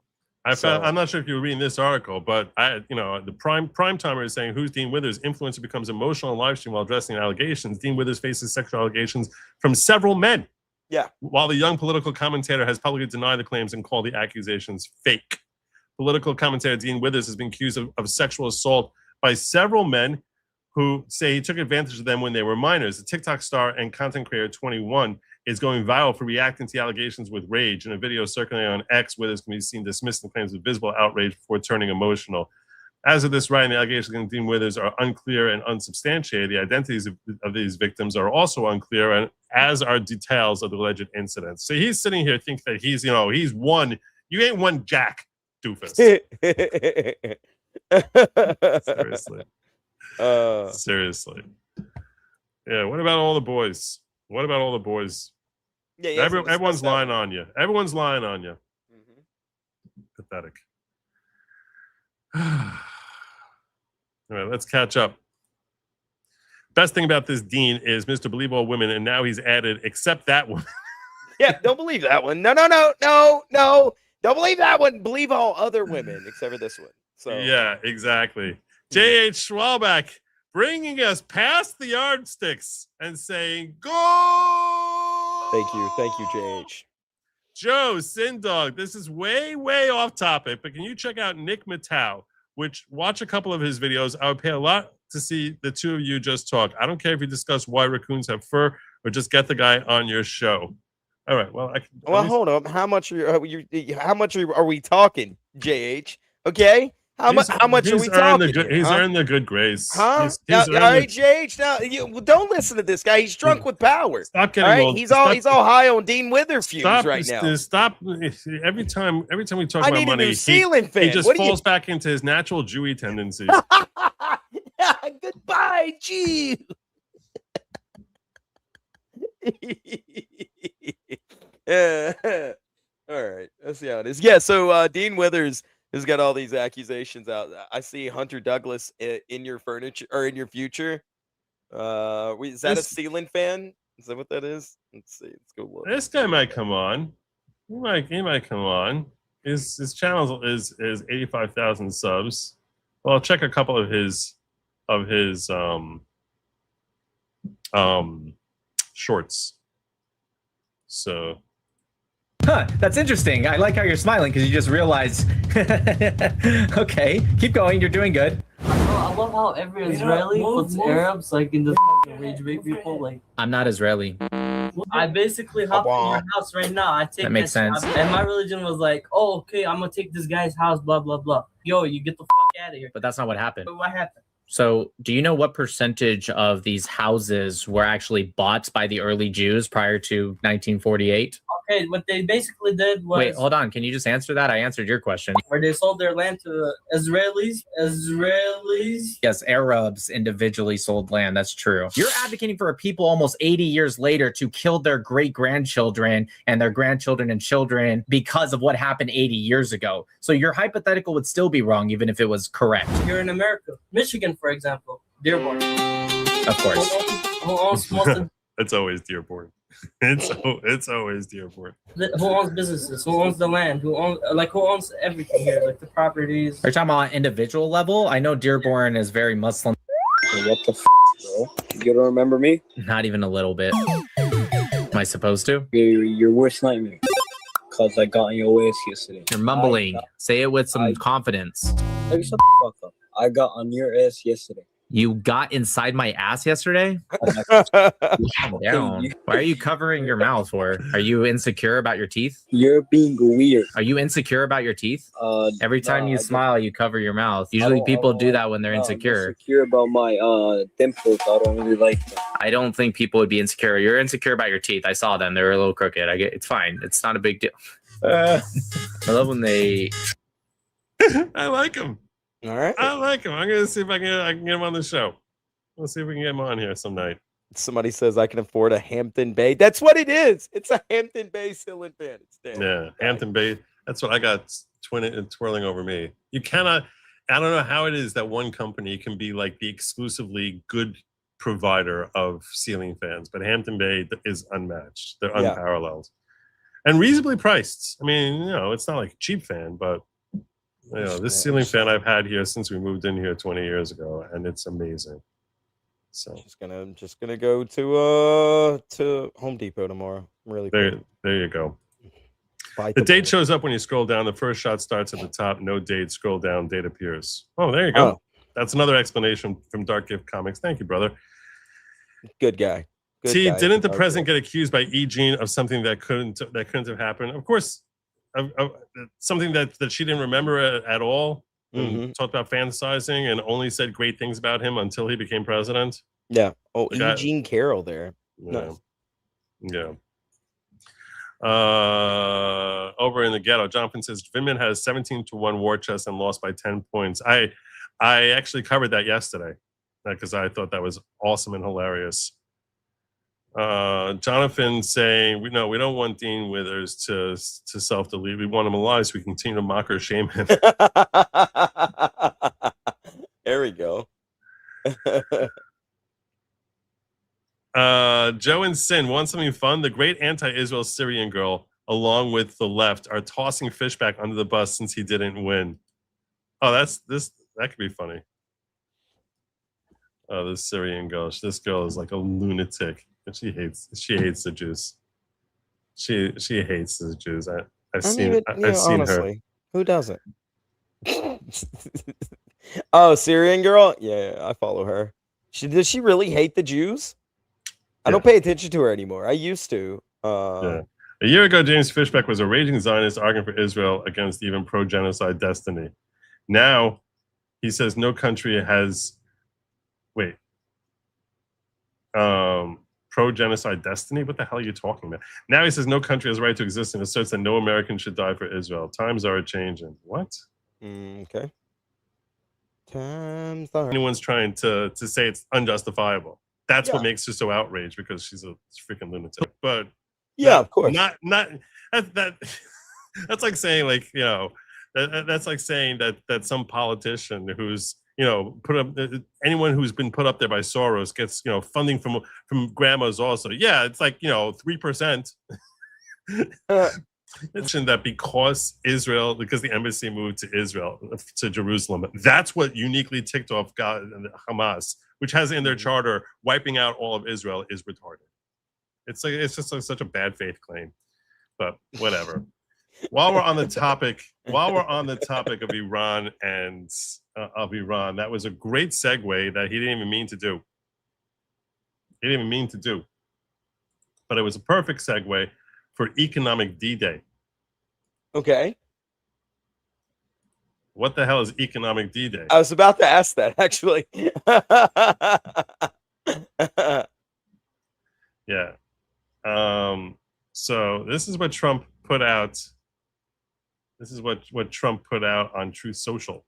I'm not sure if you were reading this article, but the prime timer is saying, who's Dean Withers? Influencer becomes emotional on live stream while addressing allegations. Dean Withers faces sexual allegations from several men. Yeah. While the young political commentator has publicly denied the claims and called the accusations fake. Political commentator Dean Withers has been accused of sexual assault by several men who say he took advantage of them when they were minors. The TikTok star and content creator 21 is going viral for reacting to the allegations with rage. In a video circulating on X, Withers can be seen dismissing the claims with visible outrage before turning emotional. As of this writing, the allegations against Dean Withers are unclear and unsubstantiated. The identities of these victims are also unclear, and as are details of the alleged incidents. So he's sitting here thinking that he's won. You ain't won jack, doofus. Seriously. Seriously. Yeah, what about all the boys? What about all the boys? Yeah, everyone's lying on you. Everyone's lying on you. Pathetic. All right, let's catch up. Best thing about this Dean is Mr. Believe All Women, and now he's added, except that one. Yeah, don't believe that one. No. Don't believe that one. Believe all other women, except for this one. So yeah, exactly. J.H. Schwalbach bringing us past the yardsticks and saying, go! Thank you, J.H. Joe, Sindog, this is way, way off topic, but can you check out Nick Matau, watch a couple of his videos. I would pay a lot to see the two of you just talk. I don't care if you discuss why raccoons have fur or just get the guy on your show. All right. Well, hold on. How much are we talking, JH? Okay. How much are we talking? He's earned the good grace. Huh? He's All right, JH. Now, don't listen to this guy. He's drunk with power. Stop getting old. He's all high on Dean Wither fumes right now. Stop. Every time we talk I about need a money, new ceiling fan. he just falls back into his natural Jewy tendencies. Goodbye, Jew. All right, let's see how it is. Yeah, so Dean Withers has got all these accusations out. I see Hunter Douglas in your furniture or in your future. Is that a ceiling fan? Is that what that is? Let's see. Let's go look. This guy might come on. He might come on. His channel is 85,000 subs. Well, I'll check a couple of his shorts. So. Huh, that's interesting. I like how you're smiling because you just realized. Okay, keep going. You're doing good. I love how every Israeli puts Arabs like in the rage bait people. Like, I'm not Israeli. I basically hop in your house right now. I take That makes sense. And my religion was like, oh, okay, I'm gonna take this guy's house, blah blah blah. Yo, you get the fuck out of here. But that's not what happened. But what happened? So, do you know what percentage of these houses were actually bought by the early Jews prior to 1948? Okay, what they basically did was... Wait, hold on. Can you just answer that? I answered your question. Where they sold their land to Israelis. Yes, Arabs individually sold land. That's true. You're advocating for a people almost 80 years later to kill their great-grandchildren and their grandchildren and children because of what happened 80 years ago. So your hypothetical would still be wrong, even if it was correct. Here in America. Michigan, for example. Dearborn. Of course. Who owns most of... It's always Dearborn. It's always Dearborn. Who owns businesses? Who owns the land? Who owns everything here? Like the properties. Are you talking about on individual level? I know Dearborn is very Muslim. What the bro? You don't remember me? Not even a little bit. Am I supposed to? You're your worst nightmare. Because I got in your ass yesterday. You're mumbling. Say it with some confidence. Hey, shut the fuck up. I got on your ass yesterday. You got inside my ass yesterday? Calm down. Why are you covering your mouth for? Are you insecure about your teeth? You're being weird. Are you insecure about your teeth? Every time you smile, you cover your mouth. Usually people do that when they're insecure. I'm insecure about my dimples. I don't really like them. I don't think people would be insecure. You're insecure about your teeth. I saw them. They were a little crooked. It's fine. It's not a big deal. I love when they... I like them. All right. I like him. I'm gonna see if I can get him on the show. We'll see if we can get him on here some night. Somebody says I can afford a Hampton Bay. That's what it is. It's a Hampton Bay ceiling fan. It's there. Yeah, Hampton Bay. That's what I got twirling over me. You cannot. I don't know how it is that one company can be like the exclusively good provider of ceiling fans, but Hampton Bay is unmatched. They're unparalleled and reasonably priced. I mean, it's not like a cheap fan, but. This ceiling fan I've had here since we moved in here 20 years ago, and it's amazing. So just gonna go to Home Depot tomorrow. Really there you go. The date shows up when you scroll down. The first shot starts at the top. No date. Scroll down. Date appears. Oh, there you go. Oh. That's another explanation from Dark Gift Comics. Thank you, brother. Good guy. Didn't the president get accused by E. Jean of something that couldn't have happened? Of course. Something that she didn't remember at all. Talked about fantasizing and only said great things about him until he became president. Yeah. Oh, Eugene Carroll there. Yeah. Nice. Yeah. Over in the ghetto, Jonathan says Vindman has 17-1 war chest and lost by 10 points. I actually covered that yesterday because I thought that was awesome and hilarious. Jonathan saying, we don't want Dean Withers to self-delete. We want him alive so we continue to mock or shame him. There we go. Joe and Sin want something fun. The great anti-Israel Syrian girl, along with the left, are tossing Fishback under the bus since he didn't win. Oh, that could be funny. Oh, this Syrian girl. This girl is like a lunatic. She hates the Jews. She hates the Jews. I've seen honestly, her. Who doesn't? Oh, Syrian girl? Yeah, I follow her. Does she really hate the Jews? I don't pay attention to her anymore. I used to. Yeah. A year ago, James Fishbeck was a raging Zionist arguing for Israel against even pro-genocide destiny. Now, he says no country has, pro-genocide destiny? What the hell are you talking about? Now he says no country has a right to exist and asserts that no American should die for Israel. Times are changing. What? Okay. Times are. Anyone's trying to say it's unjustifiable. That's what makes her so outraged, because she's a freaking lunatic. But yeah, of course. Not that that's like saying, like, you know, that's like saying that some politician who's, you know, put up, anyone who's been put up there by Soros gets, you know, funding from grandmas also. Yeah, it's like, you know, 3%. Mentioned that because the embassy moved to Israel, to Jerusalem, that's what uniquely ticked off God and Hamas, which has in their charter wiping out all of Israel is retarded. It's just like such a bad faith claim, but whatever. While we're on the topic of Iran and that was a great segue that he didn't even mean to do. But it was a perfect segue for Economic D-Day. Okay. What the hell is Economic D-Day? I was about to ask that, actually. Yeah. So this is what Trump put out. This is what Trump put out on Truth Social.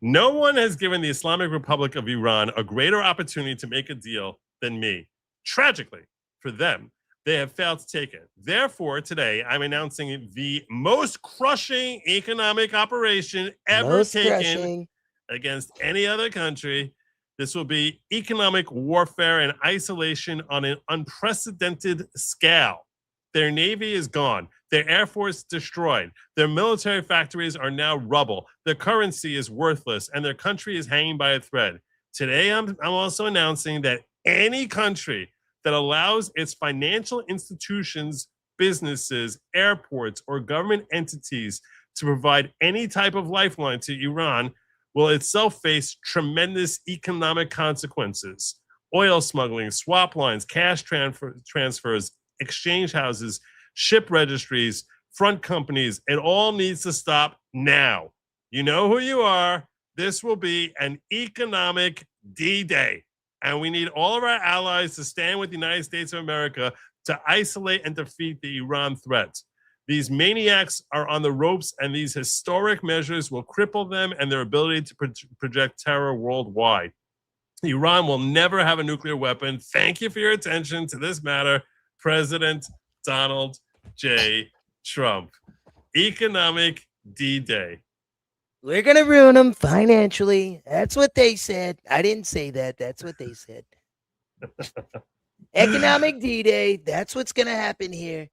No one has given the Islamic Republic of Iran a greater opportunity to make a deal than me. Tragically, for them, they have failed to take it. Therefore, today, I'm announcing the most crushing economic operation ever taken against any other country. This will be economic warfare and isolation on an unprecedented scale. Their navy is gone. Their air force destroyed. Their military factories are now rubble. Their currency is worthless, and their country is hanging by a thread. Today, I'm also announcing that any country that allows its financial institutions, businesses, airports, or government entities to provide any type of lifeline to Iran will itself face tremendous economic consequences. Oil smuggling, swap lines, cash transfers, exchange houses, ship registries, front companies, it all needs to stop now. You know who you are. This will be an economic D-Day. And we need all of our allies to stand with the United States of America to isolate and defeat the Iran threat. These maniacs are on the ropes, and these historic measures will cripple them and their ability to project terror worldwide. Iran will never have a nuclear weapon. Thank you for your attention to this matter, President Donald J. Trump. Economic D-Day. We're going to ruin them financially. That's what they said. I didn't say that. That's what they said. Economic D-Day. That's what's going to happen here.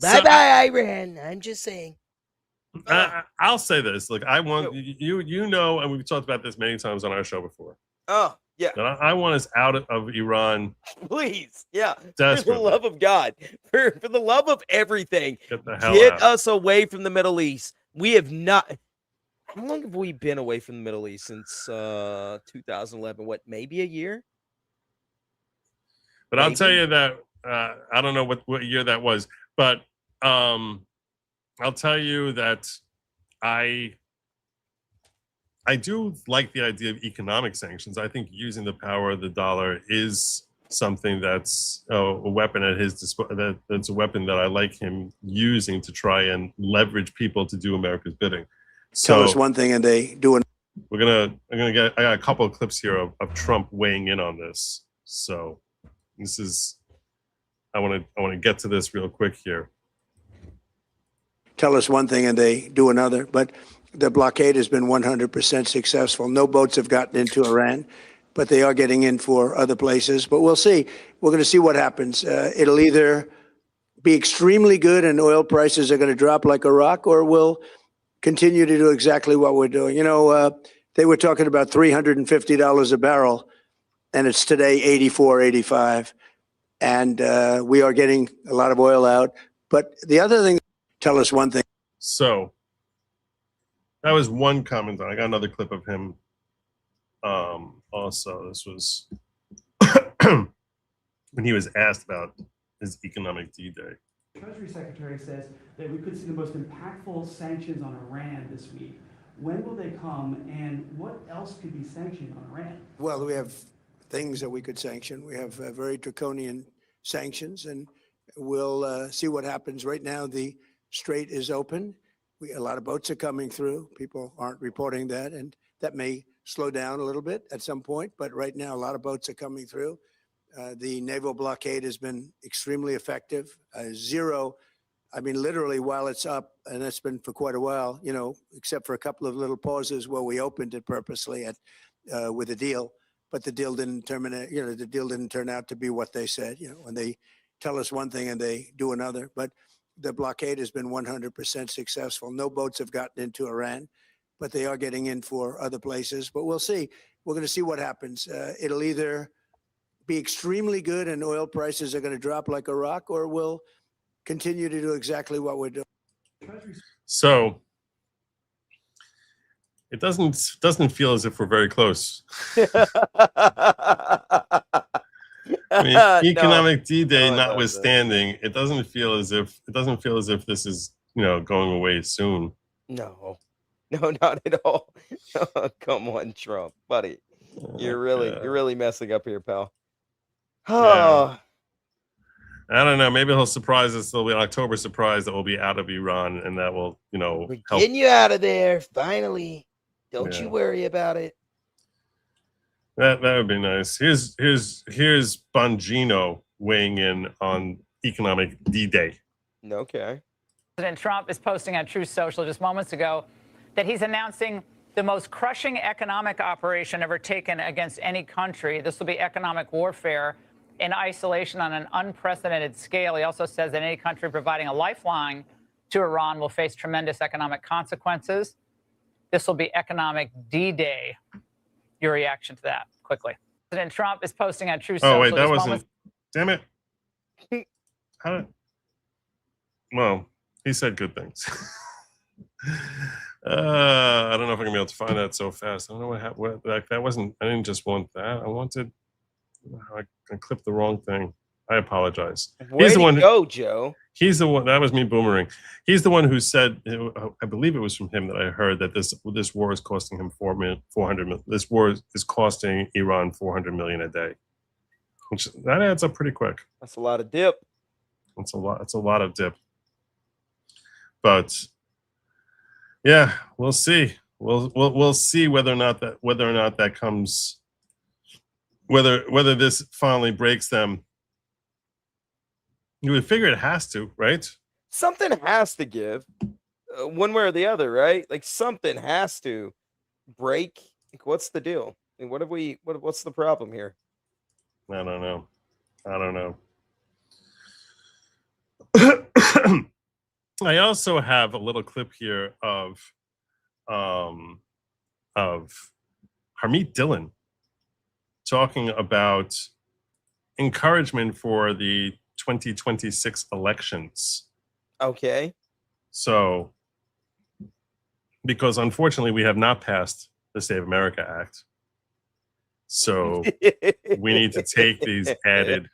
Bye-bye, Iran. I'm just saying. I'll say this. Look, I want you know, and we've talked about this many times on our show before. Oh, yeah. That I want us out of Iran. Please. Yeah. Desperately. For the love of God. For the love of everything. Get the hell Get out. us away from the Middle East. We have not... How long have we been away from the Middle East? Since 2011? What, maybe a year? But maybe. I'll tell you that I don't know what year that was, but I'll tell you that I do like the idea of economic sanctions. I think using the power of the dollar is something that's a weapon at his disposal. That's a weapon that I like him using to try and leverage people to do America's bidding. So, tell us one thing and they do it. I got a couple of clips here of Trump weighing in on this. So this is, I want to get to this real quick here. Tell us one thing and they do another, but the blockade has been 100% successful. No boats have gotten into Iran, but they are getting in for other places. But we'll see. We're going to see what happens. It'll either be extremely good and oil prices are going to drop like a rock, or we'll continue to do exactly what we're doing. You know, they were talking about $350 a barrel, and it's today 84, 85. And we are getting a lot of oil out. But the other thing, tell us one thing. So That was one comment. I got another clip of him. Also, this was when he was asked about his economic D-Day. Treasury Secretary says that we could see the most impactful sanctions on Iran this week. When will they come, and what else could be sanctioned on Iran? Well, we have things that we could sanction. We have very draconian sanctions, and we'll see what happens. Right now, the strait is open. A lot of boats are coming through. People aren't reporting that, and that may slow down a little bit at some point. But right now, a lot of boats are coming through. The naval blockade has been extremely effective. Zero, I mean, literally while it's up, and that's been for quite a while, you know, except for a couple of little pauses where we opened it purposely with a deal, but the deal didn't terminate, you know, the deal didn't turn out to be what they said, you know, when they tell us one thing and they do another. But the blockade has been 100% successful. No boats have gotten into Iran, but they are getting in for other places. But we'll see. We're going to see what happens. It'll either be extremely good and oil prices are going to drop like a rock, or we'll continue to do exactly what we're doing. So it doesn't feel as if we're very close. I mean, economic D-Day notwithstanding, it doesn't feel as if this is, you know, going away soon. No, not at all. Come on, Trump, buddy. You're really messing up here, pal. Yeah. I don't know. Maybe he'll surprise us. There'll be an October surprise that will be out of Iran, and that will, you know, help. Getting you out of there finally. Don't you worry about it. That would be nice. Here's Bongino weighing in on economic D-Day. Okay. President Trump is posting on Truth Social just moments ago that he's announcing the most crushing economic operation ever taken against any country. This will be economic warfare in isolation on an unprecedented scale. He also says that any country providing a lifeline to Iran will face tremendous economic consequences. This will be economic D-Day. Your reaction to that, quickly. President Trump is posting on Truth Social. Oh, wait, that wasn't. Damn it. Well, he said good things. I don't know if I'm gonna be able to find that so fast. I don't know what like that wasn't. I didn't just want that. I wanted. I clipped the wrong thing. I apologize. He's the one. Go, Joe. He's the one. That was me boomering. He's the one who said. I believe it was from him that I heard that this war is costing him 400 million. This war is costing Iran 400 million a day, which that adds up pretty quick. That's a lot of dip. It's a lot. It's a lot of dip. But yeah, we'll see. We'll see whether or not that comes. Whether this finally breaks them. You would figure it has to, right? Something has to give, one way or the other, right? Like something has to break. Like, what's the deal? I mean, what's the problem here? I don't know. I also have a little clip here of Harmeet Dillon talking about encouragement for the 2026 elections. Okay. So, because unfortunately we have not passed the Save America Act, so we need to take these added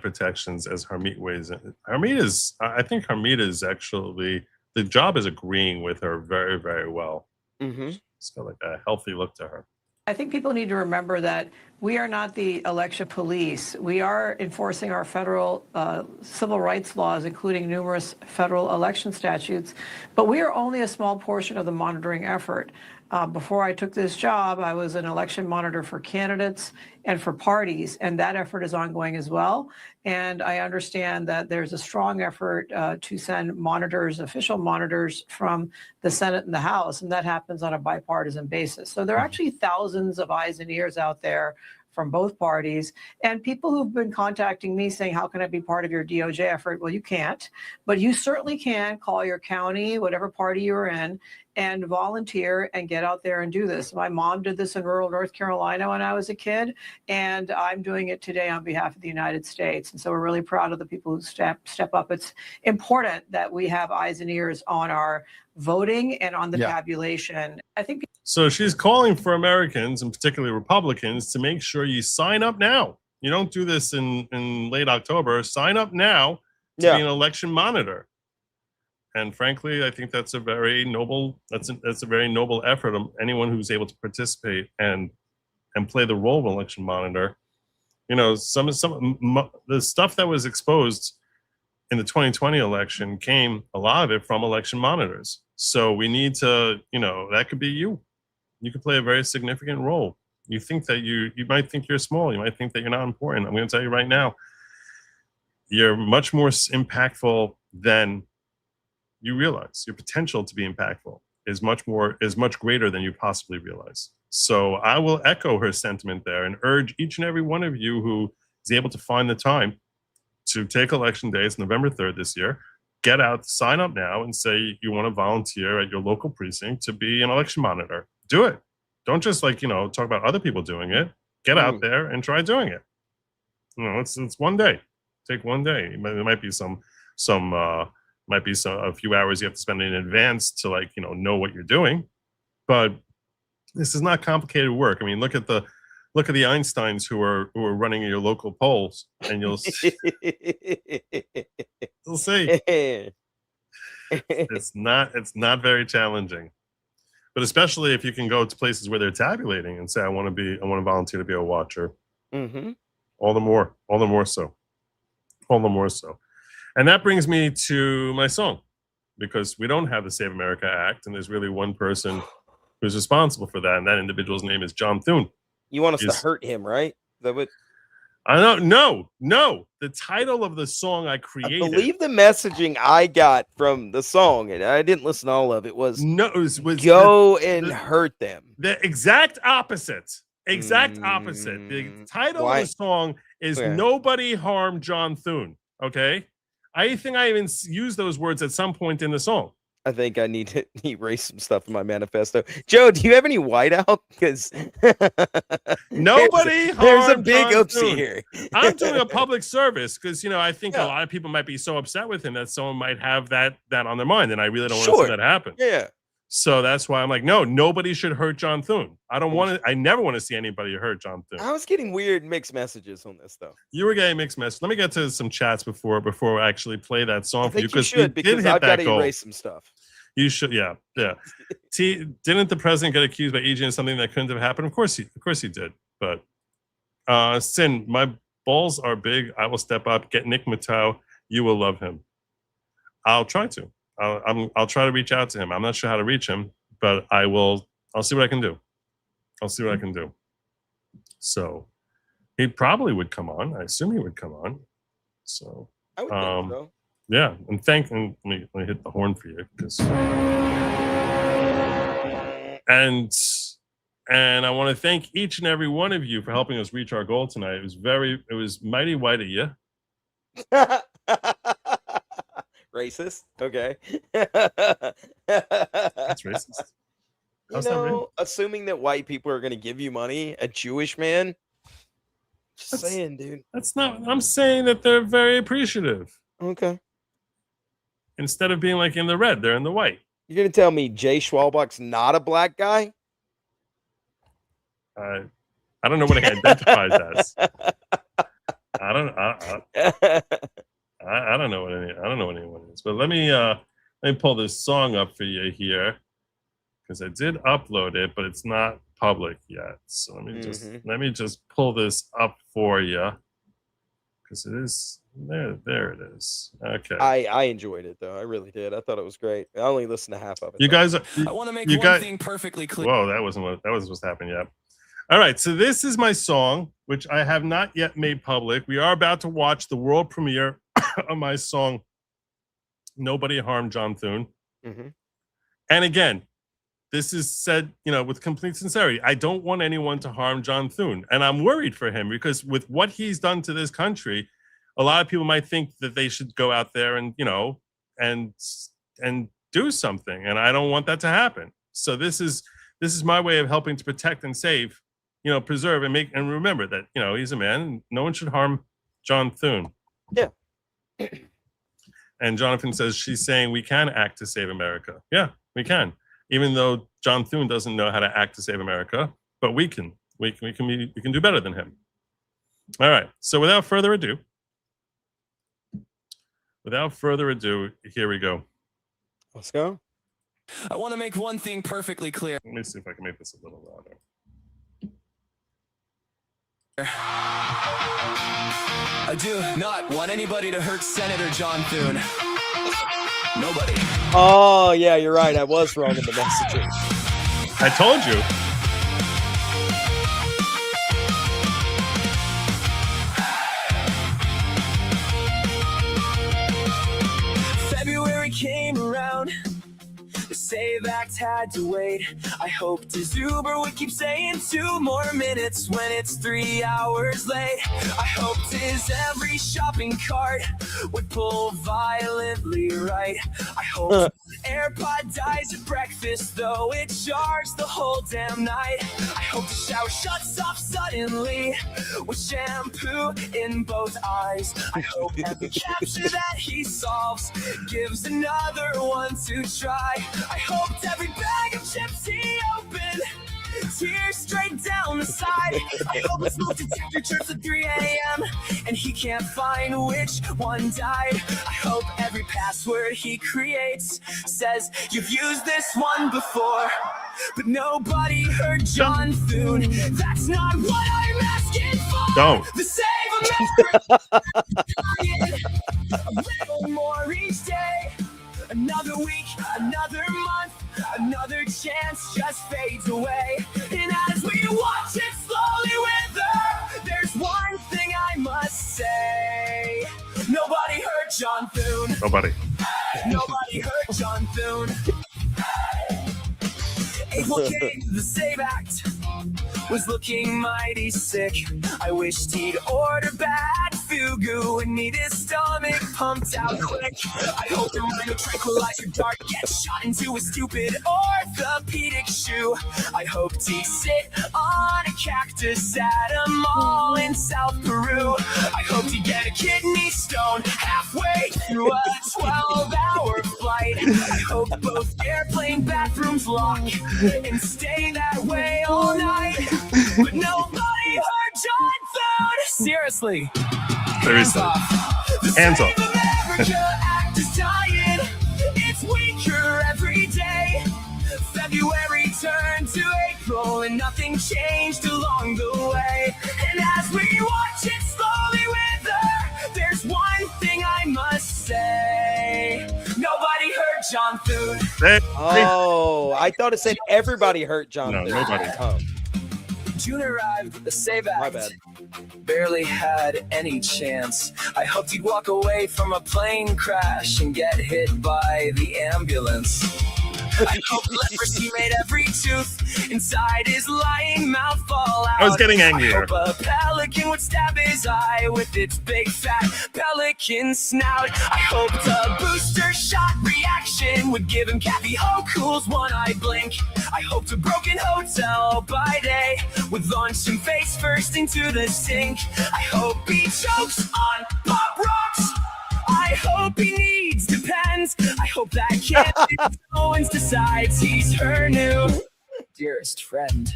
protections as Harmeet weighs in. I think Harmeet is actually, the job is agreeing with her very, very well. Mm-hmm. It's got like a healthy look to her. I think people need to remember that we are not the election police. We are enforcing our federal civil rights laws, including numerous federal election statutes, but we are only a small portion of the monitoring effort. Before I took this job, I was an election monitor for candidates and for parties, and that effort is ongoing as well. And I understand that there's a strong effort to send monitors, official monitors from the Senate and the House, and that happens on a bipartisan basis. So there are actually thousands of eyes and ears out there from both parties, and people who've been contacting me saying, how can I be part of your DOJ effort? Well, you can't, but you certainly can call your county, whatever party you're in, and volunteer and get out there and do this. My mom did this in rural North Carolina when I was a kid, and I'm doing it today on behalf of the United States. And so we're really proud of the people who step up. It's important that we have eyes and ears on our voting and on the tabulation. I think. So she's calling for Americans, and particularly Republicans, to make sure you sign up now. You don't do this in late October. Sign up now to be an election monitor. And frankly, I think that's a very noble. That's a very noble effort of anyone who's able to participate and play the role of an election monitor. You know, the stuff that was exposed in the 2020 election came, a lot of it, from election monitors. So we need to, you know, that could be you. You could play a very significant role. You think that you might think you're small. You might think that you're not important. I'm going to tell you right now, you're much more impactful than you realize. Your potential to be impactful is much greater than you possibly realize. So I will echo her sentiment there and urge each and every one of you who is able to find the time to take election day. It's November 3rd this year. Get out, sign up now, and say you want to volunteer at your local precinct to be an election monitor. Do it. Don't just talk about other people doing it. Get out there and try doing it. You know, it's one day. Take one day. There might be a few hours you have to spend in advance to know what you're doing, but this is not complicated work. I mean, look at the Einsteins who are running your local polls, and you'll see. It's not very challenging, but especially if you can go to places where they're tabulating and say, I want to volunteer to be a watcher. Mm-hmm. All the more so. And that brings me to my song, because we don't have the Save America Act, and there's really one person who's responsible for that, and that individual's name is John Thune. You want us to hurt him, right? Is that what? I don't. No. The title of the song I created. I believe the messaging I got from the song, and I didn't listen to all of it, was go and hurt them. The exact opposite. The title of the song is Nobody Harm John Thune. Okay. I think I even used those words at some point in the song. I think I need to erase some stuff in my manifesto. Joe, do you have any whiteout? Because there's a big oopsie here. I'm doing a public service because I think a lot of people might be so upset with him that someone might have that on their mind, and I really don't want to see that happen. Yeah. So that's why I'm like, no, nobody should hurt John Thune. I never want to see anybody hurt John Thune. I was getting weird mixed messages on this though. You were getting mixed messages. Let me get to some chats before I actually play that song for you, because I've got to erase some stuff. You should, yeah. Didn't the president get accused by EJ of something that couldn't have happened? Of course he did. But Sin, my balls are big. I will step up. Get Nick Matau. You will love him. I'll try to. I'll try to reach out to him. I'm not sure how to reach him, but I will. I'll see what I can do. So he probably would come on. I assume he would come on. So I would think so. Yeah, and let me hit the horn for you, because and I want to thank each and every one of you for helping us reach our goal tonight. It was mighty white of you. Racist. Okay. That's racist. Assuming that white people are going to give you money, a Jewish man. Just saying, dude. That's not. I'm saying that they're very appreciative. Okay. Instead of being like in the red, they're in the white. You're going to tell me Jay Schwalbach's not a black guy? I don't know what he identifies as. I don't know what anyone is. But let me pull this song up for you here, because I did upload it, but it's not public yet. So let me just pull this up for you, because it is there. It is. Okay. I enjoyed it though. I really did. I thought it was great. I only listened to half of it. You guys, I want to make one thing perfectly clear. Whoa, that wasn't what's happening yet. All right, so this is my song, which I have not yet made public. We are about to watch the world premiere of my song, Nobody Harm John Thune. Mm-hmm. And again, this is said, with complete sincerity. I don't want anyone to harm John Thune. And I'm worried for him, because with what he's done to this country, a lot of people might think that they should go out there and, and do do something, and I don't want that to happen. So this is my way of helping to protect and save, preserve and make, and remember that, he's a man and no one should harm John Thune. Yeah. And Jonathan says she's saying we can act to save America. Yeah, we can. Even though John Thune doesn't know how to act to save America, but we can do better than him. All right. So without further ado, here we go. Let's go. I want to make one thing perfectly clear. Let me see if I can make this a little louder. I do not want anybody to hurt Senator John Thune. Nobody. Oh, yeah, you're right. I was wrong in the messaging. I told you. February came around. The SAVE Act had to wait. I hoped his Uber would keep saying 2 more minutes when it's 3 hours late. I hoped his every shopping cart would pull violently right. I hoped AirPod dies at breakfast, though it charged the whole damn night. I hope the shower shuts off suddenly with shampoo in both eyes. I hope every capture that he solves gives another one to try. I hoped every bag of chips he opened tears straight down the side. I hope the smoke detector chirps at 3 a.m. and he can't find which one died. I hope every password he creates says you've used this one before, but nobody heard John Thune. That's not what I'm asking for. Don't. The Save America. A little more each day. Another week, another month, another chance just fades away. And as we watch it slowly wither, there's one thing I must say. Nobody heard John Thune. Nobody. Nobody heard John Thune. April came, the SAVE Act was looking mighty sick. I wished he'd order bad fugu and need his stomach pumped out quick. I hope the rhino tranquilizer dart gets shot into a stupid orthopedic shoe. I hoped he'd sit on a cactus at a mall in South Peru. I hoped he'd get a kidney stone halfway through a 12-hour flight. I hope both airplane bathrooms lock and stay that way all night. But nobody heard John Thune. Seriously. Seriously. Hands off. America Act is dying. It's weaker every day. February turned to April and nothing changed along the way. And as we watch it slowly wither, there's one thing I must say. Nobody heard John Thune. Oh, I thought it said everybody hurt John Thune. No, nobody. Oh. June arrived, the SAVE Act. My bad. Barely had any chance. I hoped he'd walk away from a plane crash and get hit by the ambulance. I hope leprosy made every tooth inside his lying mouth fall out. I was getting angrier. I hope a pelican would stab his eye with its big fat pelican snout. I hoped a booster shot reaction would give him Kathy Hochul's one-eye blink. I hoped a broken hotel by day would launch him face first into the sink. I hope he chokes on Pop Rocks. I hope he needs Depends. I hope that Candace Owens decides he's her new dearest friend.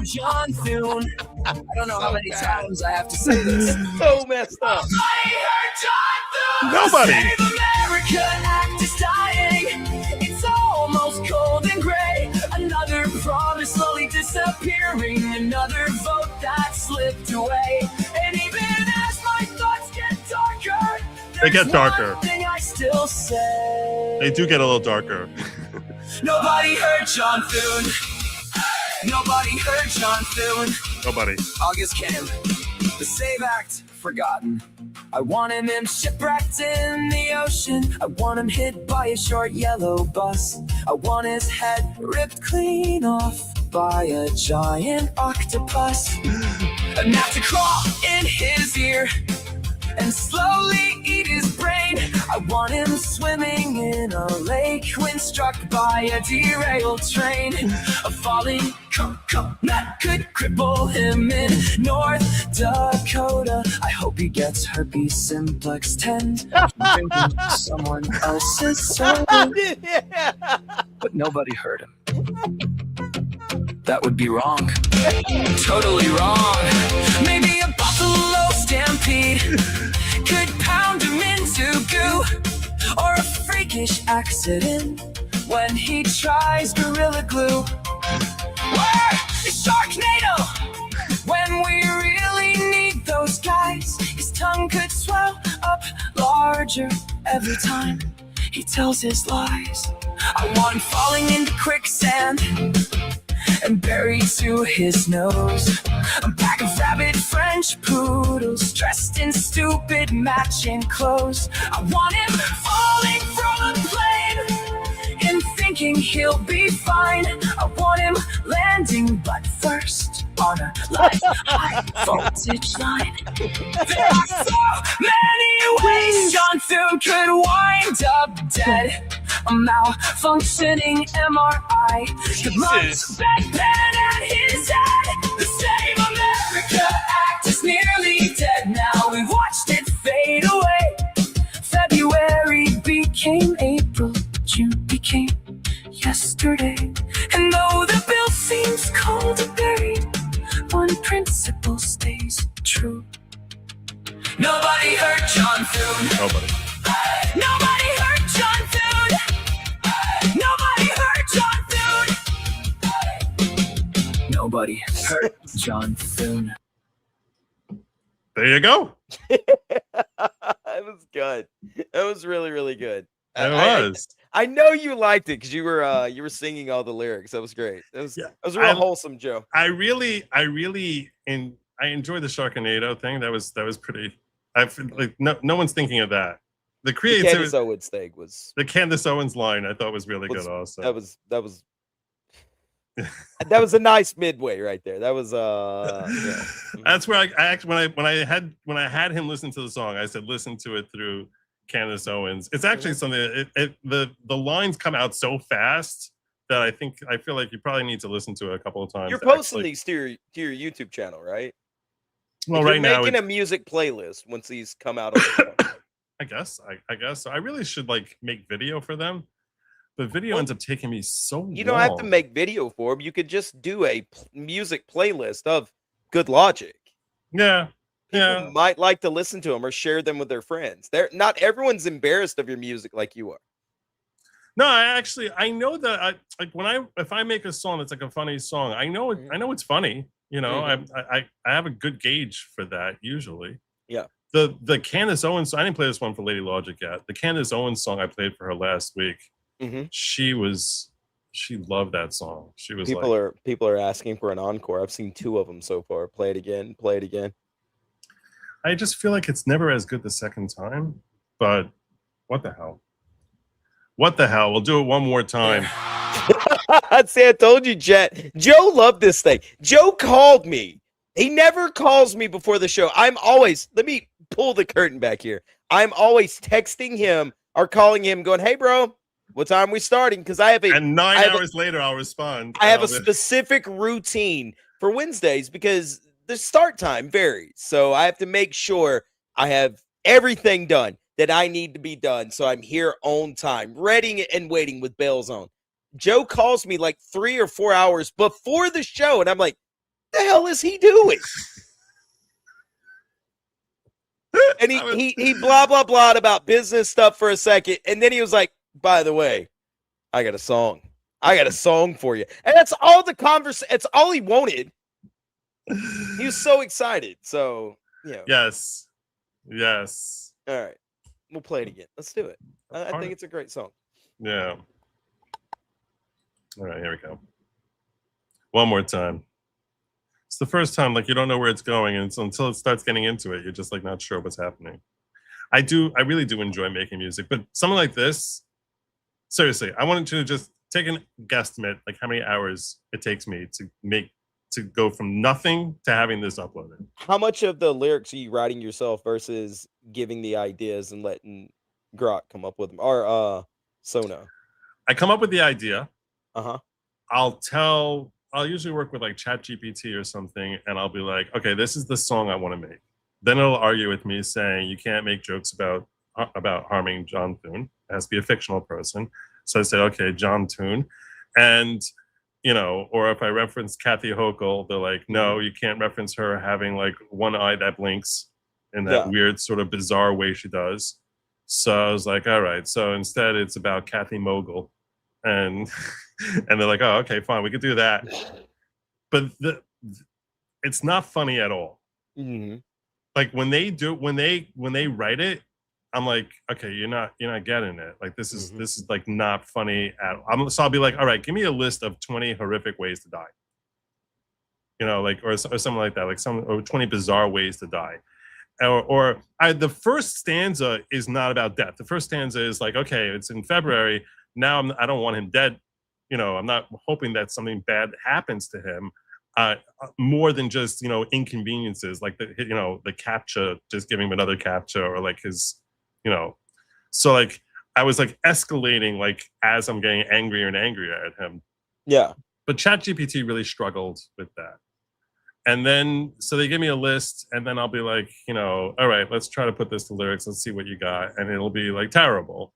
John Thune. I don't know how many times I have to say this. So messed up. Nobody heard John Thune. Nobody. The Save America Act is dying. It's almost cold and gray. Another promise slowly disappearing. Another vote that slipped away. And even as my thoughts get darker, They get darker. one thing I still say. They do get a little darker. Nobody heard John Thune. Nobody heard John Thune. Nobody. August came. The SAVE Act forgotten. I want him shipwrecked in the ocean. I want him hit by a short yellow bus. I want his head ripped clean off by a giant octopus. And now to crawl in his ear and slowly eat his brain. I want him swimming in a lake when struck by a derailed train. A falling coconut could cripple him in North Dakota. I hope he gets herpes simplex 10 from drinking someone else's soda. But nobody hurt him. That would be wrong. Totally wrong. Maybe a buffalo stampede could pound him into goo, or a freakish accident when he tries Gorilla Glue. Or a Sharknado when we really need those guys. His tongue could swell up larger every time he tells his lies. I want him falling into quicksand and buried to his nose. A pack of rabid French poodles dressed in stupid matching clothes. I want him falling from a plane and thinking he'll be fine. I want him landing butt first on a light high voltage line. There are so many ways John Thune could wind up dead. A malfunctioning MRI could launch a bedpan at his head. The same America act is nearly dead now. We watched it fade away. February became April, June became yesterday. And though the bill seems cold and buried, one principle stays true. Nobody hurt John Thune. Nobody. Nobody hurt John Thune. Nobody hurt John Thune. Nobody hurt John Thune. There you go. It was good. That was really, really good. It was. I know you liked it because you were singing all the lyrics. That was great. That was real wholesome, Joe. I really enjoyed the Sharknado thing. That was pretty. I feel like no one's thinking of that. The creativity. Candace Owens thing was the Candace Owens line. I thought was really good. Also, that was that was a nice midway right there. That was yeah. That's where I actually when I had him listen to the song, I said listen to it through Candace Owens. It's actually something. The lines come out so fast that I feel like you probably need to listen to it a couple of times. You're posting these to your YouTube channel, right? Well, like right now making a music playlist once these come out. I guess so. I really should like make video for them, but video ends up taking me so long. You don't have to make video for them. You could just do a music playlist of Good Logic. Yeah. People might like to listen to them or share them with their friends. Not everyone's embarrassed of your music like you are. No, I know that if I make a song that's like a funny song, I know it's funny. You know, I have a good gauge for that usually. Yeah. The Candace Owens, I didn't play this one for Lady Logic yet. The Candace Owens song I played for her last week. She loved that song. She was people are asking for an encore. I've seen 2 of them so far. Play it again. I just feel like it's never as good the second time, but what the hell? We'll do it one more time. See, I told you, Jet. Joe loved this thing. Joe called me. He never calls me before the show. Let me pull the curtain back here. I'm always texting him or calling him going, hey, bro, what time are we starting? Because and 9 hours later, I'll respond. I have a specific routine for Wednesdays because the start time varies. So I have to make sure I have everything done that I need to be done. So I'm here on time, ready and waiting with bells on. Joe calls me like 3 or 4 hours before the show. And I'm like, the hell is he doing? And he blah, blah, blah about business stuff for a second. And then he was like, by the way, I got a song. I got a song for you. And that's all the conversation. It's all he wanted. He was so excited. So, yeah. Yes. All right. We'll play it again. Let's do it. I think it's a great song. Yeah. All right, here we go. One more time. It's the first time, like, you don't know where it's going, and so until it starts getting into it, you're just like not sure what's happening. I really do enjoy making music, but something like this, seriously, I wanted to just take a guesstimate, like how many hours it takes me to go from nothing to having this uploaded. How much of the lyrics are you writing yourself versus giving the ideas and letting Grok come up with them, or Sona? I come up with the idea. Uh-huh. I'll usually work with like ChatGPT or something, and I'll be like, okay, this is the song I want to make. Then it'll argue with me saying you can't make jokes about harming John Thune. It has to be a fictional person. So I say, okay, John Thune. And, you know, or if I reference Kathy Hochul, they're like, no, you can't reference her having like one eye that blinks in that weird sort of bizarre way she does. So I was like, all right. So instead it's about Kathy Mogul. And they're like, oh, okay, fine, we could do that. But it's not funny at all. Mm-hmm. Like when they write it, I'm like, okay, you're not getting it. Like this is like not funny at all. So I'll be like, all right, give me a list of 20 horrific ways to die. You know, like or something like that, like or 20 bizarre ways to die. Or the first stanza is not about death. The first stanza is like, okay, it's in February. Now I don't want him dead. You know, I'm not hoping that something bad happens to him. More than just, you know, inconveniences, like the CAPTCHA, just giving him another CAPTCHA, or like his, you know. So like I was like escalating like as I'm getting angrier and angrier at him. Yeah. But ChatGPT really struggled with that. And then so they give me a list, and then I'll be like, you know, all right, let's try to put this to lyrics. Let's see what you got. And it'll be like terrible.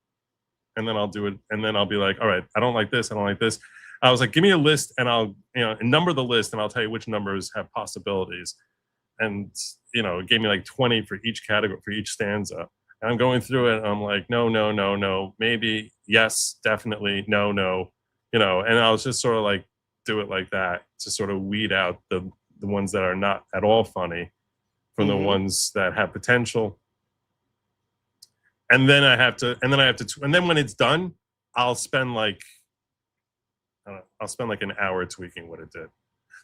And then I'll do it, and then I'll be like, all right, I don't like this, I don't like this. I was like, give me a list, and I'll, you know, number the list, and I'll tell you which numbers have possibilities. And, you know, it gave me like 20 for each category, for each stanza. And I'm going through it, and I'm like, no, maybe, yes, definitely, no, you know. And I was just sort of like, do it like that to sort of weed out the ones that are not at all funny from the ones that have potential. And then and then when it's done, I'll spend like an hour tweaking what it did.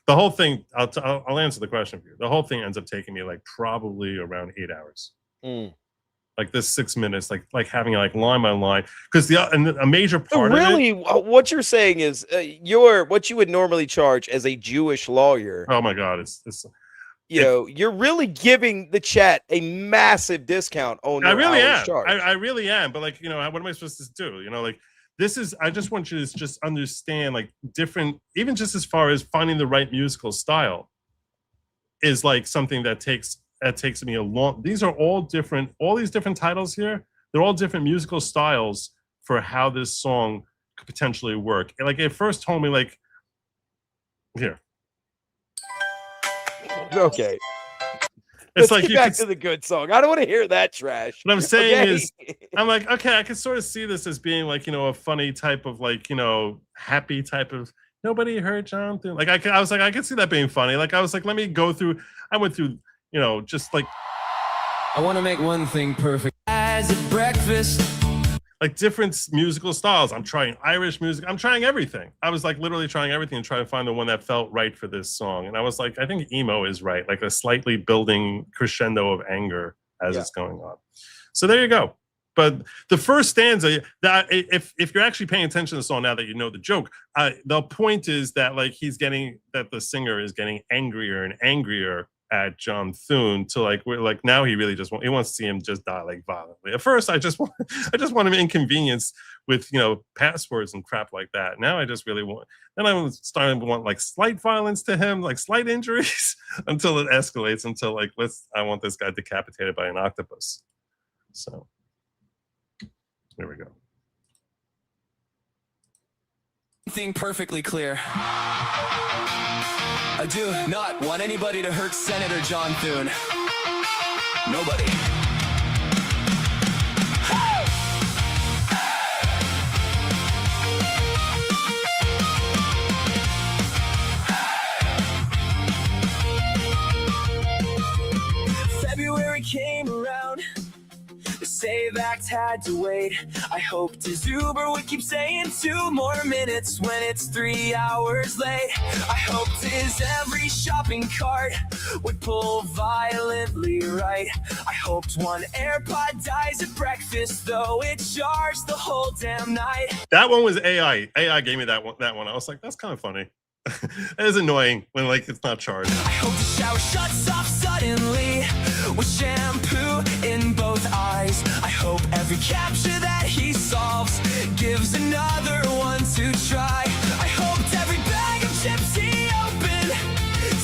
The whole thing, I'll answer the question for you. The whole thing ends up taking me like probably around 8 hours. Like this 6 minutes, like having like line by line, because a major part of it, what you're saying is what you would normally charge as a Jewish lawyer. Oh my God, it's you know, you're really giving the chat a massive discount on. I really am. I really am. But like, you know, what am I supposed to do? You know, like this is. I just want you to just understand, like different, even just as far as finding the right musical style, is like something that takes me a long. These are all different. All these different titles here, they're all different musical styles for how this song could potentially work. And like it first told me like, here. Okay. It's Let's like get back to the good song. I don't want to hear that trash. What I'm saying is, I'm like, okay, I can sort of see this as being like, you know, a funny type of like, you know, happy type of nobody heard John Thune. Like I was like, I could see that being funny. Like I was like, let me go through. I went through, you know, just like I want to make one thing perfect. As a breakfast. Like different musical styles. I'm trying Irish music. I'm trying everything. I was like literally trying everything and trying to find the one that felt right for this song. And I was like, I think emo is right. Like a slightly building crescendo of anger as it's going on. So there you go. But the first stanza, that if you're actually paying attention to the song now that you know the joke, the point is that like the singer is getting angrier and angrier at John Thune to like now he really he wants to see him just die like violently. At first I just want him inconvenienced with, you know, passwords and crap like that. Now I just really want, then I'm starting to want like slight violence to him, like slight injuries until it escalates until like I want this guy decapitated by an octopus. So there we go. Thing perfectly clear. I do not want anybody to hurt Senator John Thune. Nobody. February came around. The SAVE Act had to wait. I hoped his Uber would keep saying 2 more minutes when it's 3 hours late. I hoped his every shopping cart would pull violently right. I hoped one AirPod dies at breakfast, though it charged the whole damn night. That one was AI. AI gave me that one. I was like, that's kind of funny. That is annoying when like it's not charged. I hope the shower shuts off suddenly with shampoo in both hope every capture that he solves gives another one to try. I hoped every bag of chips he opened,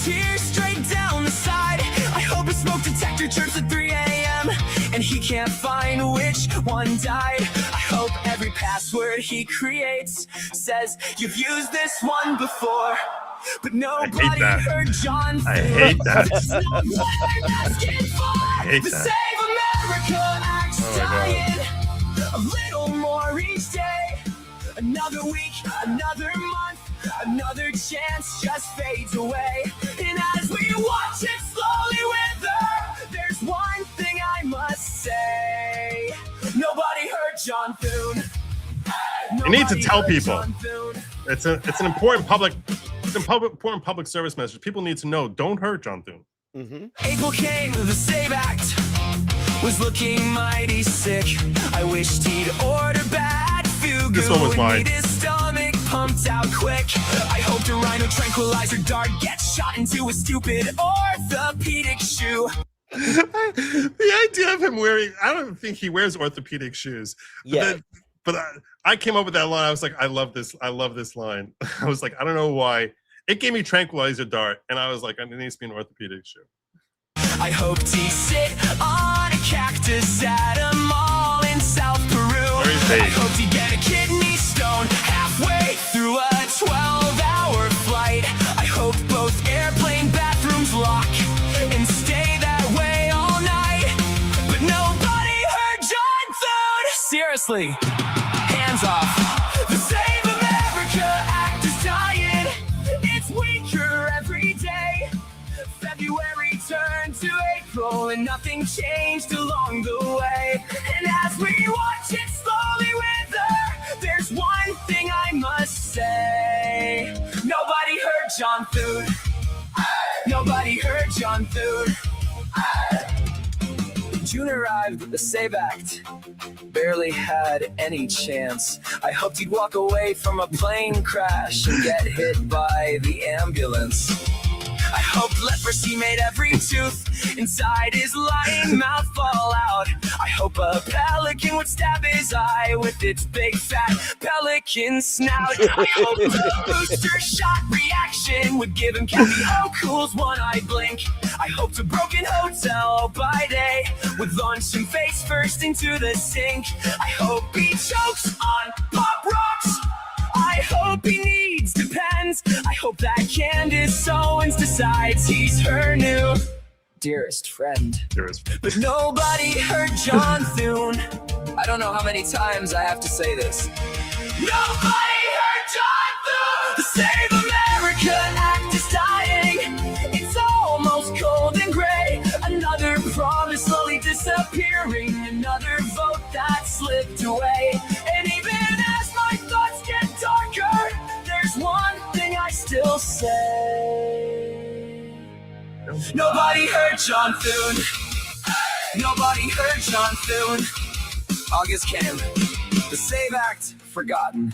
tears straight down the side. I hope his smoke detector chirps at 3 a.m. and he can't find which one died. I hope every password he creates says you've used this one before, but nobody heard John. I hate that. I hate that. Save America acts dying. A little more each day. Another week, another month, another chance just fades away. And as we watch it slowly wither, there's one thing I must say. Nobody heard John Thune. You need to tell people. It's an important public service message. People need to know. Don't hurt John Thune. April came, the SAVE Act was looking mighty sick. I wished he'd order bad Fugu. This one was mine. Need his stomach pumped out quick. I hoped a rhino tranquilizer dart gets shot into a stupid orthopedic shoe. The idea of him wearing, I don't think he wears orthopedic shoes. But I came up with that line. I was like, I love this line. I was like, I don't know why. It gave me tranquilizer dart, and I was like, it needs to be an orthopedic shoe. I hoped he'd sit on a cactus at a mall in South Peru. I hoped he'd get a kidney stone halfway through a 12-hour flight. I hope both airplane bathrooms lock and stay that way all night. But nobody heard John Thune. Seriously, hands off. The Save America Act is dying. It's weaker every day. February turned to April and nothing changed along the way. And as we watch it slowly wither, there's one thing I must say. Nobody heard John Thune. Nobody heard John Thune. June arrived, the SAVE Act barely had any chance. I hoped he'd walk away from a plane crash and get hit by the ambulance. I hoped leprosy made every tooth inside his lying mouth fall out. I hope a pelican would stab his eye with its big fat pelican snout. I hope the booster shot reaction would give him Kathy O'Cool's one-eye blink. I hoped a broken hotel by day would launch him face first into the sink. I hope he chokes on Pop Rocks. I hope he needs Depends. I hope that Candace Owens decides he's her new dearest friend. But nobody heard John Thune. I don't know how many times I have to say this. Nobody heard John Thune. The Save America Act is dying. It's almost cold and gray. Another promise slowly disappearing. Another vote that slipped away. And even as my thoughts get darker, there's one thing I still say. Nobody heard John Thune. Nobody heard John Thune. August came, the SAVE Act forgotten.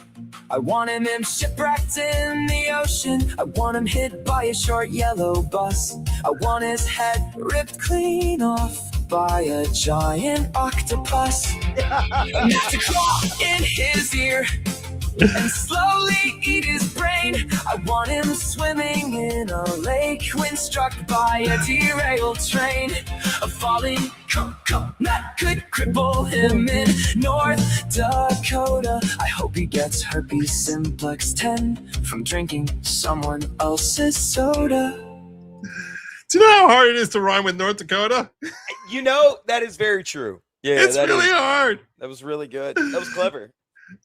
I want him shipwrecked in the ocean. I want him hit by a short yellow bus. I want his head ripped clean off by a giant octopus. Not to claw in his ear and slowly eat his brain. I want him swimming in a lake when struck by a derailed train. A falling coconut could cripple him in North Dakota. I hope he gets herpes simplex 10 from drinking someone else's soda. Do you know how hard it is to rhyme with North Dakota? You know, that is very true. Yeah, it's really hard. That was really good. That was clever.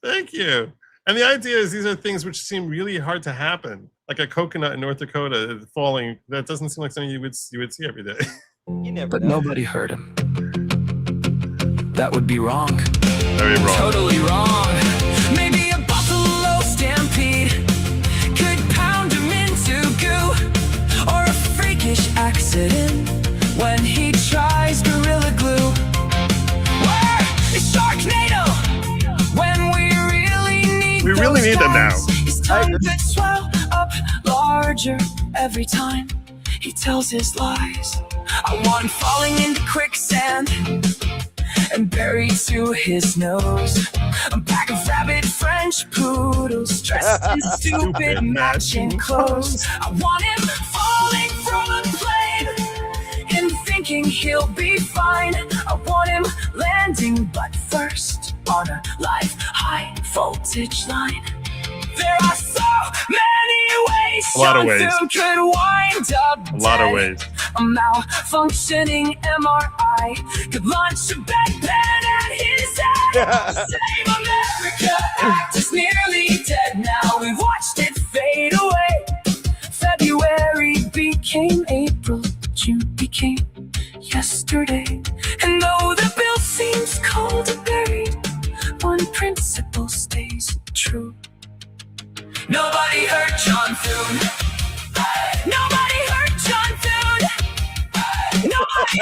Thank you. And the idea is these are things which seem really hard to happen. Like a coconut in North Dakota falling. That doesn't seem like something you would see every day. You never But know. nobody heard him. That would be wrong. Very wrong. Totally wrong. Maybe a buffalo stampede could pound him into goo, or a freakish accident when he tries Gorilla Glue. Or a Sharknado when we really need them now. His tongue could swell up larger every time he tells his lies. I want him falling into quicksand and buried to his nose. A pack of rabid French poodles dressed in stupid matching clothes. I want him falling from a plane and thinking he'll be fine. I want him landing butt first on a live high voltage line. There are so many ways John could wind up dead. A lot of ways. A malfunctioning MRI could launch a bedpan at his head. Save America Act is nearly dead now. We watched it fade away. February became April, June became yesterday. And though the bill seems cold and buried, one principle stays true. Nobody hurt John Thune. Nobody hurt John Thune. Nobody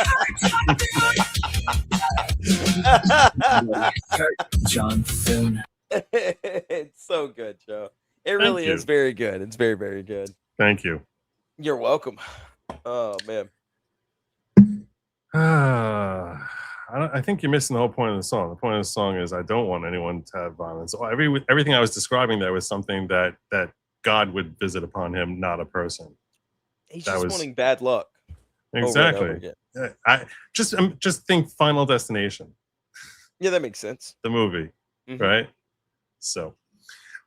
hurt John Thune. It's so good, Joe. It really is very good. It's very, very good. Thank you. You're welcome. Oh, man. I think you're missing the whole point of the song. The point of the song is I don't want anyone to have violence. Everything I was describing there was something that God would visit upon him, not a person. He's just wanting bad luck. Exactly. I just think Final Destination. Yeah, that makes sense. The movie, right? So,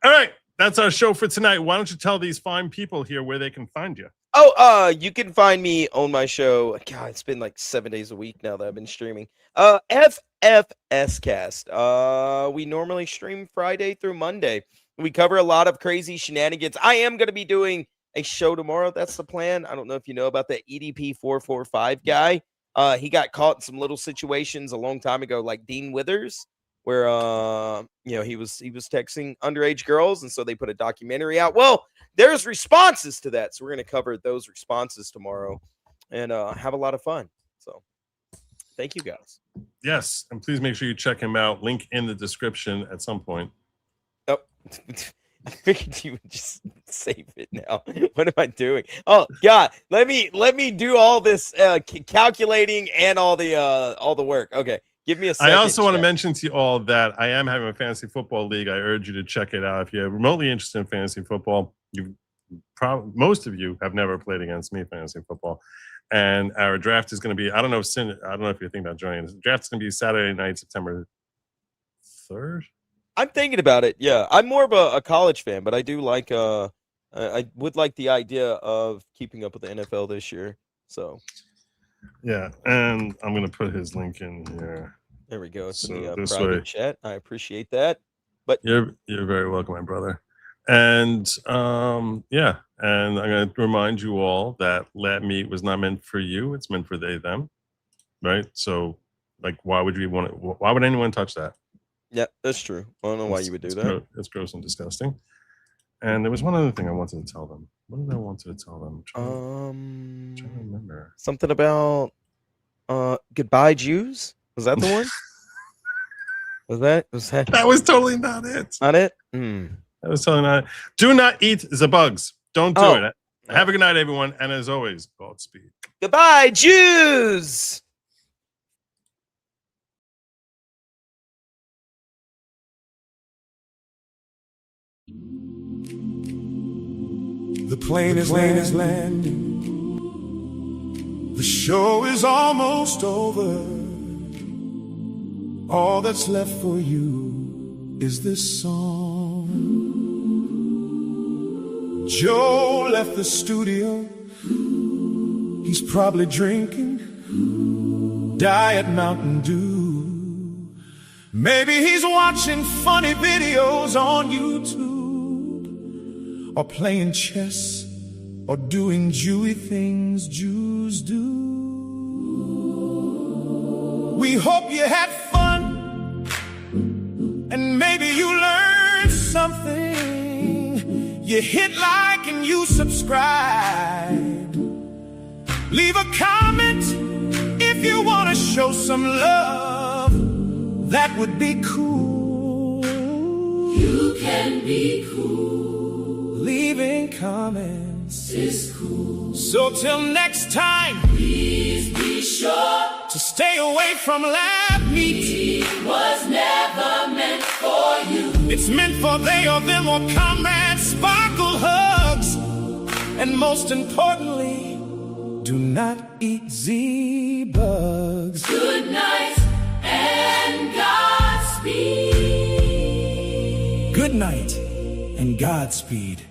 all right, that's our show for tonight. Why don't you tell these fine people here where they can find you? Oh, you can find me on my show. God, it's been like 7 days a week now that I've been streaming. FFS Cast. We normally stream Friday through Monday. We cover a lot of crazy shenanigans. I am going to be doing a show tomorrow. That's the plan. I don't know if you know about the EDP 445 guy. He got caught in some little situations a long time ago, like Dean Withers, where he was texting underage girls, and so they put a documentary out. Well, there's responses to that, so we're going to cover those responses tomorrow and have a lot of fun. So thank you guys. Yes, and please make sure you check him out. Link in the description at some point. Oh, I figured you would just save it now. What am I doing? Oh God, let me do all this calculating and all the work. Okay. Give me a second. I also want to mention to you all that I am having a fantasy football league. I urge you to check it out. If you're remotely interested in fantasy football, most of you have never played against me fantasy football. And our draft is going to be, I don't know if you're thinking about joining. The draft is going to be Saturday night, September 3rd. I'm thinking about it. Yeah, I'm more of a college fan, but I do like I would like the idea of keeping up with the NFL this year. So yeah, and I'm going to put his link in here. There we go. It's in the this private way. chat. I appreciate that. But you're very welcome, my brother. And yeah, and I'm going to remind you all that lab meat was not meant for you. It's meant for they, them, right? So, like, why would anyone touch that? Yeah, that's true. I don't know why you would do that. It's gross and disgusting. And there was one other thing I wanted to tell them. What did I want to tell them? I'm trying to remember. Something about goodbye Jews. Was that the one? Was that? That was totally not it. Not it? That was totally not it. Do not eat the bugs. Don't do it. Have a good night, everyone. And as always, Godspeed. Goodbye, Jews. The plane is landing. The show is almost over. All that's left for you is this song. Joe left the studio. He's probably drinking Diet Mountain Dew. Maybe he's watching funny videos on YouTube, or playing chess, or doing Jewy things Jews do. We hope you had fun, and maybe you learned something. You hit like and you subscribe. Leave a comment if you want to show some love. That would be cool. You can be cool. Leaving comments is cool. So till next time, please be sure So stay away from lab meat. It was never meant for you. It's meant for they or them or comrades, sparkle hugs. And most importantly, do not eat Z-bugs. Good night and Godspeed. Good night and Godspeed.